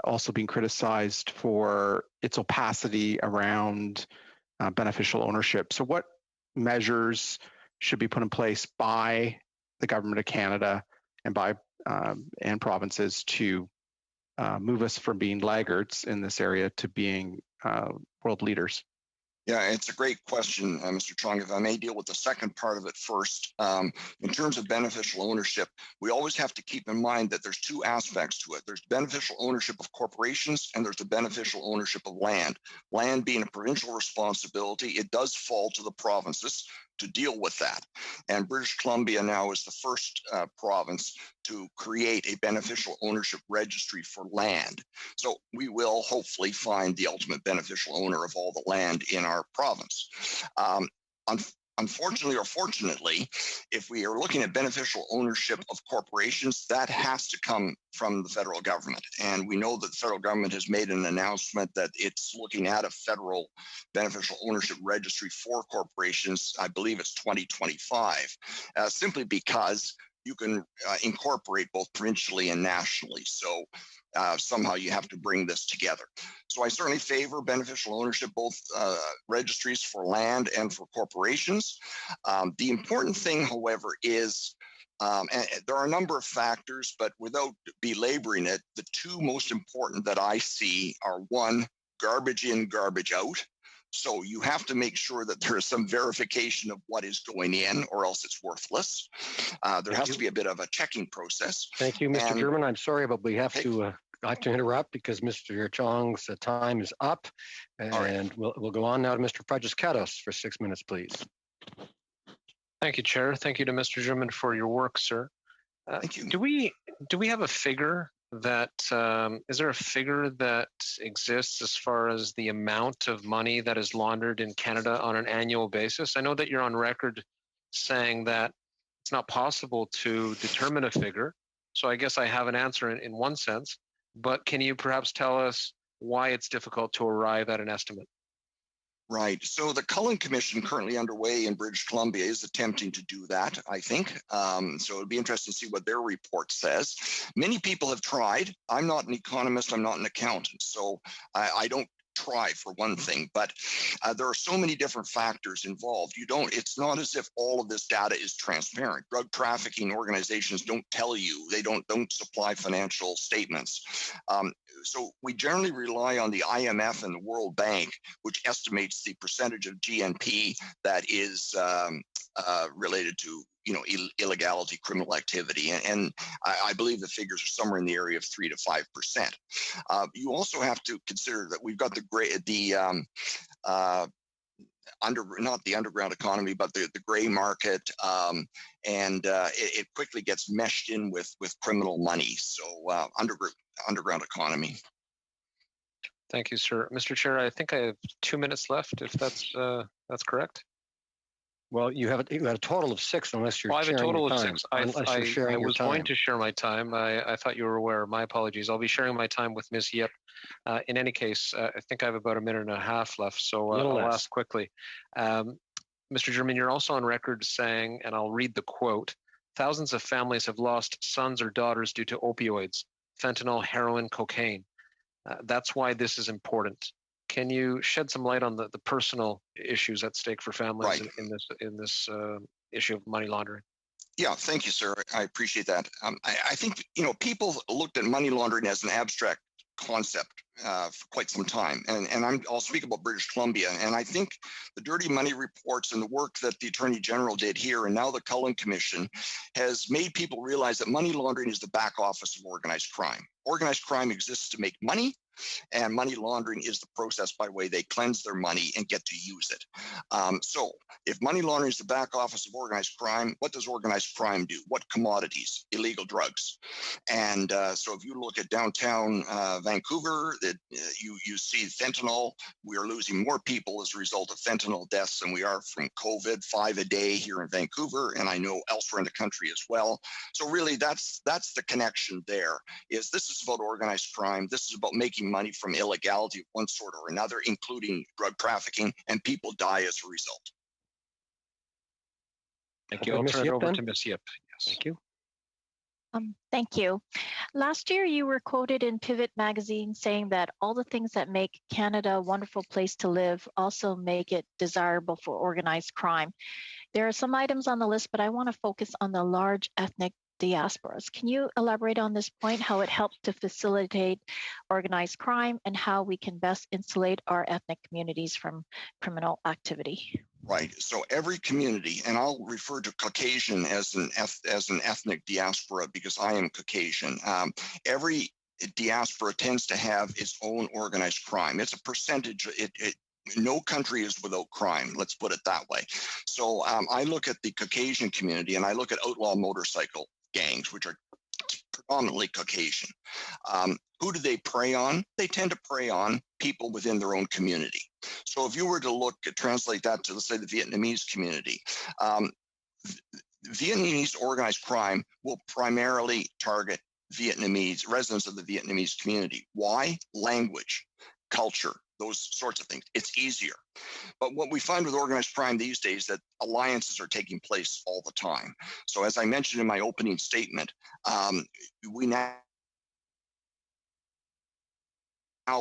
also being criticized for its opacity around beneficial ownership. So what measures should be put in place by the government of Canada and by and provinces to move us from being laggards in this area to being world leaders? Yeah, it's a great question, Mr. Chung. If I may deal with the second part of it first. In terms of beneficial ownership, we always have to keep in mind that there's two aspects to it. There's beneficial ownership of corporations, and there's the beneficial ownership of land. Land being a provincial responsibility, it does fall to the provinces to deal with that. And British Columbia now is the first province to create a beneficial ownership registry for land. So we will hopefully find the ultimate beneficial owner of all the land in our province. unfortunately or fortunately, if we are looking at beneficial ownership of corporations, that has to come from the federal government. And we know that the federal government has made an announcement that it's looking at a federal beneficial ownership registry for corporations. I believe it's 2025, simply because you can incorporate both provincially and nationally. So somehow you have to bring this together. So I certainly favor beneficial ownership, both registries for land and for corporations. The important thing, however, is, and there are a number of factors, but without belaboring it, the two most important that I see are, one, garbage in, garbage out. So you have to make sure that there is some verification of what is going in, or else it's worthless. There has to be a bit of a checking process. Thank you, Mr. German. I'm sorry, but we have to interrupt because Mr. Chong's time is up, and we'll go on now to Mr. Prajus-Katos for 6 minutes, please. Thank you, Chair. Thank you to Mr. German for your work, sir. Thank you. Do we have a figure that is there a figure that exists as far as the amount of money that is laundered in Canada on an annual basis? I know that you're on record saying that it's not possible to determine a figure, so I guess I have an answer in one sense, but can you perhaps tell us why it's difficult to arrive at an estimate? Right. So the Cullen Commission currently underway in British Columbia is attempting to do that, I think. So it'd be interesting to see what their report says. Many people have tried. I'm not an economist. I'm not an accountant. So I don't try, for one thing, but there are so many different factors involved. It's not as if all of this data is transparent. Drug trafficking organizations don't tell you, they don't supply financial statements. So we generally rely on the IMF and the World Bank, which estimates the percentage of GNP that is related to illegality, criminal activity. And I believe the figures are somewhere in the area of 3 to 5%. You also have to consider that we've got not the underground economy, but the gray market, and it quickly gets meshed in with criminal money. So underground economy. Thank you, sir. Mr. Chair, I think I have 2 minutes left, if that's correct. Well, you have a total of 6, unless you're sharing your time. I have a total of 6. I was going to share my time. I thought you were aware. My apologies. I'll be sharing my time with Ms. Yip. In any case, I think I have about a minute and a half left, so I'll ask quickly. Mr. German, you're also on record saying, and I'll read the quote, thousands of families have lost sons or daughters due to opioids, fentanyl, heroin, cocaine. That's why this is important. Can you shed some light on the personal issues at stake for families in this issue of money laundering? Yeah, thank you, sir. I appreciate that. I think people looked at money laundering as an abstract concept for quite some time, and I'll speak about British Columbia. And I think the dirty money reports and the work that the Attorney General did here, and now the Cullen Commission, has made people realize that money laundering is the back office of organized crime. Organized crime exists to make money, and money laundering is the process by way they cleanse their money and get to use it. So if money laundering is the back office of organized crime, what does organized crime do? What commodities? Illegal drugs. And so if you look at downtown Vancouver, you see fentanyl. We are losing more people as a result of fentanyl deaths than we are from COVID, 5 a day here in Vancouver, and I know elsewhere in the country as well. So really that's the connection there. This is about organized crime. This is about making money from illegality of one sort or another, including drug trafficking, and people die as a result. Thank you. I'll turn it over to Ms. Yip. Yes. Thank you. Thank you. Last year, you were quoted in Pivot magazine saying that all the things that make Canada a wonderful place to live also make it desirable for organized crime. There are some items on the list, but I want to focus on the large ethnic diasporas. Can you elaborate on this point, how it helps to facilitate organized crime and how we can best insulate our ethnic communities from criminal activity? Right. So every community, and I'll refer to Caucasian as an ethnic diaspora because I am Caucasian. Every diaspora tends to have its own organized crime. It's a percentage. No country is without crime. Let's put it that way. So I look at the Caucasian community and I look at outlaw motorcycle gangs, which are predominantly Caucasian. Who do they prey on? They tend to prey on people within their own community. So if you were to translate that to, let's say, the Vietnamese community, Vietnamese organized crime will primarily target Vietnamese residents of the Vietnamese community. Why? Language, culture, those sorts of things. It's easier. But what we find with organized crime these days, that alliances are taking place all the time. So as I mentioned in my opening statement, we now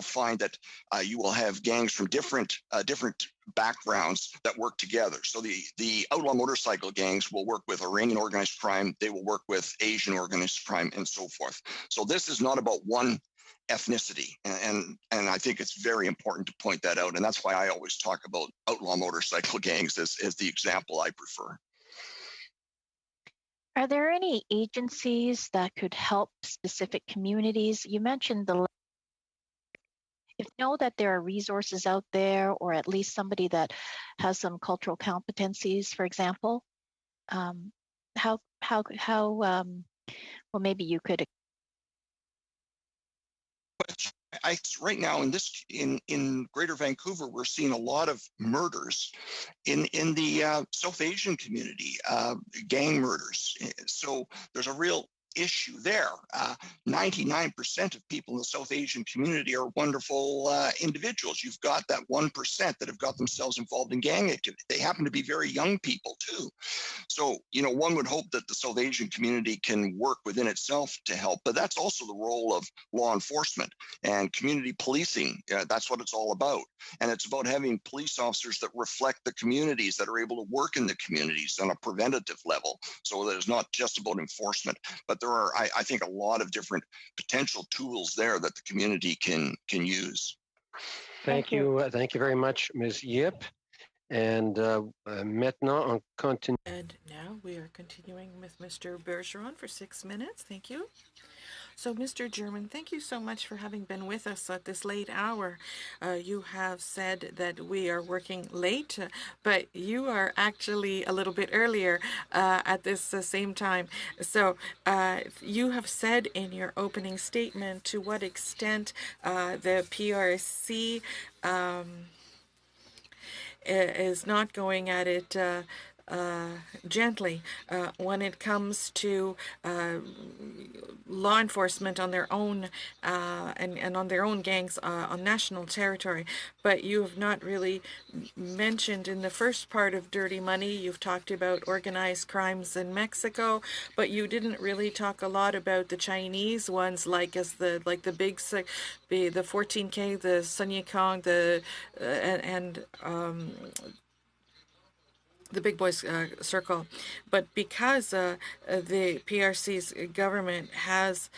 find that you will have gangs from different backgrounds that work together. So the outlaw motorcycle gangs will work with Iranian organized crime. They will work with Asian organized crime and so forth. So this is not about one ethnicity. And I think it's very important to point that out. And that's why I always talk about outlaw motorcycle gangs as the example I prefer. Are there any agencies that could help specific communities? You mentioned if you know that there are resources out there, or at least somebody that has some cultural competencies, for example, well, maybe you could. Right now in Greater Vancouver, we're seeing a lot of murders in the South Asian community, gang murders. So there's a real issue there. 99% of people in the South Asian community are wonderful individuals. You've got that 1% that have got themselves involved in gang activity. They happen to be very young people too. So, one would hope that the South Asian community can work within itself to help, but that's also the role of law enforcement and community policing. That's what it's all about. And it's about having police officers that reflect the communities, that are able to work in the communities on a preventative level, so that it's not just about enforcement, but there are, I think, a lot of different potential tools there that the community can use. Thank you. Thank you very much, Ms. Yip. And maintenant, on continue. And now we are continuing with Mr. Bergeron for 6 minutes. Thank you. So, Mr. German, thank you so much for having been with us at this late hour. You have said that we are working late, but you are actually a little bit earlier at this same time. So, you have said in your opening statement to what extent the PRC is not going at it gently when it comes to law enforcement on their own and on their own gangs on national territory. But you have not really mentioned in the first part of Dirty Money, you've talked about organized crimes in Mexico, but you didn't really talk a lot about the Chinese ones, like the big, the 14K, the Sun Yikong, and the Big Boys Circle. But because the PRC's government has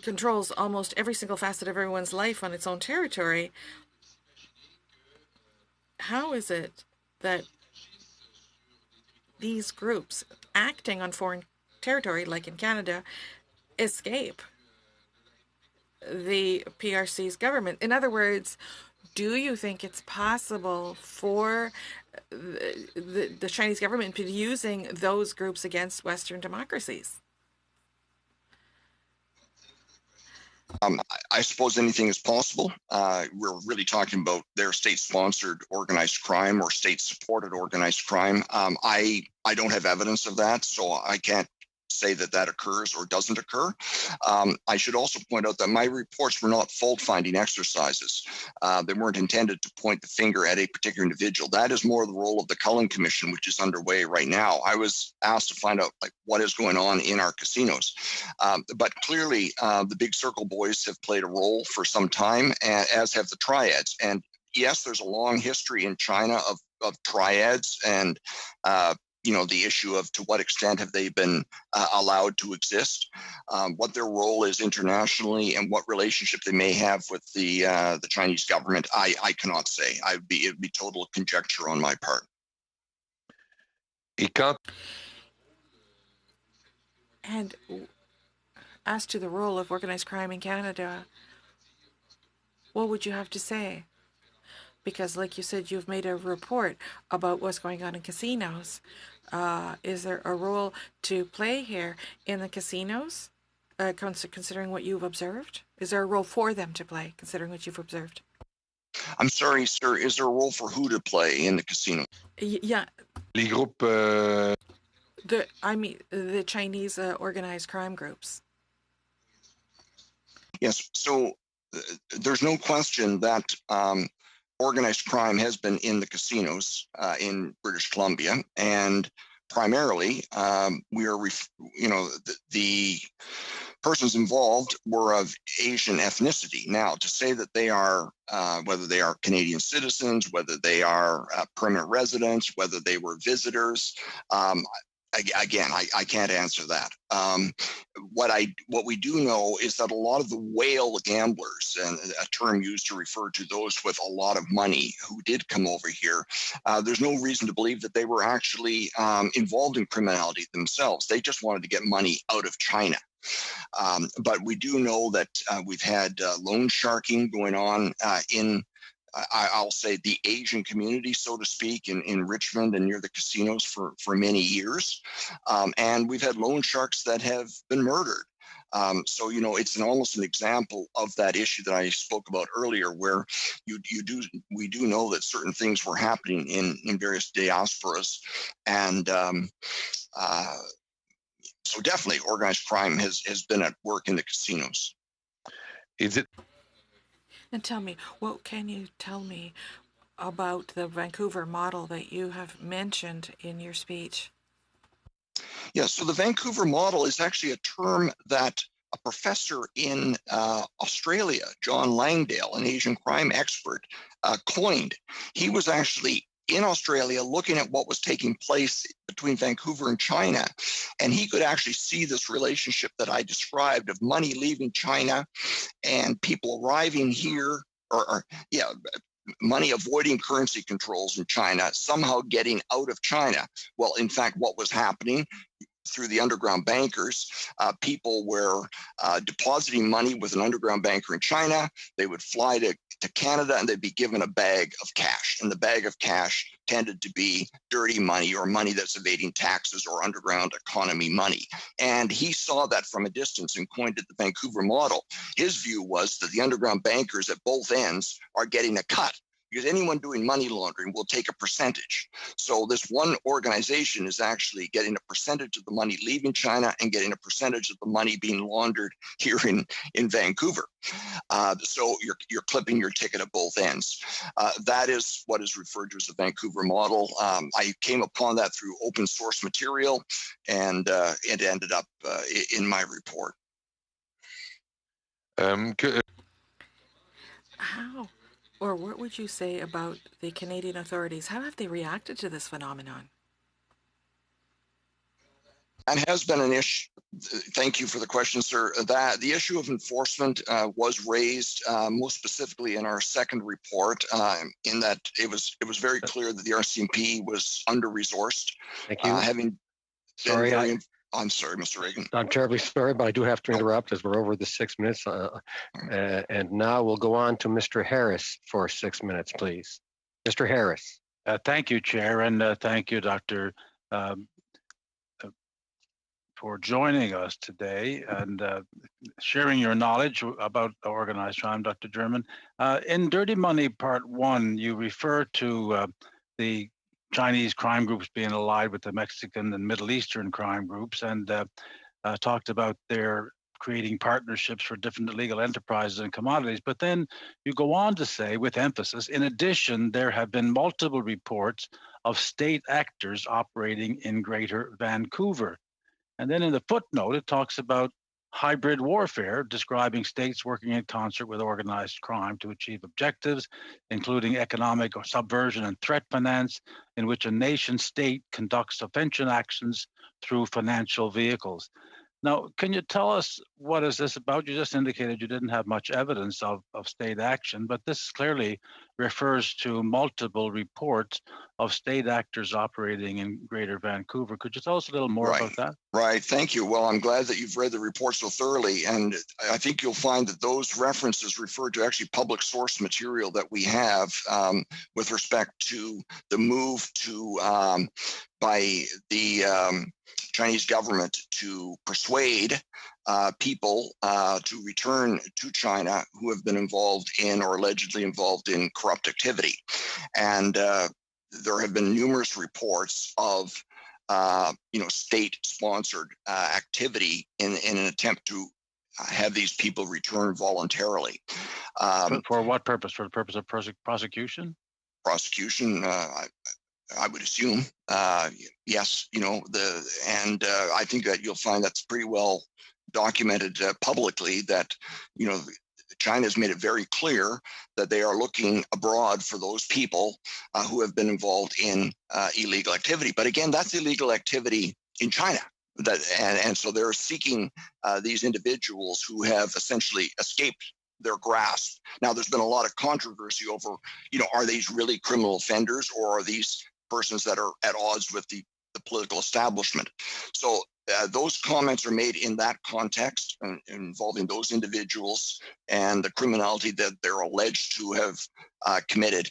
controls almost every single facet of everyone's life on its own territory, how is it that these groups acting on foreign territory, like in Canada, escape the PRC's government? In other words, do you think it's possible for the Chinese government to be using those groups against Western democracies? I suppose anything is possible. We're really talking about their state-sponsored organized crime or state-supported organized crime. I don't have evidence of that, so I can't say that occurs or doesn't occur. I should also point out that my reports were not fault-finding exercises. They weren't intended to point the finger at a particular individual. That is more the role of the Cullen Commission, which is underway right now. I was asked to find out what is going on in our casinos. But clearly, the Big Circle boys have played a role for some time, as have the triads. And yes, there's a long history in China of triads and the issue of to what extent have they been allowed to exist, what their role is internationally, and what relationship they may have with the Chinese government. I cannot say. It'd be total conjecture on my part. And as to the role of organized crime in Canada, what would you have to say? Because like you said, you've made a report about what's going on in casinos. Is there a role to play here in the casinos, considering what you've observed? Is there a role for them to play, considering what you've observed? I'm sorry, sir. Is there a role for who to play in the casino? Yeah. Les groupes. The Chinese organized crime groups. Yes. So there's no question that organized crime has been in the casinos in British Columbia, and primarily we are, the persons involved were of Asian ethnicity. Now, to say that they are, whether they are Canadian citizens, whether they are permanent residents, whether they were visitors, again, I can't answer that. What we do know is that a lot of the whale gamblers, and a term used to refer to those with a lot of money who did come over here, there's no reason to believe that they were actually involved in criminality themselves. They just wanted to get money out of China. But we do know that we've had loan sharking going on in I'll say the Asian community, so to speak, in Richmond and near the casinos for many years. And we've had loan sharks that have been murdered. So, it's almost an example of that issue that I spoke about earlier, where we do know that certain things were happening in various diasporas. And so definitely organized crime has been at work in the casinos. Is it? And tell me, what can you tell me about the Vancouver model that you have mentioned in your speech? Yeah, so the Vancouver model is actually a term that a professor in Australia, John Langdale, an Asian crime expert, coined. He was actually in Australia looking at what was taking place between Vancouver and China, and he could actually see this relationship that I described of money leaving China and people arriving here, money avoiding currency controls in China, somehow getting out of China. Well, in fact, what was happening through the underground bankers, people were depositing money with an underground banker in China. They would fly to Canada and they'd be given a bag of cash. And the bag of cash tended to be dirty money or money that's evading taxes or underground economy money. And he saw that from a distance and coined it the Vancouver model. His view was that the underground bankers at both ends are getting a cut, because anyone doing money laundering will take a percentage. So this one organization is actually getting a percentage of the money leaving China and getting a percentage of the money being laundered here in Vancouver. So you're clipping your ticket at both ends. That is what is referred to as the Vancouver model. I came upon that through open source material, and it ended up in my report. How? Or what would you say about the Canadian authorities? How have they reacted to this phenomenon? That has been an issue. Thank you for the question, sir. That the issue of enforcement was raised most specifically in our second report, in that it was very clear that the RCMP was under-resourced. Thank you. Sorry, I'm sorry, Mr. Reagan. I'm terribly sorry, but I do have to interrupt as we're over the 6 minutes. And now we'll go on to Mr. Harris for 6 minutes, please. Mr. Harris. Thank you, Chair, and thank you, Dr. For joining us today and sharing your knowledge about organized crime, Dr. German. In Dirty Money Part 1, you refer to the Chinese crime groups being allied with the Mexican and Middle Eastern crime groups, and talked about their creating partnerships for different illegal enterprises and commodities. But then you go on to say, with emphasis, in addition, there have been multiple reports of state actors operating in Greater Vancouver. And then in the footnote, it talks about hybrid warfare, describing states working in concert with organized crime to achieve objectives, including economic subversion and threat finance, in which a nation state conducts offensive actions through financial vehicles. Now, can you tell us what is this about? You just indicated you didn't have much evidence of state action, but this clearly refers to multiple reports of state actors operating in Greater Vancouver. Could you tell us a little more about that? Right. Thank you. Well, I'm glad that you've read the report so thoroughly. And I think you'll find that those references refer to actually public source material that we have with respect to the move to by the Chinese government to persuade people to return to China who have been involved in or allegedly involved in corrupt activity. And there have been numerous reports of state-sponsored activity in an attempt to have these people return voluntarily. For what purpose? For the purpose of prosecution? Prosecution, I would assume. Yes, I think that you'll find that's pretty well documented publicly that, China has made it very clear that they are looking abroad for those people who have been involved in illegal activity. But again, that's illegal activity in China. And so they're seeking these individuals who have essentially escaped their grasp. Now, there's been a lot of controversy over, are these really criminal offenders, or are these persons that are at odds with the political establishment? So those comments are made in that context, involving those individuals and the criminality that they're alleged to have committed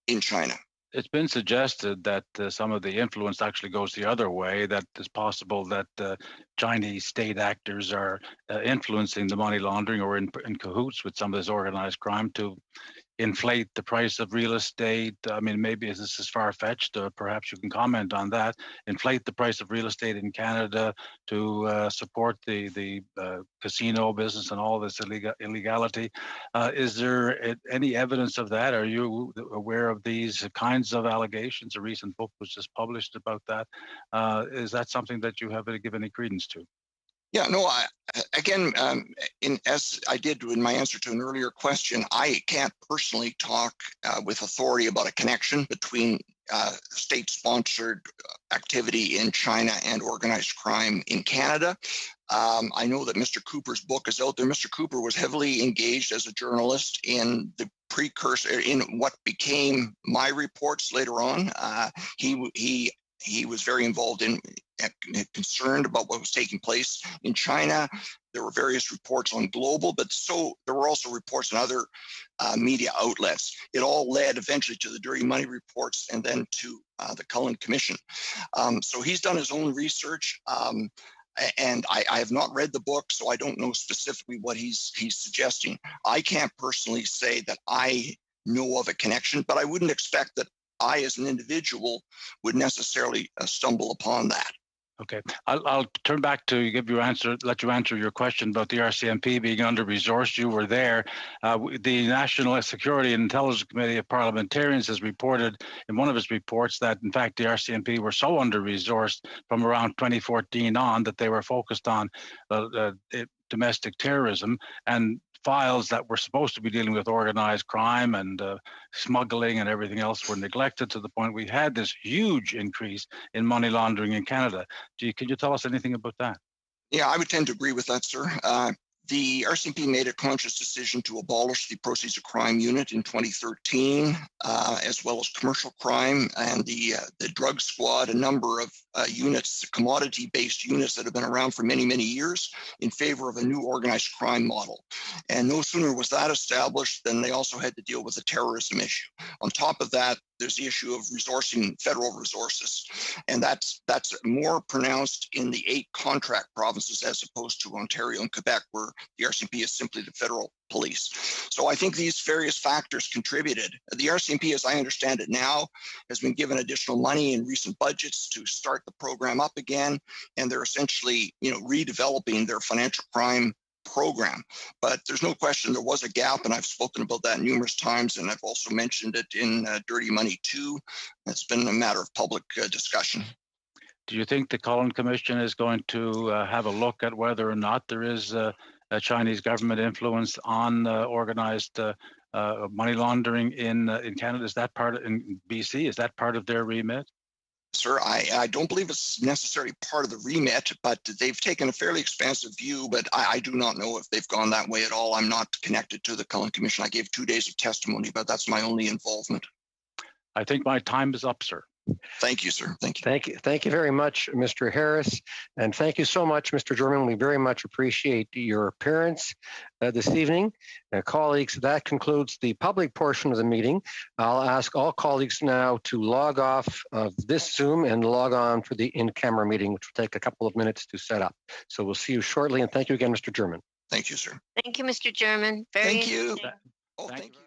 in China. It's been suggested that some of the influence actually goes the other way, that it's possible that Chinese state actors are influencing the money laundering or in cahoots with some of this organized crime to inflate the price of real estate. I mean, maybe this is far-fetched, perhaps you can comment on that. Inflate the price of real estate in Canada to support the casino business and all this illegality. Is there any evidence of that? Are you aware of these kinds of allegations? A recent book was just published about that. Is that something that you have to give any credence to? Yeah, no, as I did in my answer to an earlier question, I can't personally talk with authority about a connection between state-sponsored activity in China and organized crime in Canada. I know that Mr. Cooper's book is out there. Mr. Cooper was heavily engaged as a journalist in the precursor, in what became my reports later on. He was very involved in, concerned about what was taking place in China. There were various reports on Global, but there were also reports on other media outlets. It all led eventually to the Dirty Money reports and then to the Cullen Commission. So he's done his own research. And I have not read the book, so I don't know specifically what he's suggesting. I can't personally say that I know of a connection, but I wouldn't expect that I, as an individual, would necessarily stumble upon that. Okay, I'll turn back to let you answer your question about the RCMP being under-resourced. You were there. The National Security and Intelligence Committee of Parliamentarians has reported in one of its reports that, in fact, the RCMP were so under-resourced from around 2014 on that they were focused on domestic terrorism, and files that were supposed to be dealing with organized crime and smuggling and everything else were neglected, to the point we had this huge increase in money laundering in Canada. Can you tell us anything about that? Yeah, I would tend to agree with that, sir. The RCMP made a conscious decision to abolish the Proceeds of Crime Unit in 2013, as well as commercial crime and the drug squad, a number of units, commodity-based units that have been around for many, many years, in favor of a new organized crime model. And no sooner was that established than they also had to deal with the terrorism issue. On top of that, there's the issue of resourcing federal resources. And that's more pronounced in the 8 contract provinces as opposed to Ontario and Quebec, where the RCMP is simply the federal police. So I think these various factors contributed. The RCMP, as I understand it now, has been given additional money in recent budgets to start the program up again. And they're essentially, redeveloping their financial crime program. But there's no question there was a gap, and I've spoken about that numerous times, and I've also mentioned it in Dirty Money 2. It's been a matter of public discussion. Do you think the Cullen Commission is going to have a look at whether or not there is a Chinese government influence on organized money laundering in Canada? Is that in BC? Is that part of their remit? Sir, I don't believe it's necessarily part of the remit, but they've taken a fairly expansive view, but I do not know if they've gone that way at all. I'm not connected to the Cullen Commission. I gave 2 days of testimony, but that's my only involvement. I think my time is up, sir. Thank you, sir. Thank you. Thank you very much, Mr. Harris. And thank you so much, Mr. German. We very much appreciate your appearance this evening. Colleagues, that concludes the public portion of the meeting. I'll ask all colleagues now to log off of this Zoom and log on for the in-camera meeting, which will take a couple of minutes to set up. So we'll see you shortly. And thank you again, Mr. German. Thank you, sir. Thank you, Mr. German. Very Thank you. interesting. Thank you.